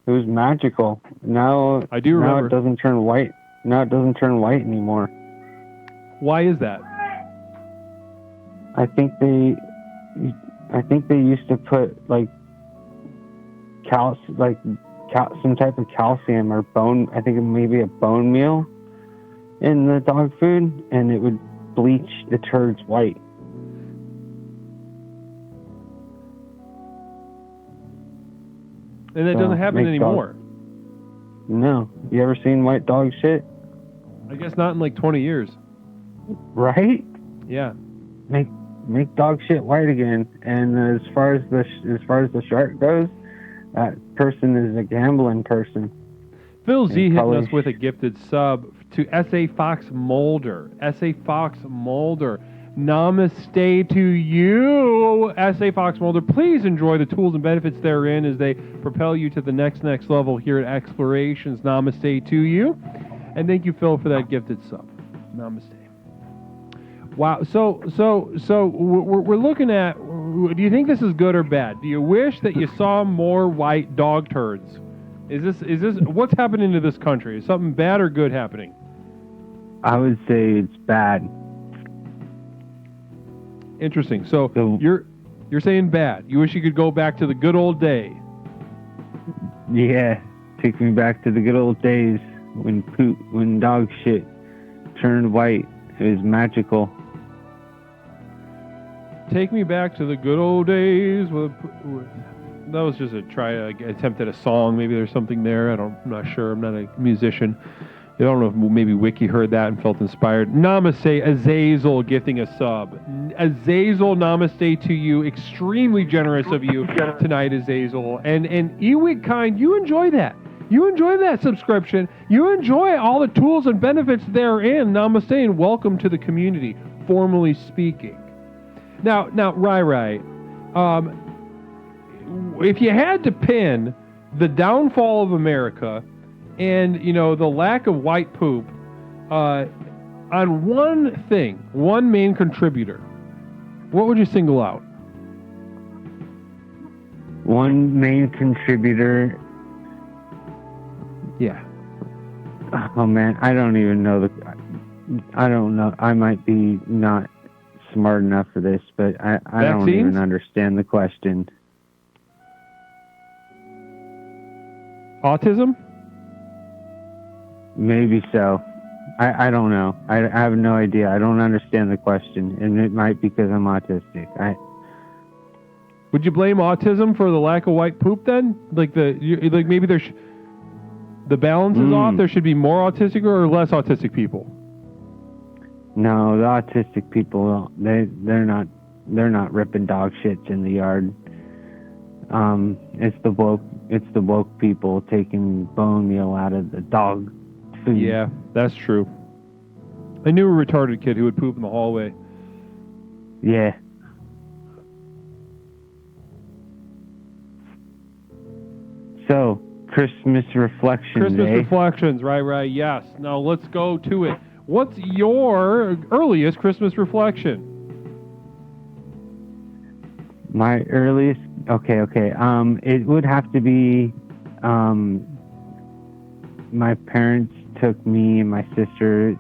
It was magical. Now I do remember. Now it doesn't turn white. Now it doesn't turn white anymore. Why is that? I think they used to put some type of calcium or bone. I think maybe a bone meal in the dog food, and it would bleach the turds white. And that doesn't happen anymore. No. You ever seen white dog shit? I guess not in like 20 years. Right? Yeah. Make dog shit white again. And as far as the shark goes, that person is a gambling person. Phil Z hitting us with a gifted sub to S.A. Fox Mulder. S.A. Fox Mulder. Namaste to you, S.A. Fox Mulder. Please enjoy the tools and benefits therein as they propel you to the next level here at Explorations. Namaste to you. And thank you, Phil, for that gifted sub. Namaste. Wow. So we're looking at, do you think this is good or bad? Do you wish that you saw more white dog turds? Is this what's happening to this country? Is something bad or good happening? I would say it's bad. Interesting. So you're saying bad. You wish you could go back to the good old day. Yeah, take me back to the good old days when dog shit turned white. It was magical. Take me back to the good old days. That was just attempt at a song. Maybe there's something there. I'm not sure. I'm not a musician. I don't know if maybe Wiki heard that and felt inspired. Namaste, Azazel gifting a sub. Azazel, namaste to you. Extremely generous of you tonight, Azazel. And Ewig Kind, you enjoy that. You enjoy that subscription. You enjoy all the tools and benefits therein. Namaste and welcome to the community, formally speaking. Now, Rai, if you had to pin the downfall of America and, the lack of white poop on one thing, one main contributor, what would you single out? One main contributor. Yeah. Oh man, I don't even know I don't know. I might be not smart enough for this, but I don't even understand the question. Autism? Maybe so. I don't know. I have no idea. I don't understand the question, and it might be because I'm autistic. Would you blame autism for the lack of white poop then? Maybe there's the balance is off. There should be more autistic or less autistic people. No, the autistic people they're not ripping dog shits in the yard. It's the woke people taking bone meal out of the dog food. Yeah, that's true. I knew a retarded kid who would poop in the hallway. Yeah. So, Christmas reflections. Reflections, right, yes. Now let's go to it. What's your earliest Christmas reflection? My earliest, okay. It would have to be, my parents took me and my sister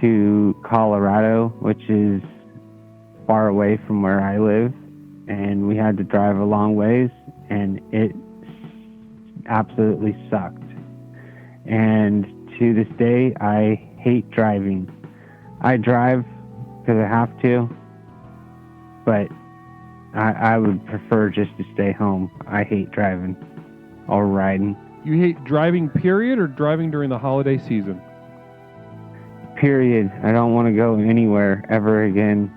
to Colorado, which is far away from where I live, and we had to drive a long ways, and it absolutely sucked. And to this day, I hate driving. I drive because I have to, but I would prefer just to stay home. I hate driving or riding. You hate driving, period, or driving during the holiday season? Period. I don't want to go anywhere ever again.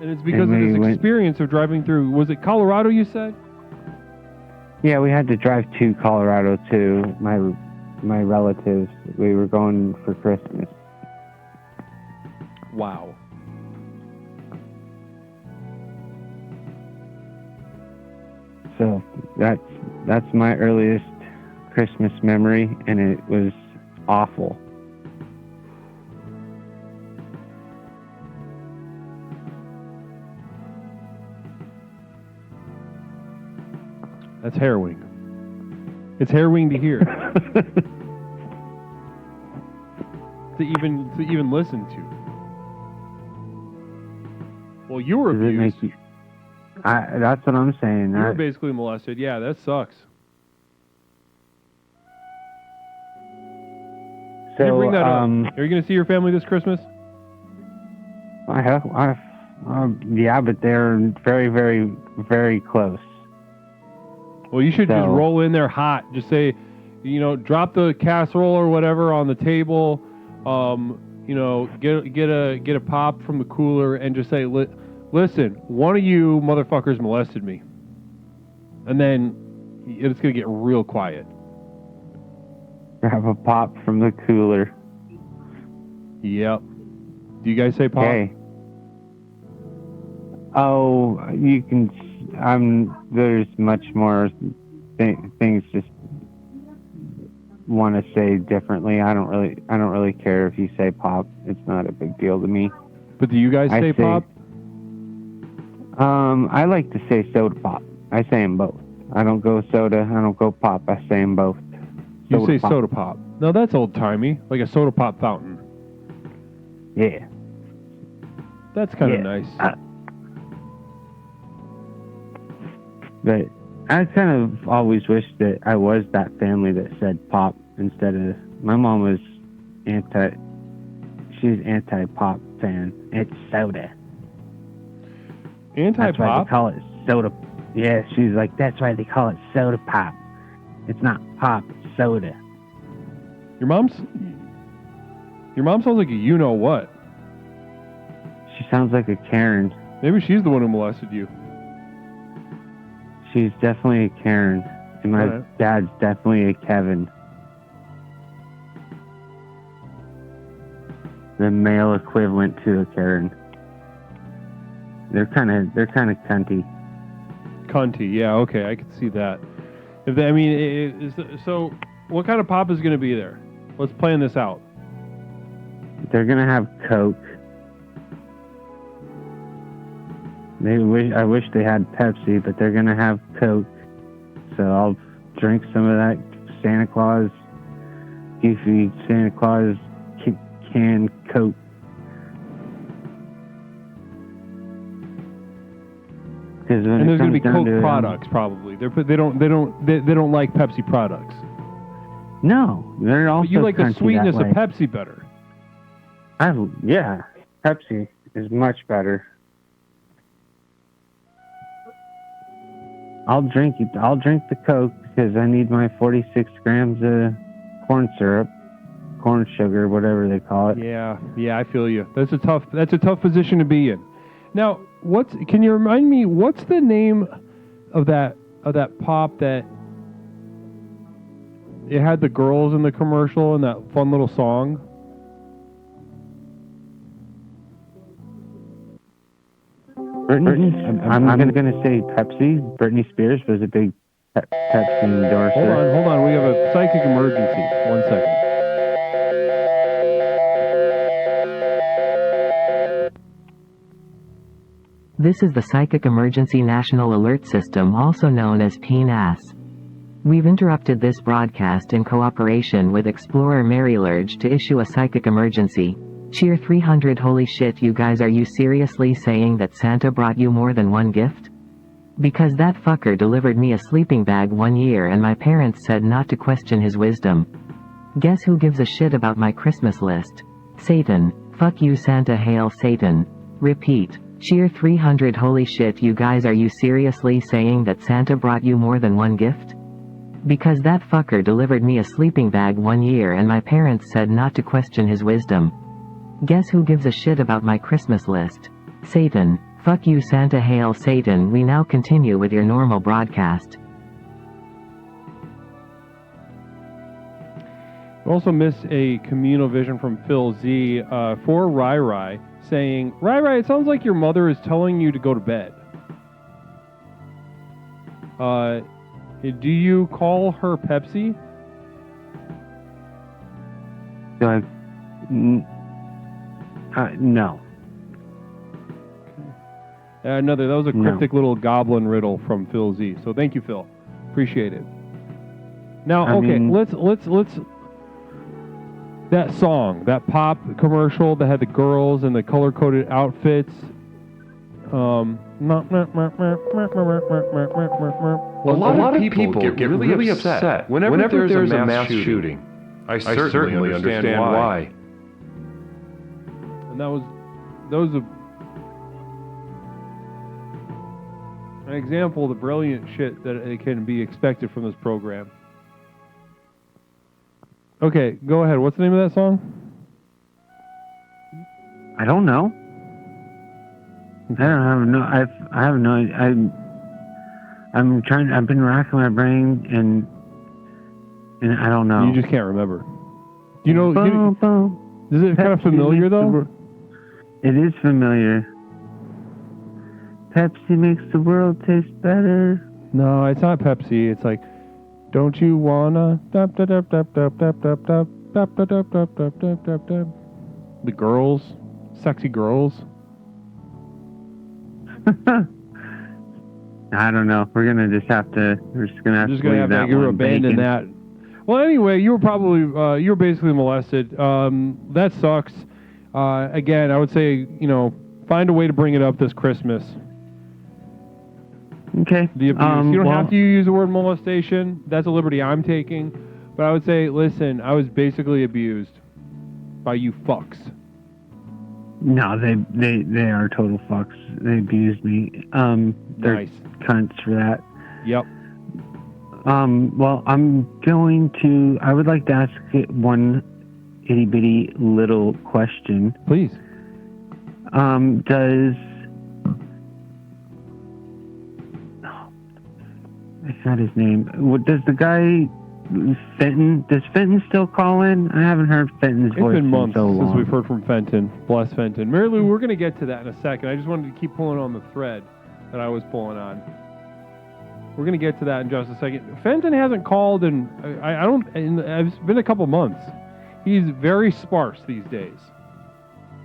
And it's because of this experience of driving through, was it Colorado you said? Yeah, we had to drive to Colorado to my relatives. We were going for Christmas. Wow. So that's my earliest Christmas memory, and it was awful. That's harrowing. It's harrowing to hear. to even listen to. Well, you were abused. That's what I'm saying. You were basically molested. Yeah, that sucks. So, bring that up. Are you going to see your family this Christmas? Yeah, but they're very, very, very close. Well, you should just roll in there hot. Just say, drop the casserole or whatever on the table. Get a pop from the cooler and just say, listen, one of you motherfuckers molested me. And then it's going to get real quiet. Have a pop from the cooler. Yep. Do you guys say pop? Hey. Oh, you can. There's much more things just want to say differently. I don't really care if you say pop. It's not a big deal to me. But do you guys say pop? I like to say soda pop. I say them both. I don't go soda. I don't go pop. I say them both. You say soda pop. No, that's old timey, like a soda pop fountain. Yeah. That's kind of nice. But I kind of always wished that I was that family that said pop instead of. My mom was she's anti-pop fan. It's soda. Anti-pop? That's why they call it soda. Yeah, she's like, that's why they call it soda pop. It's not pop, it's soda. Your mom sounds like a you-know-what. She sounds like a Karen. Maybe she's the one who molested you. She's definitely a Karen. And my dad's definitely a Kevin. The male equivalent to a Karen. They're kind of cunty. Cunty, yeah, okay, I can see that. So what kind of pop is going to be there? Let's plan this out. They're going to have Coke. I wish they had Pepsi, but they're going to have Coke. So I'll drink some of that Santa Claus, goofy Santa Claus canned Coke. And there's going to be Coke products, probably. They don't like Pepsi products. No, they're also. But you like the sweetness of Pepsi better. Yeah, Pepsi is much better. I'll drink the Coke because I need my 46 grams of corn syrup, corn sugar, whatever they call it. Yeah, I feel you. That's a tough position to be in. Now, can you remind me what's the name of that pop that it had the girls in the commercial and that fun little song? Britney, I'm going to say Pepsi. Britney Spears was a big Pepsi endorser. Hold on. We have a psychic emergency. 1 second. This is the Psychic Emergency National Alert System, also known as PNAS. We've interrupted this broadcast in cooperation with Explorer Mary Lurge to issue a psychic emergency. Cheer 300. Holy shit, you guys, are you seriously saying that Santa brought you more than one gift? Because that fucker delivered me a sleeping bag 1 year and my parents said not to question his wisdom. Guess who gives a shit about my Christmas list? Satan. Fuck you, Santa. Hail Satan. Repeat. Cheer 300. Holy shit, you guys, are you seriously saying that Santa brought you more than one gift? Because that fucker delivered me a sleeping bag 1 year and my parents said not to question his wisdom. Guess who gives a shit about my Christmas list? Satan. Fuck you, Santa. Hail Satan. We now continue with your normal broadcast. We also missed a communal vision from Phil Z for Rai Rai, saying, Rai Rai, it sounds like your mother is telling you to go to bed. Do you call her Pepsi? No. Another. That was a cryptic little goblin riddle from Phil Z. So thank you, Phil. Appreciate it. Now, let's that song, that pop commercial that had the girls in the color-coded outfits. A lot of people get really upset whenever there's a mass shooting. I certainly understand why. And that was an example of the brilliant shit that can be expected from this program. Okay, go ahead. What's the name of that song? I don't know. I have no. I'm trying. I've been racking my brain and I don't know. You just can't remember. You know? Is it kind of familiar though? It is familiar. Pepsi makes the world taste better. No, it's not Pepsi. It's like, don't you wanna? The girls, sexy girls. I don't know. We're just gonna have to leave that one abandon that. Well, anyway, you were basically molested. That sucks. Again, I would say, find a way to bring it up this Christmas. Okay. The abuse. You don't have to use the word molestation. That's a liberty I'm taking. But I would say, listen, I was basically abused by you fucks. No, they are total fucks. They abused me. They're nice cunts for that. Yep. Well, I would like to ask one itty bitty little question. Please. I forgot his name. Does the guy Fenton? Does Fenton still call in? I haven't heard Fenton's voice in months so long. Since we've heard from Fenton. Bless Fenton. Mary Lou, we're going to get to that in a second. I just wanted to keep pulling on the thread that I was pulling on. We're going to get to that in just a second. Fenton hasn't called, and it's been a couple months. He's very sparse these days.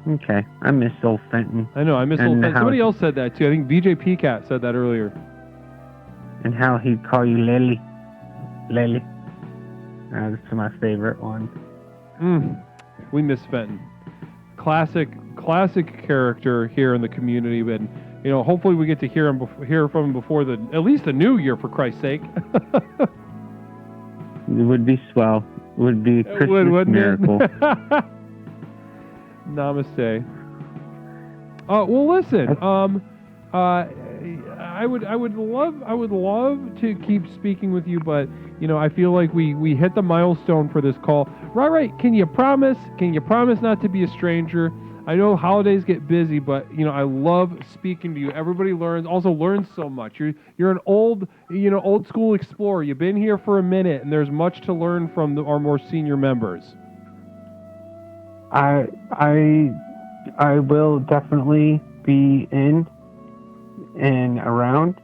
Okay, I miss old Fenton. I know, I miss old Fenton. Somebody else said that too. I think VJ P-Cat said that earlier. And how he'd call you Lily. Lily. That's my favorite one. We miss Fenton. Classic character here in the community, and hopefully we get to hear from him before at least the new year, for Christ's sake. It would be swell. It would be a Christmas miracle. Namaste. Well, listen. I would love to keep speaking with you, but I feel like we hit the milestone for this call. Right. Can you promise not to be a stranger? I know holidays get busy, but I love speaking to you. Everybody learns so much. You're an old school explorer. You've been here for a minute, and there's much to learn from our more senior members. I will definitely be in and around.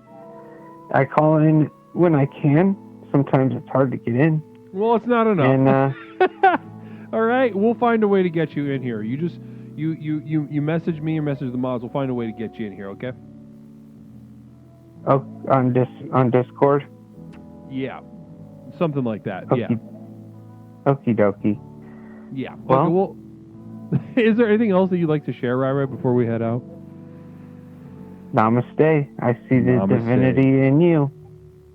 I call in when I can. Sometimes it's hard to get in. Well, it's not enough. And all right, we'll find a way to get you in here. You just you message me or message the mods. We'll find a way to get you in here. Okay. Oh, on Discord. Yeah. something like that. Yeah. Okie dokie. Yeah. Well- Okay, well, is there anything else that you'd like to share, Rai, before we head out? Namaste. I see the Namaste. divinity in you.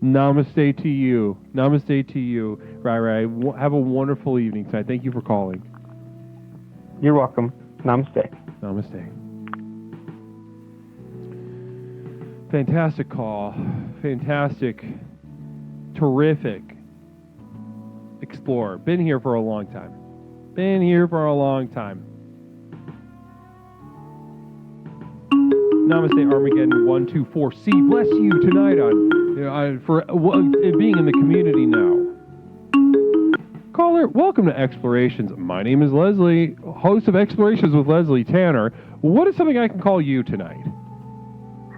Namaste to you. Namaste to you, Rai. Have a wonderful evening tonight. Thank you for calling. You're welcome. Namaste. Namaste. Fantastic call. Fantastic. Terrific explorer. Been here for a long time. Been here for a long time. Namaste Armageddon 124C. Bless you tonight for being in the community now. Caller, welcome to Explorations. My name is Leslie, host of Explorations with Leslie Tanner. What is something I can call you tonight?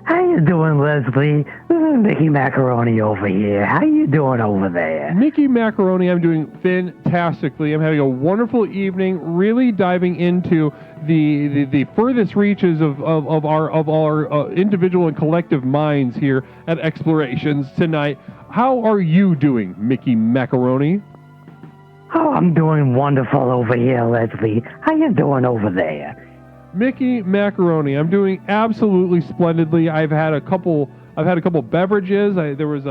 How you doing, Leslie? This is Mickey Macaroni over here. How you doing over there? Mickey Macaroni, I'm doing fantastically. I'm having a wonderful evening, really diving into the furthest reaches of our individual and collective minds here at Explorations tonight. How are you doing, Mickey Macaroni? Oh, I'm doing wonderful over here, Leslie. How you doing over there? Mickey Macaroni, I'm doing absolutely splendidly. I've had a couple beverages. There was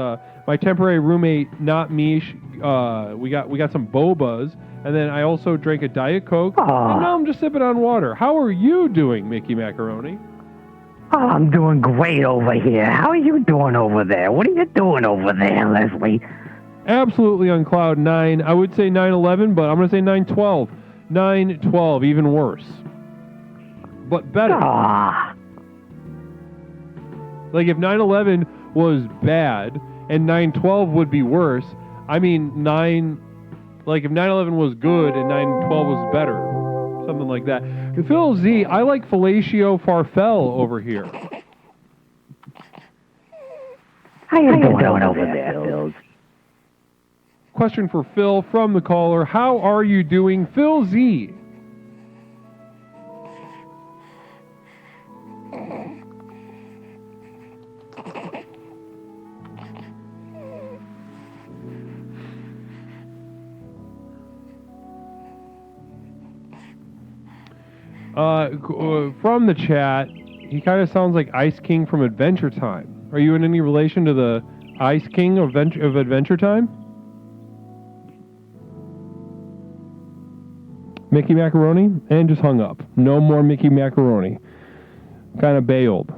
my temporary roommate, not Mish. We got some bobas, and then I also drank a Diet Coke. And now I'm just sipping on water. How are you doing, Mickey Macaroni? Oh, I'm doing great over here. How are you doing over there? What are you doing over there, Leslie? Absolutely on cloud 9. I would say 9/11, but I'm going to say 9/12. 9/12, even worse. But better. Like if 9/11 was bad and 9/12 would be worse, I mean like if 9/11 was good and 9/12 was better. Something like that. Phil Z, I like fellatio farfel over here. How you doing over there, Phil? Question for Phil from the caller. How are you doing, Phil Z? From the chat, he kind of sounds like Ice King from Adventure Time. Are you in any relation to the Ice King of Adventure Time? Mickey Macaroni? And just hung up. No more Mickey Macaroni. Kind of bailed.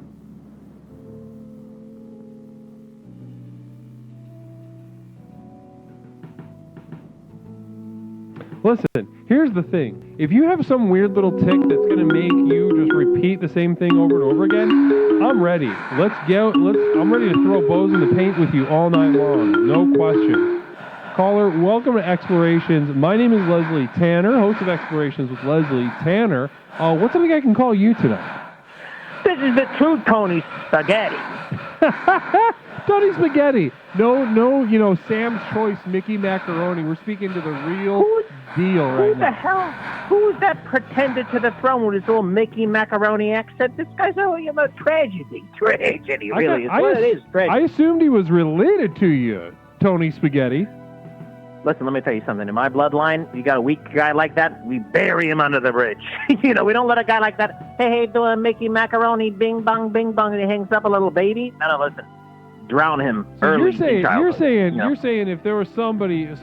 Listen, here's the thing. If you have some weird little tick that's going to make you just repeat the same thing over and over again, I'm ready. I'm ready to throw bows in the paint with you all night long. No question. Caller, welcome to Explorations. My name is Leslie Tanner, host of Explorations with Leslie Tanner. What's something I can call you tonight? This is the true Tony Spaghetti. Tony Spaghetti. No, Sam's Choice Mickey Macaroni. We're speaking to the real deal right now. Who the hell? Who's that pretender to the throne with his little Mickey Macaroni accent? This guy's a tragedy. Tragedy, really. It is tragedy. I assumed he was related to you, Tony Spaghetti. Listen, let me tell you something. In my bloodline, you got a weak guy like that, we bury him under the bridge. We don't let a guy like that, hey, doing Mickey Macaroni, bing, bong, and he hangs up a little baby. No, listen. Drown him early. You're saying if there was some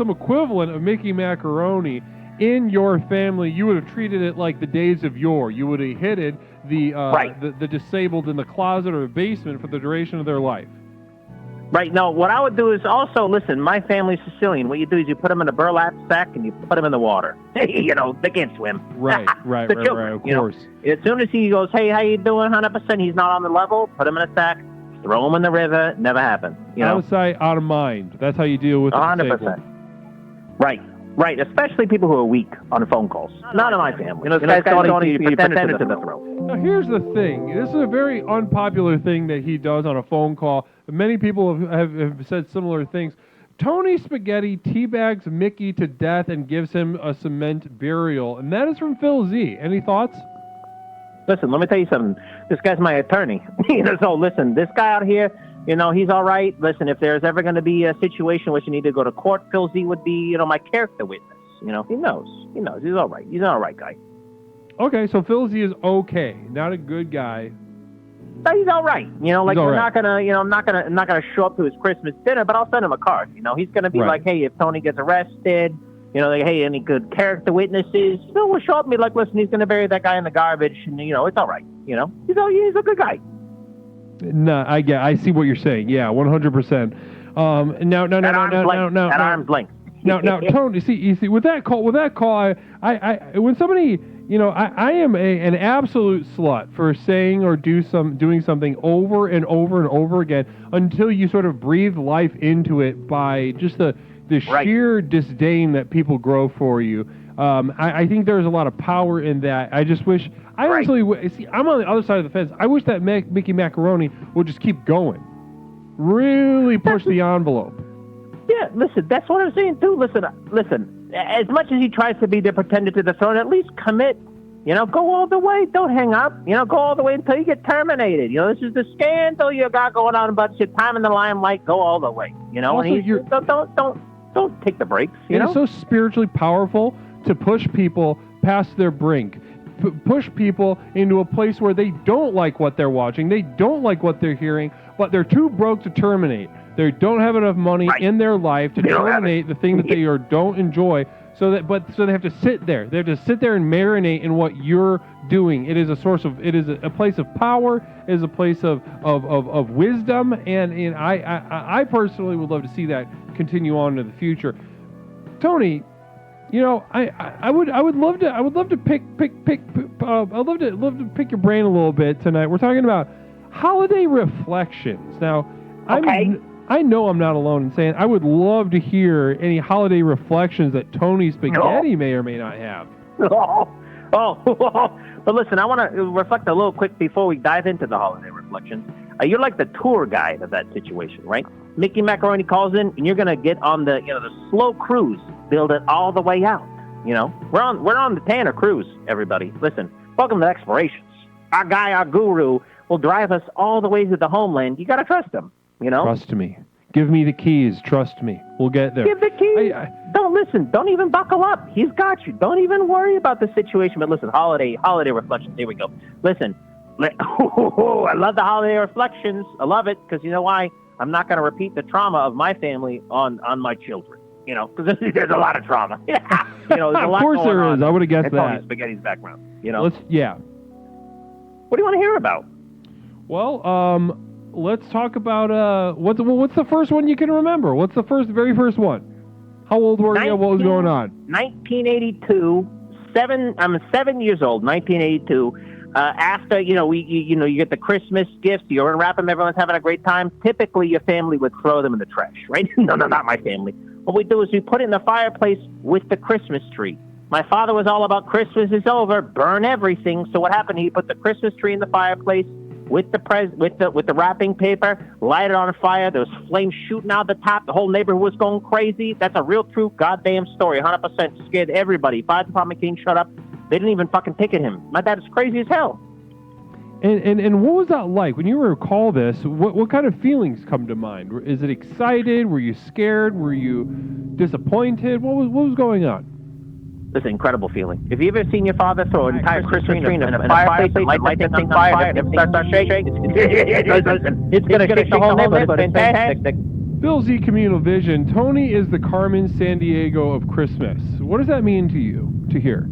equivalent of Mickey Macaroni in your family, you would have treated it like the days of yore. You would have hidden the disabled in the closet or the basement for the duration of their life. Right. No, what I would do is also, listen, my family's Sicilian. What you do is you put them in a burlap sack and you put them in the water. They can't swim. Right, of course. As soon as he goes, hey, how you doing, 100%, he's not on the level, put him in a sack, throw him in the river, never happened. Out of sight, out of mind. That's how you deal with the 100%. Right, especially people who are weak on phone calls. None of my family. This guy's going to pretend to the throat. Now, here's the thing. This is a very unpopular thing that he does on a phone call. Many people have said similar things. Tony Spaghetti teabags Mickey to death and gives him a cement burial. And that is from Phil Z. Any thoughts? Listen, let me tell you something. This guy's my attorney. So listen, this guy out here, You know, he's all right. Listen, if there's ever going to be a situation which you need to go to court, Phil Z would be, you know, my character witness. You know, he knows. He knows. He's all right. He's an all right guy. Okay, so Phil Z is okay, not a good guy. But he's all right. You know, like, He's all we're right. not gonna, you know, I'm not gonna show up to his Christmas dinner, but I'll send him a card. You know, he's gonna be Right. like, hey, if Tony gets arrested, you know, like, hey, any good character witnesses? Phil will show up and be like, listen, he's gonna bury that guy in the garbage, and you know, it's all right. You know, he's a good guy. No, I see what you're saying. Yeah, 100%. Now, Arm's length. Now, Tony, you see, with that call, I when somebody, you know, I am an absolute slut for saying or doing something over and over and over again until you sort of breathe life into it by just the sheer disdain that people grow for you. I think there's a lot of power in that. I just wish, honestly, see, I'm on the other side of the fence. I wish that Mickey Macaroni would just keep going. Really push the envelope. Yeah, listen, that's what I'm saying too. Listen. As much as he tries to be the pretender to the throne, at least commit. You know, go all the way. Don't hang up. You know, go all the way until you get terminated. You know, this is the scandal you got going on about your time in the limelight. Go all the way. You know, Also, and don't take the breaks. You know, it's so spiritually powerful to push people past their brink. Push people into a place where they don't like what they're watching, they don't like what they're hearing, but they're too broke to terminate. They don't have enough money in their life to terminate the thing that they don't enjoy. So they have to sit there. They have to sit there and marinate in what you're doing. It is a place of power. It is a place of wisdom, and I personally would love to see that continue on into the future. Tony, you know, I would love to pick your brain a little bit tonight. We're talking about holiday reflections. Now, I know I'm not alone in saying I would love to hear any holiday reflections that Tony Spaghetti may or may not have. But listen, I want to reflect a little quick before we dive into the holiday reflections. You're like the tour guide of that situation, right? Mickey Macaroni calls in, and you're gonna get on the slow cruise, build it all the way out. You know, we're on the Tanner cruise, everybody. Listen, welcome to Explorations. Our guy, our guru, will drive us all the way to the homeland. You gotta trust him. You know? Trust me. Give me the keys. Trust me. We'll get there. Give the keys. Don't listen. Don't even buckle up. He's got you. Don't even worry about the situation. But listen, holiday reflections. Here we go. Listen, I love the holiday reflections. I love it because you know why? I'm not going to repeat the trauma of my family on my children. You know, because there's a lot of trauma. You know, there's a lot. Of course there is. I would have guessed that. Tony Spaghetti's background. You know. What do you want to hear about? Well, let's talk about what's the first one you can remember? What's the very first one? How old were you? What was going on? 1982. I'm 7 years old. 1982. After you get the Christmas gifts, you unwrap them. Everyone's having a great time. Typically, your family would throw them in the trash, right? No, not my family. What we do is we put it in the fireplace with the Christmas tree. My father was all about Christmas is over, burn everything. So what happened? He put the Christmas tree in the fireplace with the wrapping paper, light it on fire. There was flames shooting out the top. The whole neighborhood was going crazy. That's a real true goddamn story. 100% scared everybody. Fire department came, shut up. They didn't even fucking ticket him. My dad is crazy as hell. And what was that like when you recall this? What kind of feelings come to mind? Is it excited? Were you scared? Were you disappointed? What was going on? It's an incredible feeling. If you've ever seen your father throw an entire Christmas tree in a fireplace and light that thing on fire and everything starts shaking, it's going to shake the whole neighborhood. It's fantastic. Bill Z Communal Vision. Tony is the Carmen Sandiego of Christmas. What does that mean to you to hear?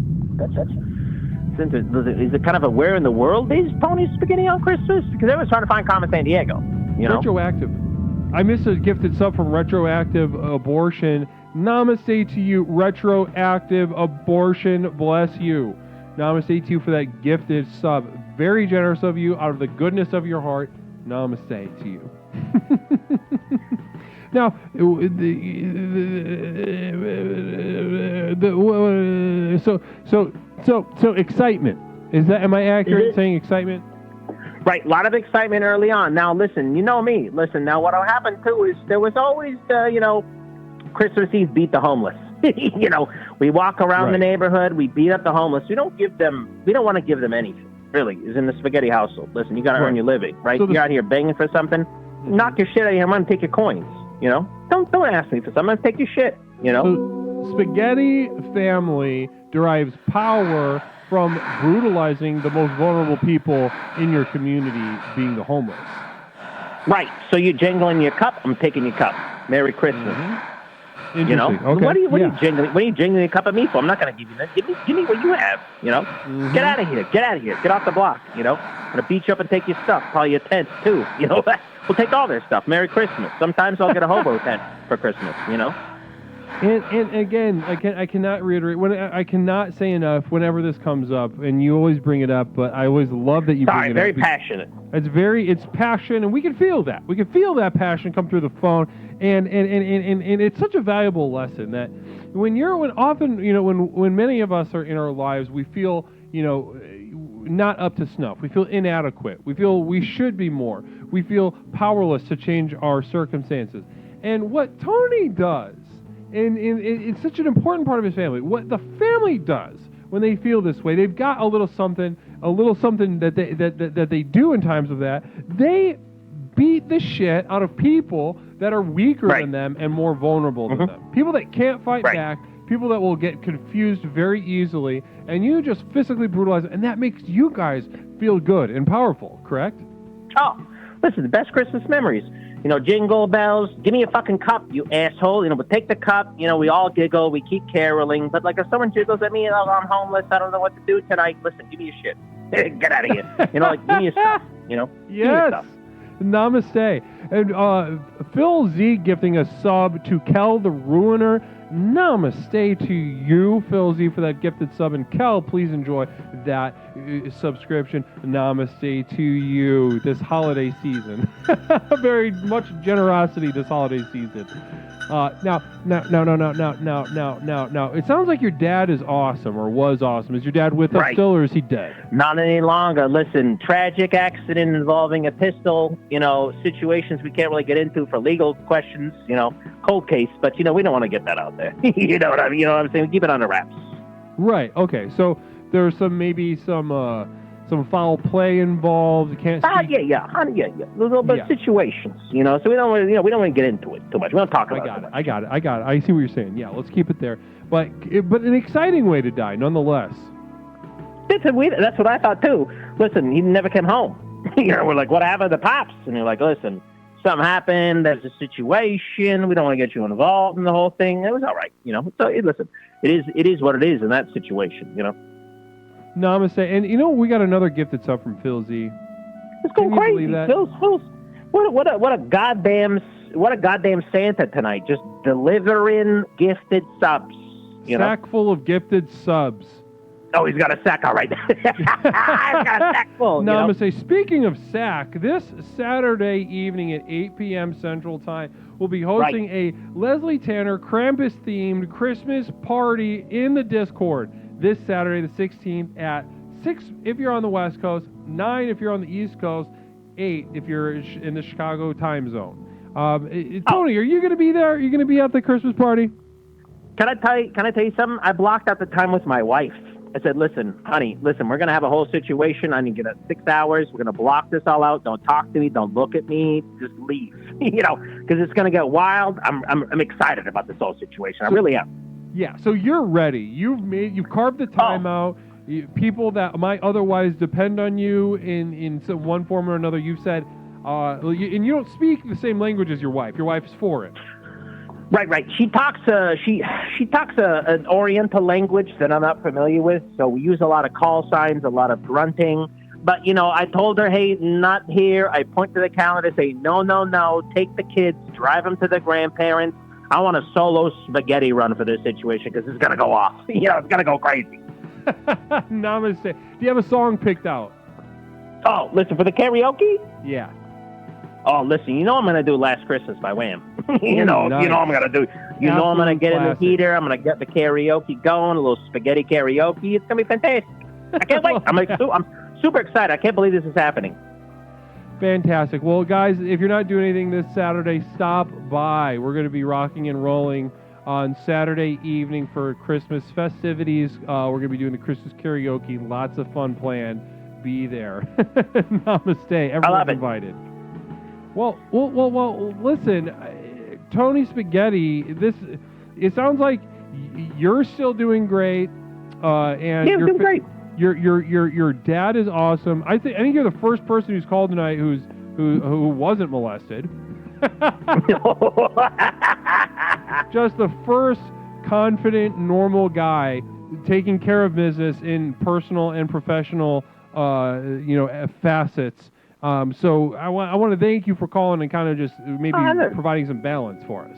Is it kind of a where in the world is Tony Spaghetti on Christmas? Because everyone's trying to find Carmen Sandiego. You know? Retroactive. I missed a gifted sub from Retroactive Abortion. Namaste to you, Retroactive Abortion. Bless you. Namaste to you for that gifted sub. Very generous of you, out of the goodness of your heart. Namaste to you. Now, so excitement. Am I accurate in saying excitement? Right, a lot of excitement early on. Now, listen, you know me. Listen, now what happened too is there was always, Christmas Eve beat the homeless. We walk around the neighborhood, we beat up the homeless. We don't want to give them anything. Really, is in the Spaghetti household. Listen, you got to earn your living, right? You're out here begging for something. knock your shit out of here. I'm going to take your coins. You know, don't ask me for something. I'm going to take your shit. You know, so, spaghetti family derives power from brutalizing the most vulnerable people in your community, being the homeless. Right. So you're jingling your cup. I'm taking your cup. Merry Christmas. You know, okay. what are you jingling? What are you jingling a cup of me for? I'm not going to give you that. Give me what you have. You know, get out of here. Get out of here. Get off the block. You know, I'm gonna beat you up and take your stuff. Probably your tent too. You know, we'll take all their stuff. Merry Christmas. Sometimes I'll get a hobo tent for Christmas. You know. And again, I cannot reiterate. I cannot say enough whenever this comes up, and you always bring it up. But I always love that you bring it up. Very passionate. It's passion, and we can feel that. We can feel that passion come through the phone, and it's such a valuable lesson that when many of us are in our lives, we feel not up to snuff. We feel inadequate. We feel we should be more. We feel powerless to change our circumstances. And what Tony does. And it's such an important part of his family. What the family does when they feel this way, they've got a little something that they do in times of that. They beat the shit out of people that are weaker than them and more vulnerable than them. People that can't fight back, people that will get confused very easily, and you just physically brutalize them, and that makes you guys feel good and powerful, correct? Oh, listen, the best Christmas memories. You know, jingle bells, give me a fucking cup, you asshole. You know, but take the cup. You know, we all giggle, we keep caroling. But like if someone jiggles at me and I'm homeless, I don't know what to do tonight. Listen, give me your shit. Get out of here. You know, like give me your stuff. You know, yes. Give me your stuff. Namaste. And Phil Z gifting a sub to Kel the Ruiner. Namaste to you, Phil Z, for that gifted sub. And Kel, please enjoy that subscription. Namaste to you this holiday season. Very much generosity this holiday season. Now. It sounds like your dad is awesome or was awesome. Is your dad with us still, or is he dead? Not any longer. Listen, tragic accident involving a pistol. You know, situations we can't really get into for legal questions. You know, cold case. But you know, we don't want to get that out there. You know what I mean? You know what I'm saying? Keep it under wraps. Right. Okay. So there's some foul play involved. You can't speak. Yeah. Little bit situations, you know. So we don't want to get into it too much. We don't talk about it. I got it. I see what you're saying. Yeah, let's keep it there. But an exciting way to die, nonetheless. That's what I thought too. Listen, he never came home. You know, we're like, what happened to Pops? And you're like, listen, something happened. There's a situation. We don't want to get you involved in the whole thing. It was all right, you know. So listen, it is what it is in that situation, you know. Namaste. And you know, we got another gifted sub from Phil Z. It's going crazy. Phil's what a goddamn Santa tonight, just delivering gifted subs. Sack full of gifted subs. Oh, he's got a sack, all right. He's got a sack full. Namaste. Speaking of sack, this Saturday evening at 8 p.m. Central Time, we'll be hosting a Leslie Tanner Krampus-themed Christmas party in the Discord. This Saturday, the 16th, at 6 if you're on the West Coast, 9 if you're on the East Coast, 8 if you're in the Chicago time zone. Tony, are you going to be there? Are you going to be at the Christmas party? Can I tell you something? I blocked out the time with my wife. I said, listen, honey, we're going to have a whole situation. I need to get 6 hours. We're going to block this all out. Don't talk to me. Don't look at me. Just leave. You know, because it's going to get wild. I'm excited about this whole situation. I really am. Yeah, so you're ready. You've carved the time out. People that might otherwise depend on you in some one form or another. You've said, and you don't speak the same language as your wife. Your wife's foreign. Right. She talks an Oriental language that I'm not familiar with. So we use a lot of call signs, a lot of grunting. But you know, I told her, hey, not here. I point to the calendar, say, no. Take the kids, drive them to the grandparents. I want a solo spaghetti run for this situation because it's going to go off. You know, it's going to go crazy. Namaste. Do you have a song picked out? Oh, listen, for the karaoke? Yeah. Oh, listen, you know I'm going to do Last Christmas by Wham. You know I'm going to do. You know I'm going to get in the heater. I'm going to get the karaoke going, a little spaghetti karaoke. It's going to be fantastic. I can't wait. I'm super excited. I can't believe this is happening. Fantastic. Well, guys, if you're not doing anything this Saturday, stop by. We're going to be rocking and rolling on Saturday evening for Christmas festivities. We're going to be doing the Christmas karaoke. Lots of fun planned. Be there. Namaste. Everyone's invited. Well, listen, Tony Spaghetti, it sounds like you're still doing great, and Yeah, doing great. Your dad is awesome. I think you're the first person who's called tonight who wasn't molested. Just the first confident, normal guy taking care of business in personal and professional, facets. So I want to thank you for calling and kind of just maybe providing some balance for us.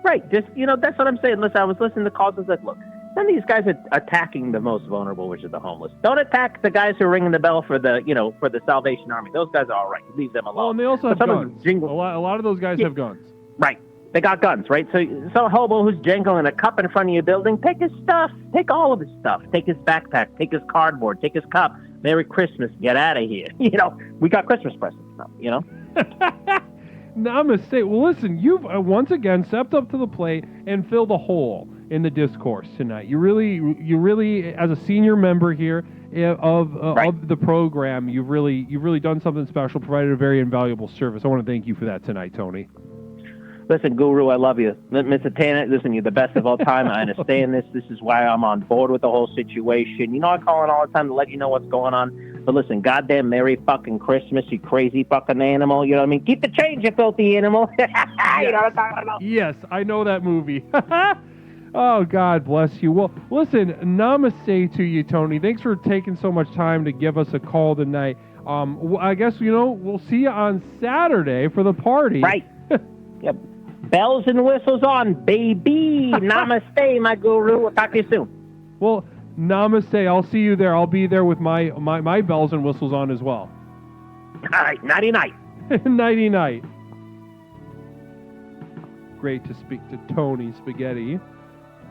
Right. Just, that's what I'm saying. Listen, I was listening to calls. I was like, look, none of these guys are attacking the most vulnerable, which is the homeless. Don't attack the guys who are ringing the bell for the Salvation Army. Those guys are all right. Leave them alone. Oh, and they also have guns. A lot of those guys have guns. Right. They got guns, right? So some hobo who's jangling a cup in front of your building, take his stuff. Take all of his stuff. Take his backpack. Take his cardboard. Take his cup. Merry Christmas. Get out of here. We got Christmas presents now, Namaste. Well, listen, you've once again stepped up to the plate and filled a hole in the discourse tonight. You really, as a senior member here of the program, you've really done something special, provided a very invaluable service. I want to thank you for that tonight, Tony. Listen, Guru, I love you. Mr. Tanner, listen, you're the best of all time. I understand this. This is why I'm on board with the whole situation. I call in all the time to let you know what's going on. But listen, goddamn Merry fucking Christmas, you crazy fucking animal. You know what I mean? Keep the change, you filthy animal. You know what I'm talking about? Yes, I know that movie. Oh, God bless you. Well, listen, namaste to you, Tony. Thanks for taking so much time to give us a call tonight. I guess, we'll see you on Saturday for the party. Right. Yep. Bells and whistles on, baby. Namaste, my guru. We'll talk to you soon. Well, namaste. I'll see you there. I'll be there with my bells and whistles on as well. All right. Nighty-night. Nighty-night. Great to speak to Tony Spaghetti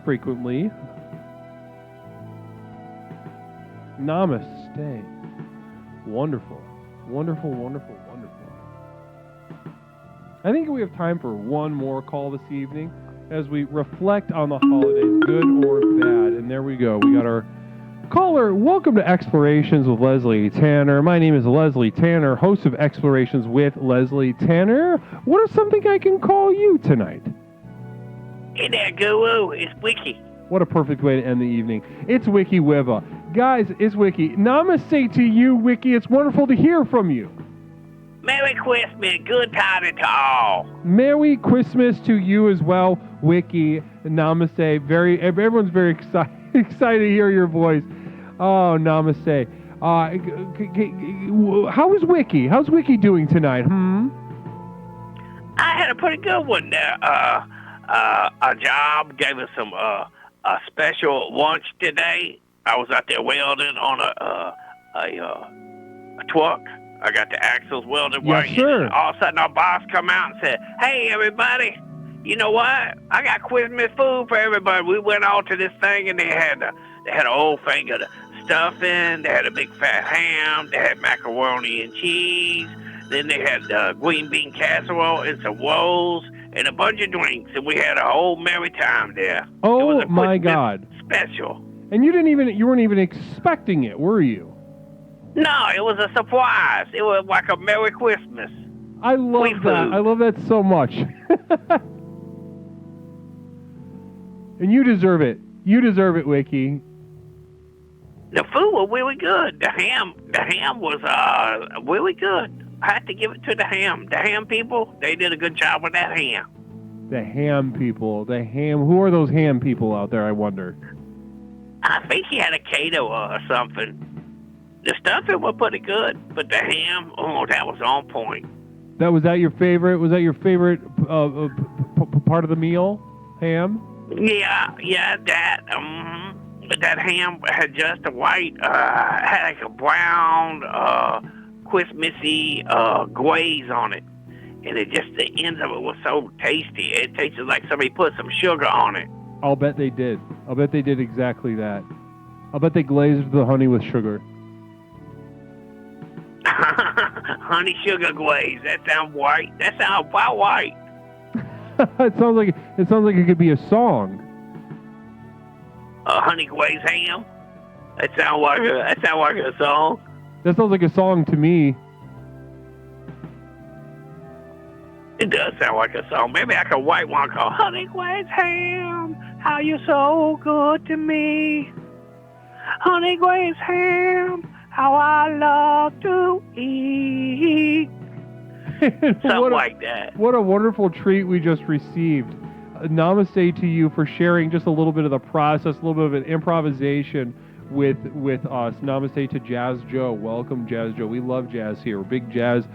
frequently. Namaste. Wonderful. Wonderful, wonderful, wonderful. I think we have time for one more call this evening as we reflect on the holidays, good or bad. And there we go. We got our caller. Welcome to Explorations with Leslie Tanner. My name is Leslie Tanner, host of Explorations with Leslie Tanner. What is something I can call you tonight? Hey there, Guru. It's Wiki. What a perfect way to end the evening. It's Wiki Wiba. Guys, it's Wiki. Namaste to you, Wiki. It's wonderful to hear from you. Merry Christmas. Good tidings to all. Merry Christmas to you as well, Wiki. Namaste. Everyone's very excited to hear your voice. Oh, namaste. How is Wiki? How's Wiki doing tonight? I had a pretty good one there. A job gave us some a special lunch today. I was out there welding on a truck. I got the axles welded right. Yes, sir. And all of a sudden, our boss come out and said, "Hey, everybody, you know what? I got Christmas food for everybody." We went out to this thing, and they had a whole thing of the stuffing. They had a big fat ham. They had macaroni and cheese. Then they had green bean casserole and some rolls and a bunch of drinks, and we had a whole merry time there. Oh my God! Special. And you weren't even expecting it, were you? No, it was a surprise. It was like a Merry Christmas. I love that. I love that so much. And you deserve it. You deserve it, Wiki. The food was really good. The ham was really good. I have to give it to the ham. The ham people, they did a good job with that ham. The ham people. Who are those ham people out there, I wonder? I think he had a caterer or something. The stuffing was pretty good, but the ham, that was on point. Was that your favorite? Was that your favorite part of the meal? Ham? Yeah, that. But that ham had just a white, had like a brown, Christmassy glaze on it, and the ends of it was so tasty. It tasted like somebody put some sugar on it. I'll bet they did. I'll bet they did exactly that. I'll bet they glazed the honey with sugar. Honey sugar glaze. That sounds white. That sounds about white. It sounds like it could be a song. Honey glaze ham. That sounds like a song. That sounds like a song to me. It does sound like a song. Maybe I could write one called Honey Glazed Ham, how you so good to me. Honey Glazed Ham, how I love to eat. Something like that. What a wonderful treat we just received. Namaste to you for sharing just a little bit of the process, a little bit of an improvisation with us. Namaste to Jazz Joe. Welcome, Jazz Joe. We love jazz here. We're big jazz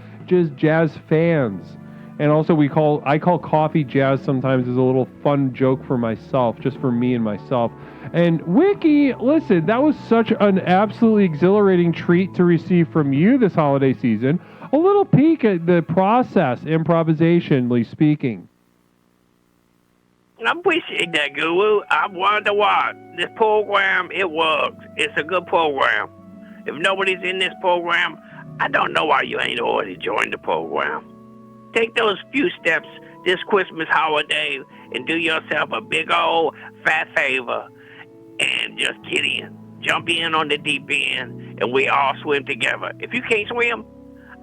fans. And also I call coffee jazz sometimes as a little fun joke for myself, just for me and myself. And Wiki, listen, that was such an absolutely exhilarating treat to receive from you this holiday season. A little peek at the process, improvisationally speaking. I appreciate that, Guru. I wonder why. This program, it works. It's a good program. If nobody's in this program, I don't know why you ain't already joined the program. Take those few steps this Christmas holiday and do yourself a big old fat favor and just get in. Jump in on the deep end and we all swim together. If you can't swim,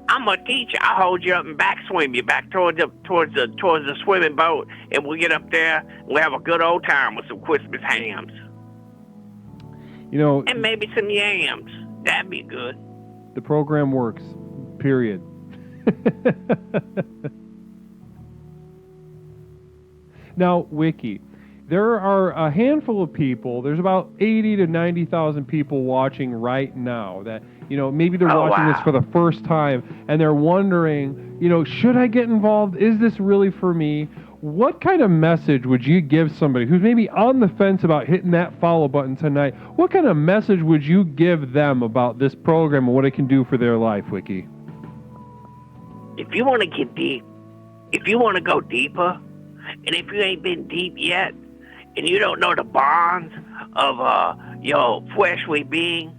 I'm a teacher. I'll hold you up and back swim you back towards the swimming boat, and we'll get up there and we'll have a good old time with some Christmas hams. And maybe some yams. That'd be good. The program works. Period. Now, Wiki, there are a handful of people, there's about 80 to 90,000 people watching right now that, maybe they're watching this for the first time and they're wondering, should I get involved? Is this really for me? What kind of message would you give somebody who's maybe on the fence about hitting that follow button tonight? What kind of message would you give them about this program and what it can do for their life, Wiki? If you want to get deep, if you want to go deeper, and if you ain't been deep yet, and you don't know the bonds of your fleshly being,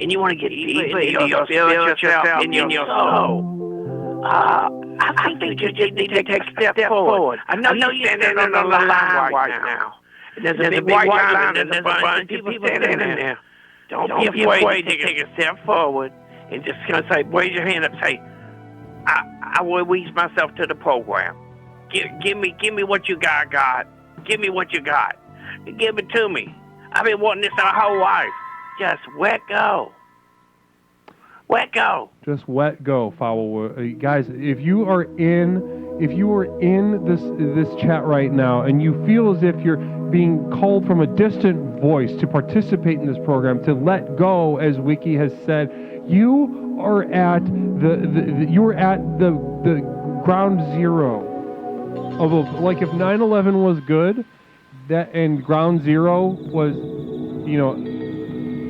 and you want to get deeper into your spiritual self, in your soul, I think you just need to take a step forward. I know you're standing on the line right now. And there's a big white line, and there's a bunch of people standing there. Don't be afraid to take a step forward and just kind of say, raise your hand up, say, I will release myself to the program. Give me what you got, God. Give me what you got. Give it to me. I've been wanting this our whole life. Just let go. Let go. Just let go, foul. Guys, if you are in this chat right now and you feel as if you're being called from a distant voice to participate in this program, to let go, as Wiki has said, you are at the ground zero of like if 9/11 was good, that and ground zero was,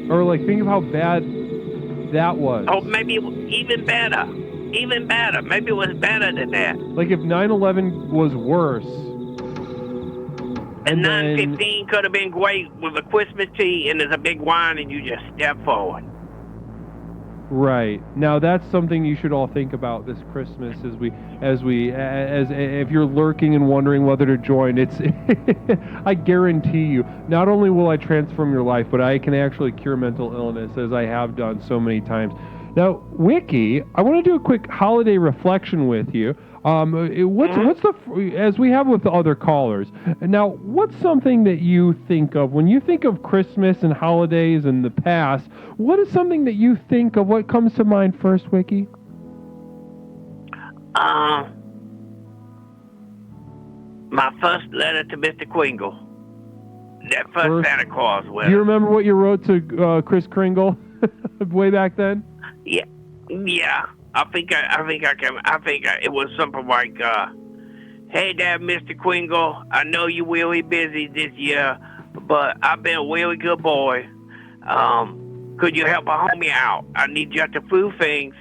or like think of how bad that was. Oh, maybe even better. Even better. Maybe it was better than that. Like if 9/11 was worse. And 9/15 could have been great with a Christmas tea and there's a big wine and you just step forward. Right. Now that's something you should all think about this Christmas as if you're lurking and wondering whether to join. It's I guarantee you, not only will I transform your life, but I can actually cure mental illness, as I have done so many times. Now, Wiki, I want to do a quick holiday reflection with you. What's as we have with the other callers. Now, what's something that you think of when you think of Christmas and holidays in the past? What is something that you think of? What comes to mind first, Wiki? My first letter to Mr. Kringle. That first Santa Claus letter. Do you remember what you wrote to Chris Kringle way back then? Yeah. I think it was something like, hey there, Mr. Kringle, I know you're really busy this year, but I've been a really good boy. Could you help a homie out? I need just a few things.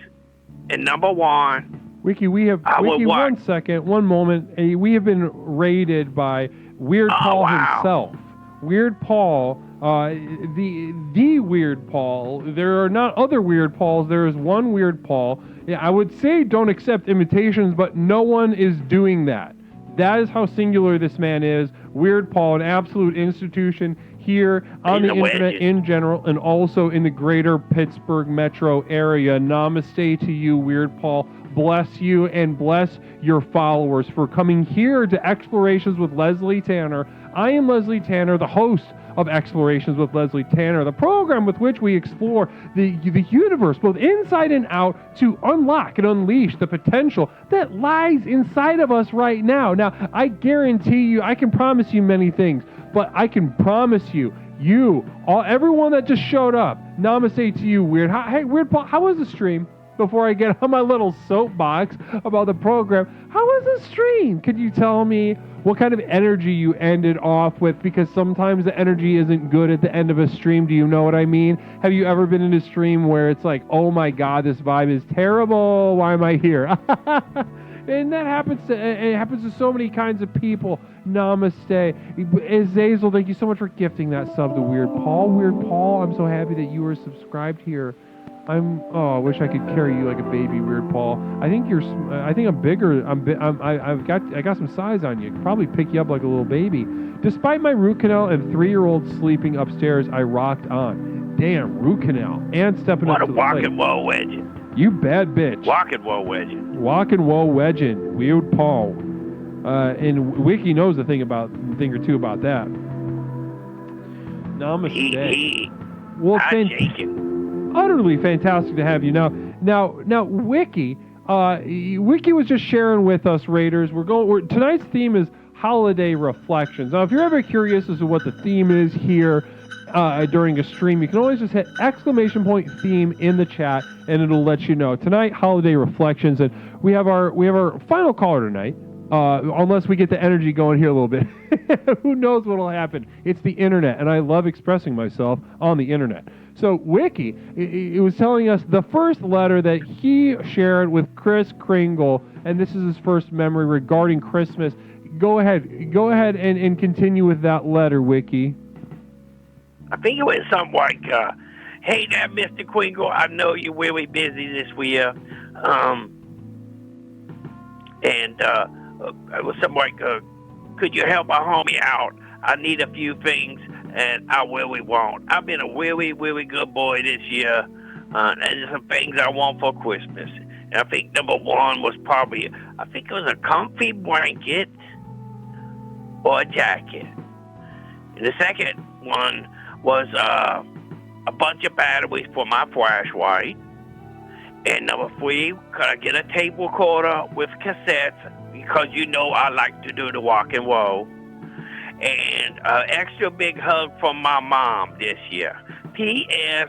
And number one, Wiki, one second, one moment. We have been raided by Weird Paul himself. Weird Paul, the Weird Paul. There are not other Weird Pauls. There is one Weird Paul. Yeah, I would say don't accept invitations, but no one is doing that. That is how singular this man is. Weird Paul, an absolute institution here on the internet in general, and also in the greater Pittsburgh metro area. Namaste to you, Weird Paul. bless you and bless your followers for coming here to Explorations with Leslie Tanner. I am Leslie Tanner, the host of Explorations with Leslie Tanner, the program with which we explore the universe, both inside and out, to unlock and unleash the potential that lies inside of us right now. Now, I guarantee you, I can promise you many things, but I can promise you, everyone that just showed up, namaste to you, Weird. Hey, Weird Paul, how was the stream? Before I get on my little soapbox about the program, how was the stream? Could you tell me what kind of energy you ended off with? Because sometimes the energy isn't good at the end of a stream. Do you know what I mean? Have you ever been in a stream where it's like, oh my God, this vibe is terrible. Why am I here? And that happens to so many kinds of people. Namaste. Azazel, thank you so much for gifting that sub to Weird Paul. Weird Paul, I'm so happy that you were subscribed here. I wish I could carry you like a baby, Weird Paul. I think I'm bigger. I got some size on you. I could probably pick you up like a little baby. Despite my root canal and 3-year-old sleeping upstairs, I rocked on. Damn, root canal and stepping up to the plate. What a walking woe legend. You bad bitch. Walking woe legend. Walking woe legend, Weird Paul. And Wiki knows a thing or two about that. Namaste. Well, utterly fantastic to have you. Now, Wiki was just sharing with us, Raiders. Tonight's theme is holiday reflections. Now, if you're ever curious as to what the theme is here during a stream, you can always just hit !theme in the chat, and it'll let you know. Tonight, holiday reflections, and we have our final caller tonight. Unless we get the energy going here a little bit. Who knows what will happen? It's the internet, and I love expressing myself on the internet. So Wiki, it was telling us the first letter that he shared with Kris Kringle, and this is his first memory regarding Christmas. Go ahead and continue with that letter, Wiki. I think it was something like, hey there, Mr. Kringle, I know you're really busy this year. It was something like, could you help a homie out? I need a few things, and I really want. I've been a really, really good boy this year, and there's some things I want for Christmas. And I think number one was probably, I think it was a comfy blanket or a jacket. And the second one was a bunch of batteries for my flashlight. And number three, could I get a tape recorder with cassettes? Because you know I like to do the rock and roll. And an extra big hug from my mom this year. P.S.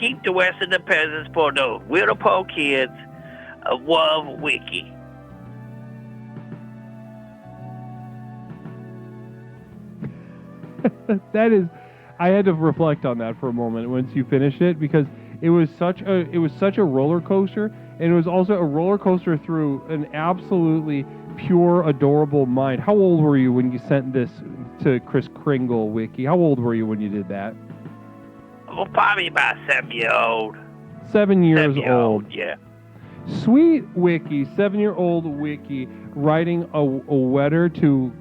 Keep the rest of the presents for those little poor kids. Love, Wiki. That is, I had to reflect on that for a moment once you finished it, because it was such a roller coaster, and it was also a roller coaster through an absolutely pure, adorable mind. How old were you when you sent this to Kris Kringle, Wiki? How old were you when you did that? Well, probably about 7 years old. 7 years old. Yeah. Sweet Wiki, 7-year-old Wiki, writing a letter to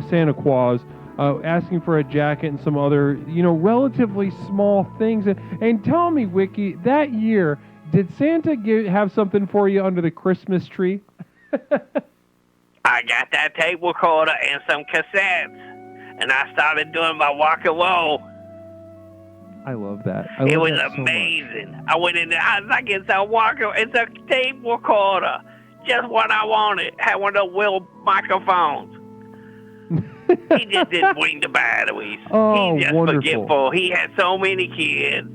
Santa Claus, asking for a jacket and some other, relatively small things. And tell me, Wiki, that year, did Santa have something for you under the Christmas tree? I got that tape recorder and some cassettes, and I started doing my rock and roll. I love that. It was amazing. So I went in there. I was like, it's a tape recorder. Just what I wanted. Had one of those little microphones. He just didn't bring the batteries. Oh, He just wonderful. forgetful. He had so many kids,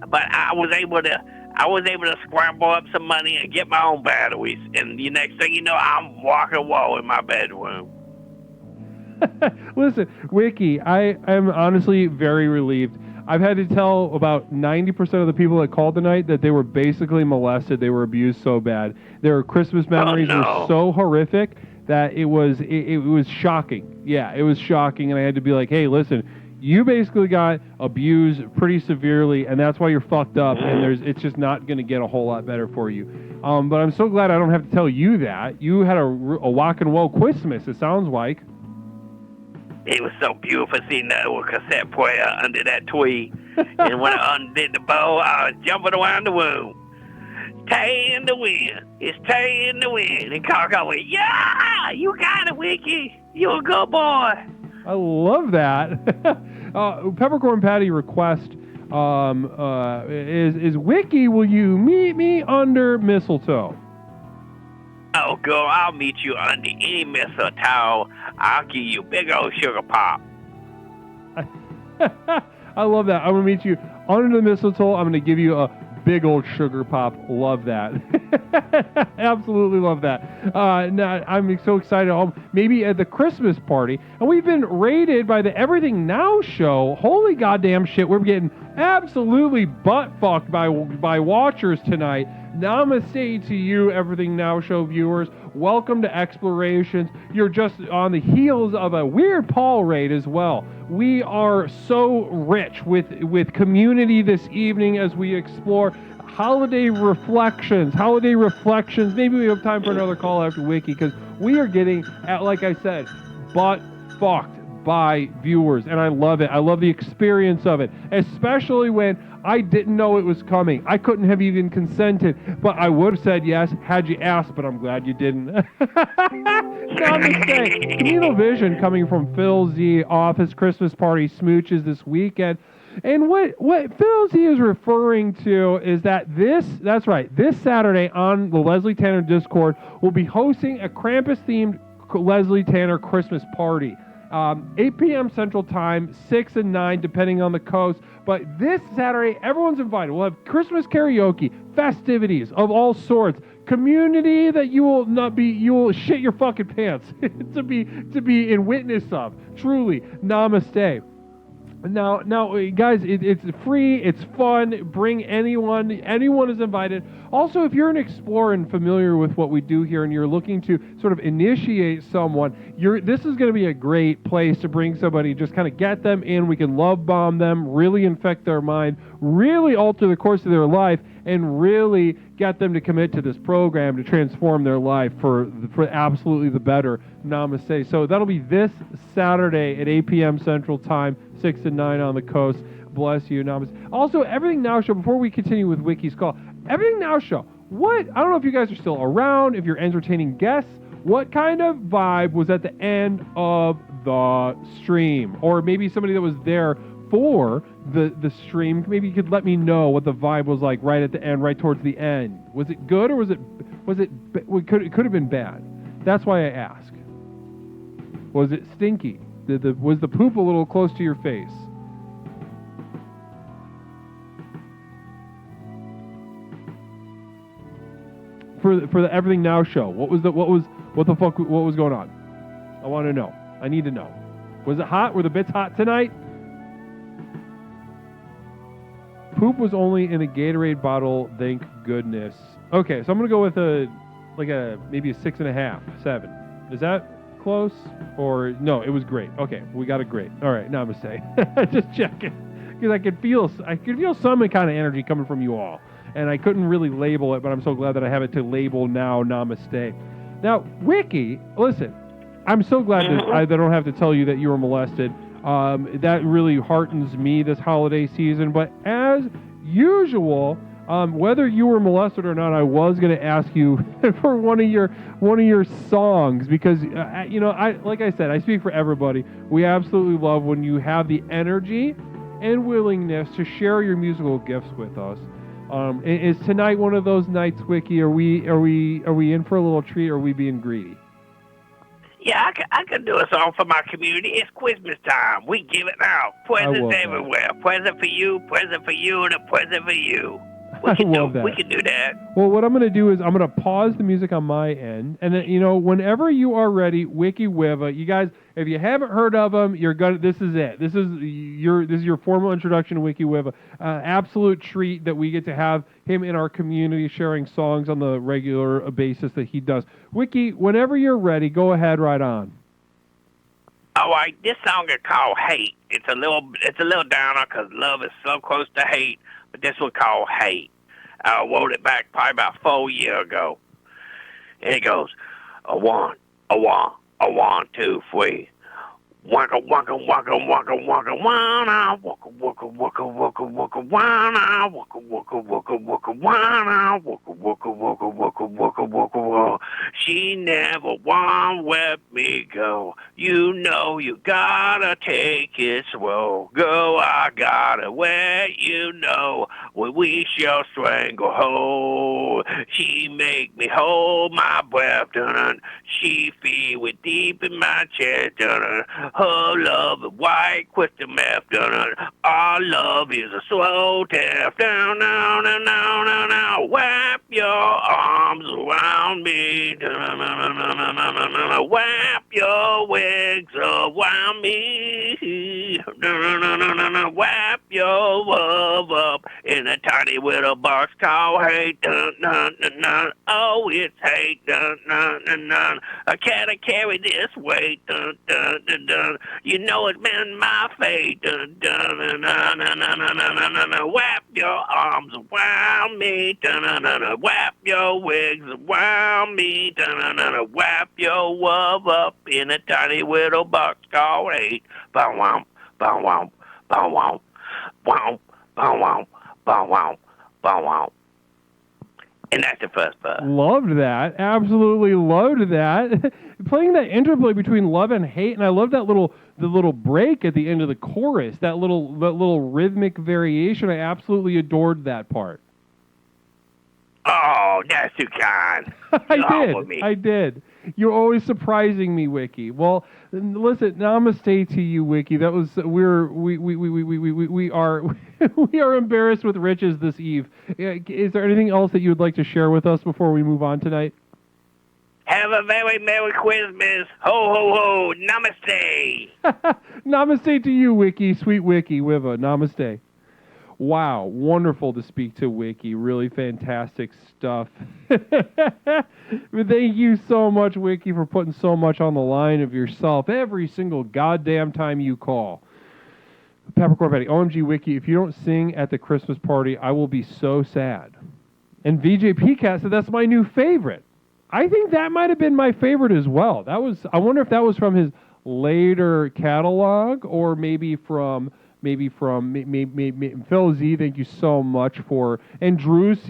But I was able to scramble up some money and get my own batteries. And the next thing you know, I'm rock and roll in my bedroom. Listen, Wiki, I am honestly very relieved. I've had to tell about 90% of the people that called tonight that they were basically molested. They were abused so bad. Their Christmas memories were so horrific that it was shocking. Yeah, it was shocking, and I had to be like, hey, listen, you basically got abused pretty severely, and that's why you're fucked up, and it's just not going to get a whole lot better for you. But I'm so glad I don't have to tell you that. You had a rock and roll Christmas, it sounds like. It was so beautiful seeing that little cassette player under that tree. And when I undid the bow, I was jumping around the room. Tay in the wind. It's Tay in the wind. And Coco went, yeah, you got it, Wiki. You're a good boy. I love that. Peppercorn Patty request is Wiki, will you meet me under mistletoe? Oh, girl, I'll meet you under any mistletoe. I'll give you a big old sugar pop. I love that. I'm going to meet you under the mistletoe. I'm going to give you a big old sugar pop. Love that. Absolutely love that. Now, I'm so excited. Maybe at the Christmas party. And we've been raided by the Everything Now show. Holy goddamn shit. We're getting absolutely butt-fucked by watchers tonight. Namaste to you, Everything Now show viewers. Welcome to Explorations. You're just on the heels of a Weird Paul raid as well. We are so rich with community this evening as we explore holiday reflections. Maybe we have time for another call after Wiki, because we are getting, like I said, butt fucked by viewers, and I love it. I love the experience of it, especially when I didn't know it was coming. I couldn't have even consented, but I would have said yes had you asked, but I'm glad you didn't. Namaste. Communal Vision coming from Phil Z off his Christmas party smooches this weekend. And what Phil Z is referring to is that this Saturday on the Leslie Tanner Discord, we'll be hosting a Krampus-themed Leslie Tanner Christmas party. 8 p.m. Central Time, 6 and 9, depending on the coast. But this Saturday, everyone's invited. We'll have Christmas karaoke, festivities of all sorts, community that you will shit your fucking pants to be in witness of. Truly, namaste. Now, guys, it's free, it's fun. Bring anyone is invited. Also, if you're an explorer and familiar with what we do here, and you're looking to sort of initiate someone, this is going to be a great place to bring somebody. Just kind of get them in. We can love bomb them, really infect their mind, really alter the course of their life, and really get them to commit to this program to transform their life for absolutely the better. Namaste. So that'll be this Saturday at 8 p.m. Central Time, 6 and 9 on the coast. Bless you. Namaste. Also, Everything Now show, before we continue with Wiki's call, Everything Now show, I don't know if you guys are still around, if you're entertaining guests, what kind of vibe was at the end of the stream? Or maybe somebody that was there for the stream, maybe you could let me know what the vibe was like right at the end, right towards the end. Was it good, or it could have been bad? That's why I ask. Was it stinky? Was the poop a little close to your face? For the Everything Now show, what was going on? I want to know. I need to know. Was it hot? Were the bits hot tonight? Poop was only in a Gatorade bottle, thank goodness. Okay, so I'm gonna go with maybe a 6.5, 7. Is that close? Or no? It was great. Okay, we got it great. All right, namaste. Just checking, because I could feel some kind of energy coming from you all, and I couldn't really label it, but I'm so glad that I have it to label now. Namaste. Now, Wiki, listen, I'm so glad that I don't have to tell you that you were molested. That really heartens me this holiday season. But as usual, whether you were molested or not, I was going to ask you for one of your songs, because like I said, I speak for everybody. We absolutely love when you have the energy and willingness to share your musical gifts with us. Is tonight one of those nights, Wiki? Are we in for a little treat, or are we being greedy? Yeah, I could do a song for my community. It's Christmas time. We give it out. Presents everywhere. Present for you, and a present for you. We can do that. Well, what I'm going to do is I'm going to pause the music on my end, and then, whenever you are ready, Wiki Wiva, you guys, if you haven't heard of him, this is it. This is your formal introduction to Wiki Wiva. Absolute treat that we get to have him in our community sharing songs on the regular basis that he does. Wiki, whenever you're ready, go ahead, right on. All right, this song is called Hate. It's a little downer because love is so close to hate. But this one called Hate. I wrote it back probably about 4 years ago. And it goes, a one, 2, 3. Waka waka waka waka waka wana waka waka waka waka waka wana waka waka waka waka wana waka waka waka waka waka waka waka. She never won't let me go. You know you gotta take it slow. Girl, I gotta let you know when we shall strangle hold. She make me hold my breath, dun. She feel it deep in my chest, dun. Her love is white crystal meth, dun. Our love is a slow death, down, down, down, down, down, down. Wrap your arms around me, dun. Wrap your wings around me, dun. Wrap your love up in a tiny little box called hate, dun, dun, dun, dun. Oh, it's hate, dun, dun, dun, dun. I can't carry this weight, dun, dun, dun, dun. You know it's been my fate, dun, dun, dun, dun, dun, dun, dun, dun, dun, dun. Wrap your arms around me, dun, dun, dun, dun. Wrap your wigs around me, dun, dun, dun, dun. Wrap your love up in a tiny little box called hate. Bow wow, bow wow, bow wow, wow, bow wow, bow wow, bow wow. And that's the first part. Loved that. Absolutely loved that. Playing that interplay between love and hate, and I love that the little break at the end of the chorus, that little rhythmic variation. I absolutely adored that part. Oh, that's too kind. I did. You're always surprising me, Wiki. Well, listen, namaste to you, Wiki. That was we are we are embarrassed with riches this eve. Is there anything else that you would like to share with us before we move on tonight? Have a very Merry Christmas. Ho, ho, ho. Namaste. Namaste to you, Wiki. Sweet Wiki. Wiva. Namaste. Wow, wonderful to speak to Wiki. Really fantastic stuff. Thank you so much, Wiki, for putting so much on the line of yourself every single goddamn time you call. Peppercorn Patty, OMG Wiki, if you don't sing at the Christmas party, I will be so sad. And VJ PCAT said that's my new favorite. I think that might have been my favorite as well. I wonder if that was from his later catalog or maybe from Phil Z. Thank you so much for, and Drews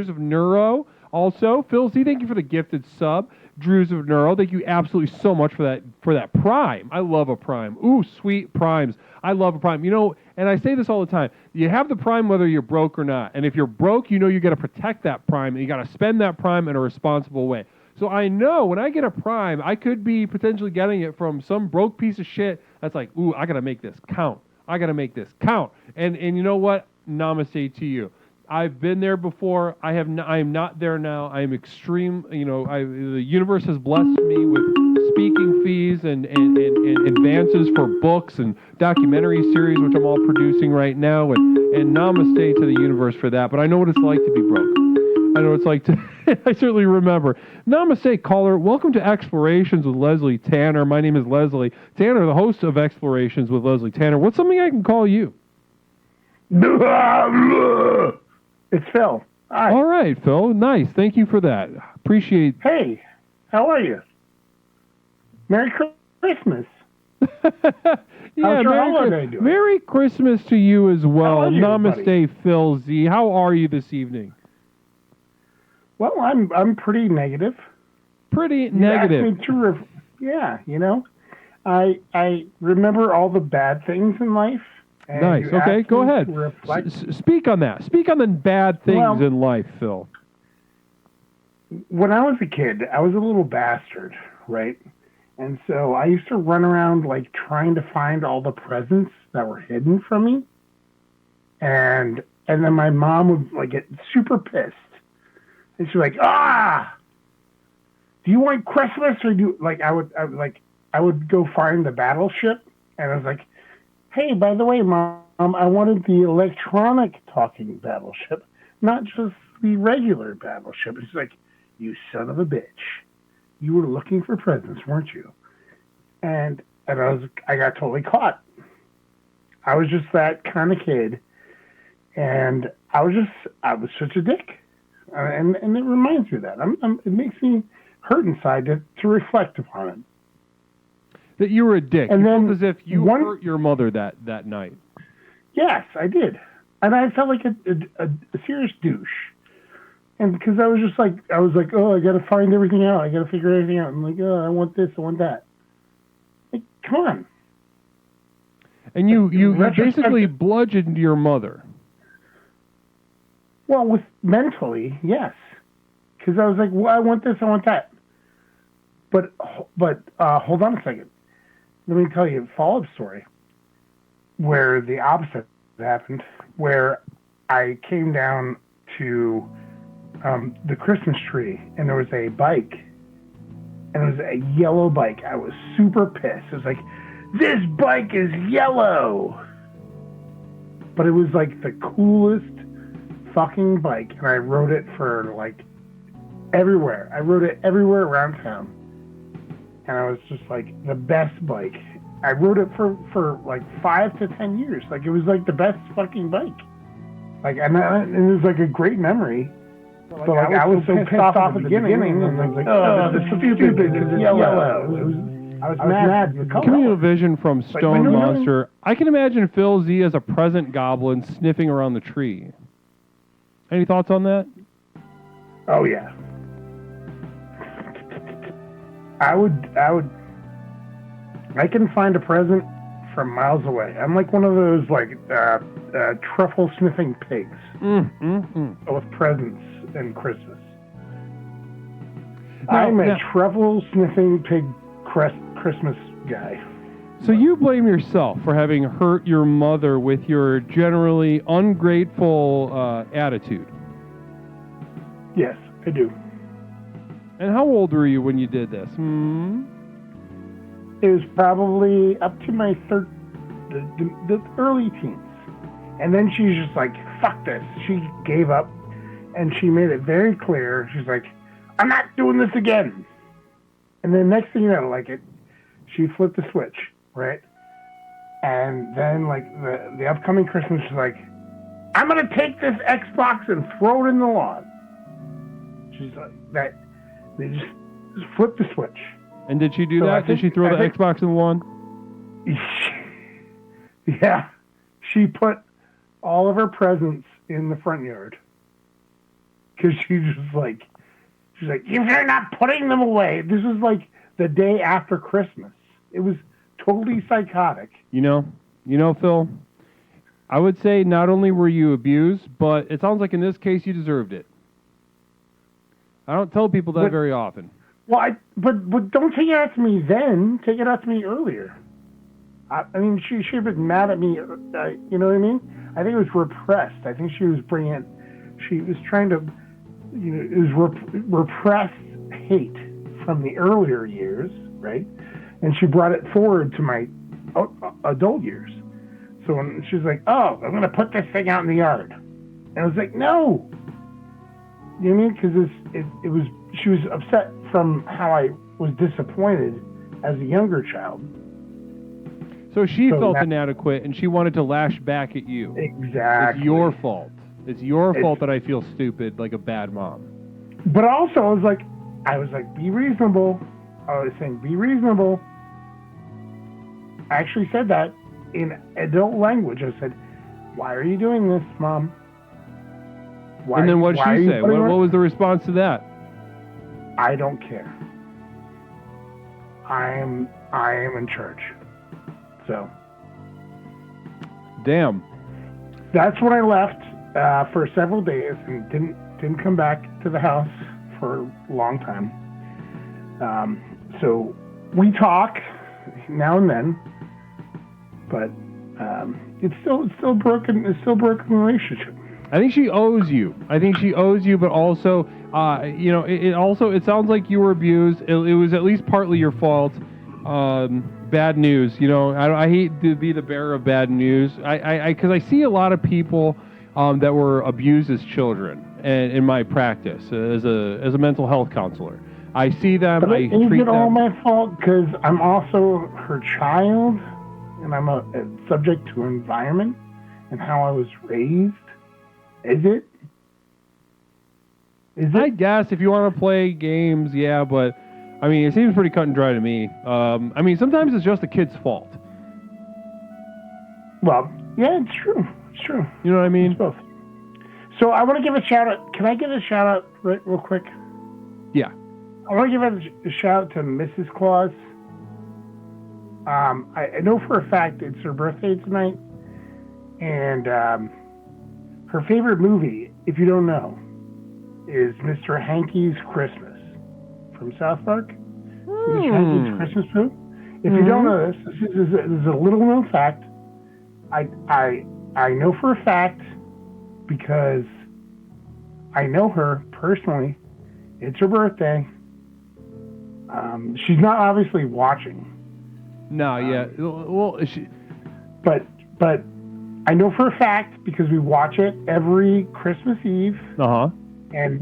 of Neuro also. Phil Z, thank you for the gifted sub. Drews of Neuro, thank you absolutely so much for that Prime. I love a Prime. Ooh, sweet Primes. I love a Prime. You know, and I say this all the time. You have the Prime whether you're broke or not. And if you're broke, you know you got to protect that Prime, and you got to spend that Prime in a responsible way. So I know when I get a Prime, I could be potentially getting it from some broke piece of shit that's like, ooh, I got to make this count. I got to make this count. And you know what? Namaste to you. I've been there before. I am not there now. I am extreme. You know, the universe has blessed me with speaking fees and advances for books and documentary series, which I'm all producing right now. And namaste to the universe for that. But I know what it's like to be broke. I know what it's like to. I certainly remember. Namaste, caller. Welcome to Explorations with Leslie Tanner. My name is Leslie Tanner, the host of Explorations with Leslie Tanner. What's something I can call you? It's Phil. Hi. All right, Phil. Nice. Thank you for that. Appreciate. Hey, how are you? Merry Christmas. Yeah, Merry Christmas to you as well. Namaste, everybody? Phil Z. How are you this evening? Well, I'm pretty negative. Pretty negative. Yeah, you know, I remember all the bad things in life. And nice. Okay, go ahead. Speak on that. Speak on the bad things in life, Phil. When I was a kid, I was a little bastard, right? And so I used to run around like trying to find all the presents that were hidden from me. And then my mom would like get super pissed. And she's like, do you want Christmas or do like I would go find the battleship, and I was like, hey, by the way, Mom, I wanted the electronic talking battleship, not just the regular battleship. And she's like, you son of a bitch. You were looking for presents, weren't you? And I got totally caught. I was just that kind of kid, and I was such a dick. And it reminds me of that. It makes me hurt inside to reflect upon it. That you were a dick. And you then felt as if you hurt your mother that night. Yes, I did. And I felt like a serious douche. And because I was like, oh, I got to find everything out. I got to figure everything out. I'm like, oh, I want this, I want that. Like, come on. And you basically bludgeoned your mother. Well, mentally, yes. Because I was like, well, I want this, I want that. But hold on a second. Let me tell you a follow-up story where the opposite happened, where I came down to the Christmas tree, and there was a bike, and it was a yellow bike. I was super pissed. It was like, this bike is yellow! But it was like the coolest fucking bike, and I rode it for like everywhere. I rode it everywhere around town. And I was just like, the best bike. I rode it for like 5 to 10 years. Like, it was like the best fucking bike. Like, and it was like a great memory. But like, I was so pissed off at the beginning, and I was like, oh, this is stupid, it's yellow. I was mad. Give me a vision from Stone Monster. I can imagine Phil Z as a present goblin sniffing around the tree. Any thoughts on that? Oh, yeah. I can find a present from miles away. I'm like one of those like truffle sniffing pigs with presents and Christmas. I'm a truffle sniffing pig Christmas guy. So you blame yourself for having hurt your mother with your generally ungrateful attitude. Yes, I do. And how old were you when you did this? It was probably up to my the early teens. And then she's just like, fuck this. She gave up, and she made it very clear. She's like, I'm not doing this again. And then next thing you know, like she flipped the switch, right? And then like the upcoming Christmas, she's like, I'm going to take this Xbox and throw it in the lawn. She's like, that. They just flipped the switch. And did she do that? Did she throw the Xbox in the lawn? Yeah. She put all of her presents in the front yard. Because she's like, you're not putting them away. This was like the day after Christmas. It was totally psychotic. You know, Phil, I would say not only were you abused, but it sounds like in this case you deserved it. I don't tell people that very often. Well, but don't take it out to me then. Take it out to me earlier. I mean, she was mad at me. You know what I mean? I think it was repressed. I think she was trying to, it was repressed hate from the earlier years, right? And she brought it forward to my adult years. So when she's like, oh, I'm going to put this thing out in the yard. And I was like, no. You know what I mean? Because she was upset from how I was disappointed as a younger child. So she felt inadequate, and she wanted to lash back at you. Exactly. It's your fault. It's your fault that I feel stupid, like a bad mom. But also, I was like, be reasonable. I was saying, be reasonable. I actually said that in adult language. I said, why are you doing this, Mom? And then what did she say? What was the response to that? I don't care. I am in charge. So. Damn. That's when I left for several days and didn't come back to the house for a long time. So we talk now and then, but it's still broken. It's still a broken relationship. I think she owes you. But also, it sounds like you were abused. It was at least partly your fault. Bad news. I hate to be the bearer of bad news. Because I see a lot of people that were abused as children, and in my practice as a mental health counselor, I see them. But is it all my fault? Because I'm also her child, and I'm a subject to environment and how I was raised. Is it? I guess if you want to play games, yeah, but I mean, it seems pretty cut and dry to me. I mean, sometimes it's just the kid's fault. Well, yeah, it's true. It's true. You know what I mean? It's both. So I want to give a shout out. Can I give a shout out real quick? Yeah. I want to give a shout out to Mrs. Claus. I know for a fact it's her birthday tonight, and her favorite movie, if you don't know, is Mr. Hanky's Christmas from South Park. Mr. Hanky's Christmas movie. If you don't know this is a little known fact. I know for a fact because I know her personally. It's her birthday. She's not obviously watching. No, yeah. Well, but I know for a fact because we watch it every Christmas Eve. Uh-huh. And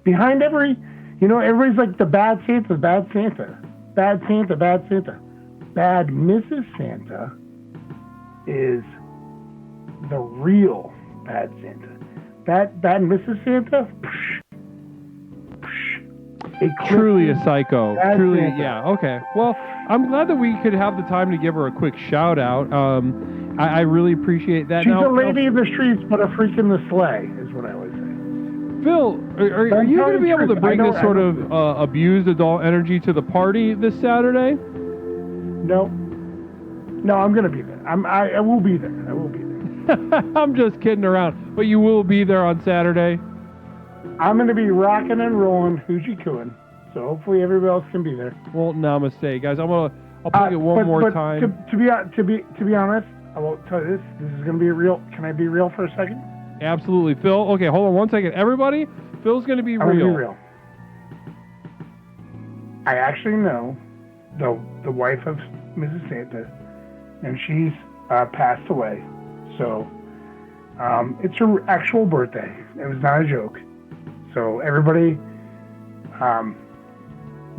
behind every, everybody's like the bad Santa, bad Santa, bad Santa, bad Santa. Bad Mrs. Santa is the real bad Santa. Bad Mrs. Santa, truly a psycho. Bad Truly, Santa. yeah. Okay. Well, I'm glad that we could have the time to give her a quick shout out. I really appreciate that. She's a lady in the streets, but a freak in the sleigh, is what I always say. Phil, are you going to be able to bring this sort of abused adult energy to the party this Saturday? No, I'm going to be there. I will be there. I will be there. I'm just kidding around, but you will be there on Saturday. I'm going to be rocking and rolling, hoochie cooing. So hopefully everybody else can be there. Well, namaste, guys. I'll plug it one more time. To be honest, I won't tell you this. This is going to be real. Can I be real for a second? Absolutely, Phil. Okay, hold on one second. Everybody, Phil's going to be I'm real. gonna be real. I actually know the wife of Mrs. Santa, and she's passed away. So it's her actual birthday. It was not a joke. So everybody,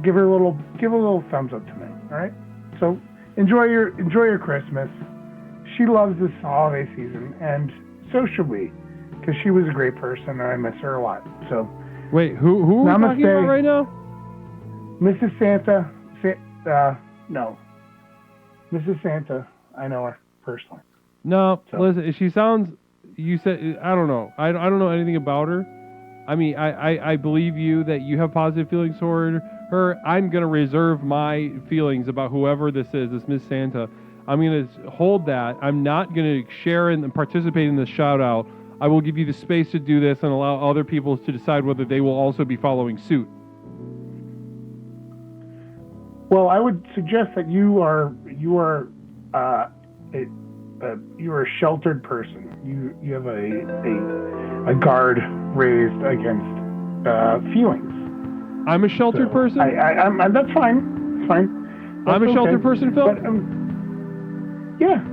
give her a little thumbs up tonight. All right. So enjoy your Christmas. She loves this holiday season, and so should we, because she was a great person, and I miss her a lot. So wait, who are we talking about right now? Mrs. Santa. No, Mrs. Santa. I know her personally. No, listen. She sounds. You said I don't know. I don't know anything about her. I mean, I believe you that you have positive feelings toward her. I'm gonna reserve my feelings about whoever this is, this Miss Santa. I'm gonna hold that. I'm not gonna share and participate in this shout out. I will give you the space to do this and allow other people to decide whether they will also be following suit. Well, I would suggest that you are a sheltered person. You have a guard raised against feelings. I'm a sheltered person. I'm that's fine. It's fine. That's I'm a sheltered person, Phil. But, yeah.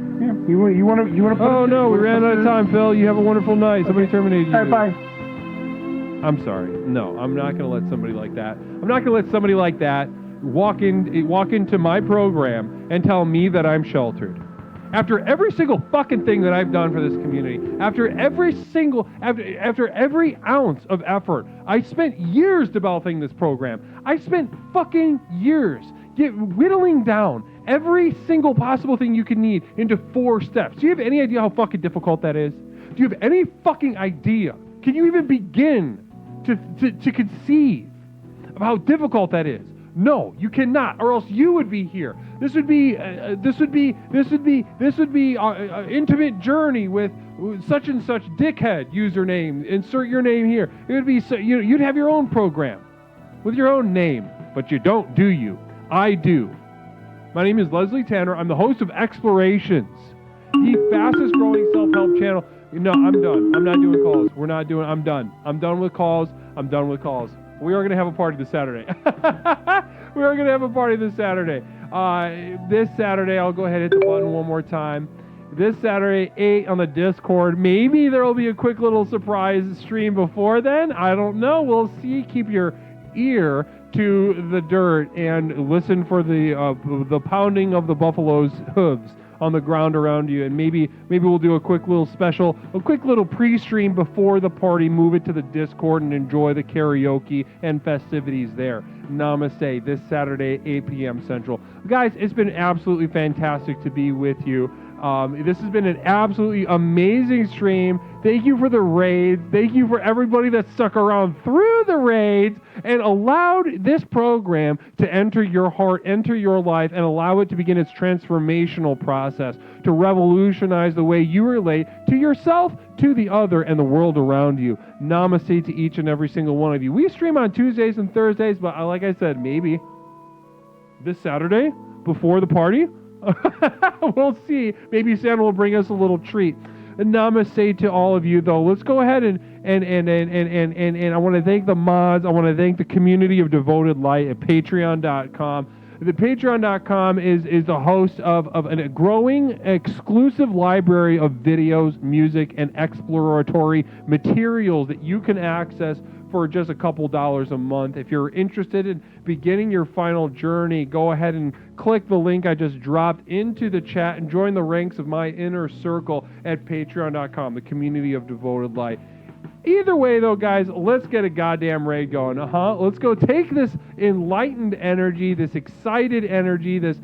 You want to? Oh no, we ran out of time, Phil. You have a wonderful night. Somebody terminated you. All right, bye. I'm sorry. No, I'm not going to let somebody like that. I'm not going to let somebody like that walk into my program and tell me that I'm sheltered. After every single fucking thing that I've done for this community, after every ounce of effort, I spent years developing this program. I spent fucking years whittling down every single possible thing you can need into 4 steps. Do you have any idea how fucking difficult that is? Do you have any fucking idea? Can you even begin to conceive of how difficult that is? No, you cannot, or else you would be here. This would be an intimate journey with such and such dickhead username. Insert your name here. It would be you'd have your own program with your own name, but you don't, do you? I do. My name is Leslie Tanner. I'm the host of Explorations, the fastest growing self-help channel. No, I'm done. I'm not doing calls. I'm done. I'm done with calls. We are going to have a party this Saturday. We are going to have a party this Saturday. This Saturday, I'll go ahead and hit the button one more time. This Saturday, 8 on the Discord. Maybe there will be a quick little surprise stream before then. I don't know. We'll see. Keep your ear to the dirt and listen for the pounding of the buffalo's hooves on the ground around you, and maybe we'll do a quick little special, a quick little pre-stream before the party, move it to the Discord, and enjoy the karaoke and festivities there. Namaste, this Saturday, 8 p.m. Central. Guys, it's been absolutely fantastic to be with you. This has been an absolutely amazing stream. Thank you for the raids. Thank you for everybody that stuck around through the raids and allowed this program to enter your heart, enter your life, and allow it to begin its transformational process to revolutionize the way you relate to yourself, to the other, and the world around you. Namaste to each and every single one of you. We stream on Tuesdays and Thursdays, but like I said, maybe this Saturday before the party, we'll see. Maybe Santa will bring us a little treat. Namaste to all of you, though. Let's go ahead and I want to thank the mods. I want to thank the community of Devoted Light at Patreon.com. The Patreon.com is the host of a growing exclusive library of videos, music, and exploratory materials that you can access for just a couple dollars a month. If you're interested in beginning your final journey, go ahead and click the link I just dropped into the chat and join the ranks of my inner circle at Patreon.com, the community of Devoted Light. Either way, though, guys, let's get a goddamn raid going. Let's go take this enlightened energy, this excited energy, this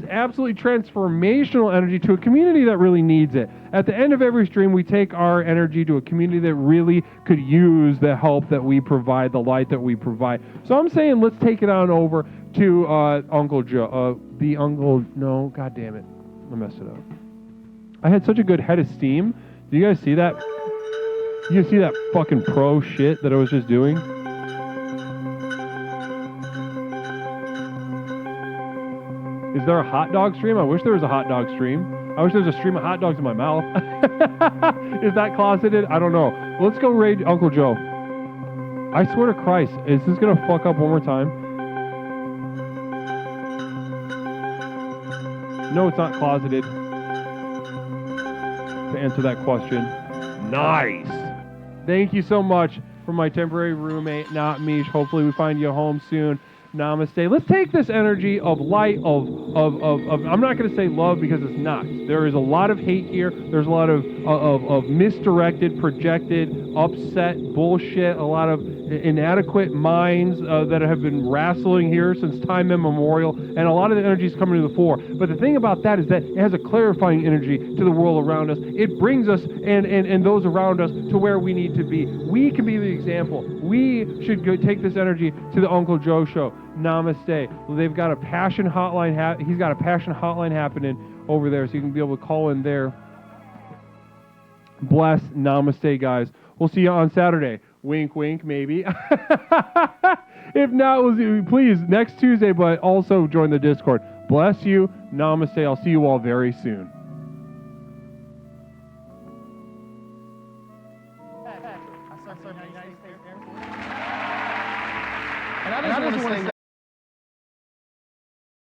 absolutely transformational energy to a community that really needs it. At the end of every stream, we take our energy to a community that really could use the help that we provide, the light that we provide. So I'm saying let's take it on over to Uncle Joe. No, God damn it. I messed it up. I had such a good head of steam. Do you guys see that? You see that fucking pro shit that I was just doing? Is there a hot dog stream? I wish there was a hot dog stream. I wish there was a stream of hot dogs in my mouth. Is that closeted? I don't know. Let's go raid Uncle Joe. I swear to Christ, is this gonna fuck up one more time? No, it's not closeted. To answer that question. Nice. Thank you so much for my temporary roommate, not Mish. Hopefully we find you home soon. Namaste. Let's take this energy of light, of I'm not going to say love because it's not. There is a lot of hate here. There's a lot of misdirected, projected, upset bullshit, a lot of inadequate minds that have been wrestling here since time immemorial, and a lot of the energy is coming to the fore. But the thing about that is that it has a clarifying energy to the world around us. It brings us and those around us to where we need to be. We can be the example. We should go take this energy to the Uncle Joe Show. Namaste. Well, they've got a passion hotline. He's got a passion hotline happening over there, so you can be able to call in there. Bless. Namaste, guys. We'll see you on Saturday. Wink, wink, maybe. If not, we'll see, please, next Tuesday, but also join the Discord. Bless you. Namaste. I'll see you all very soon. And I just want to say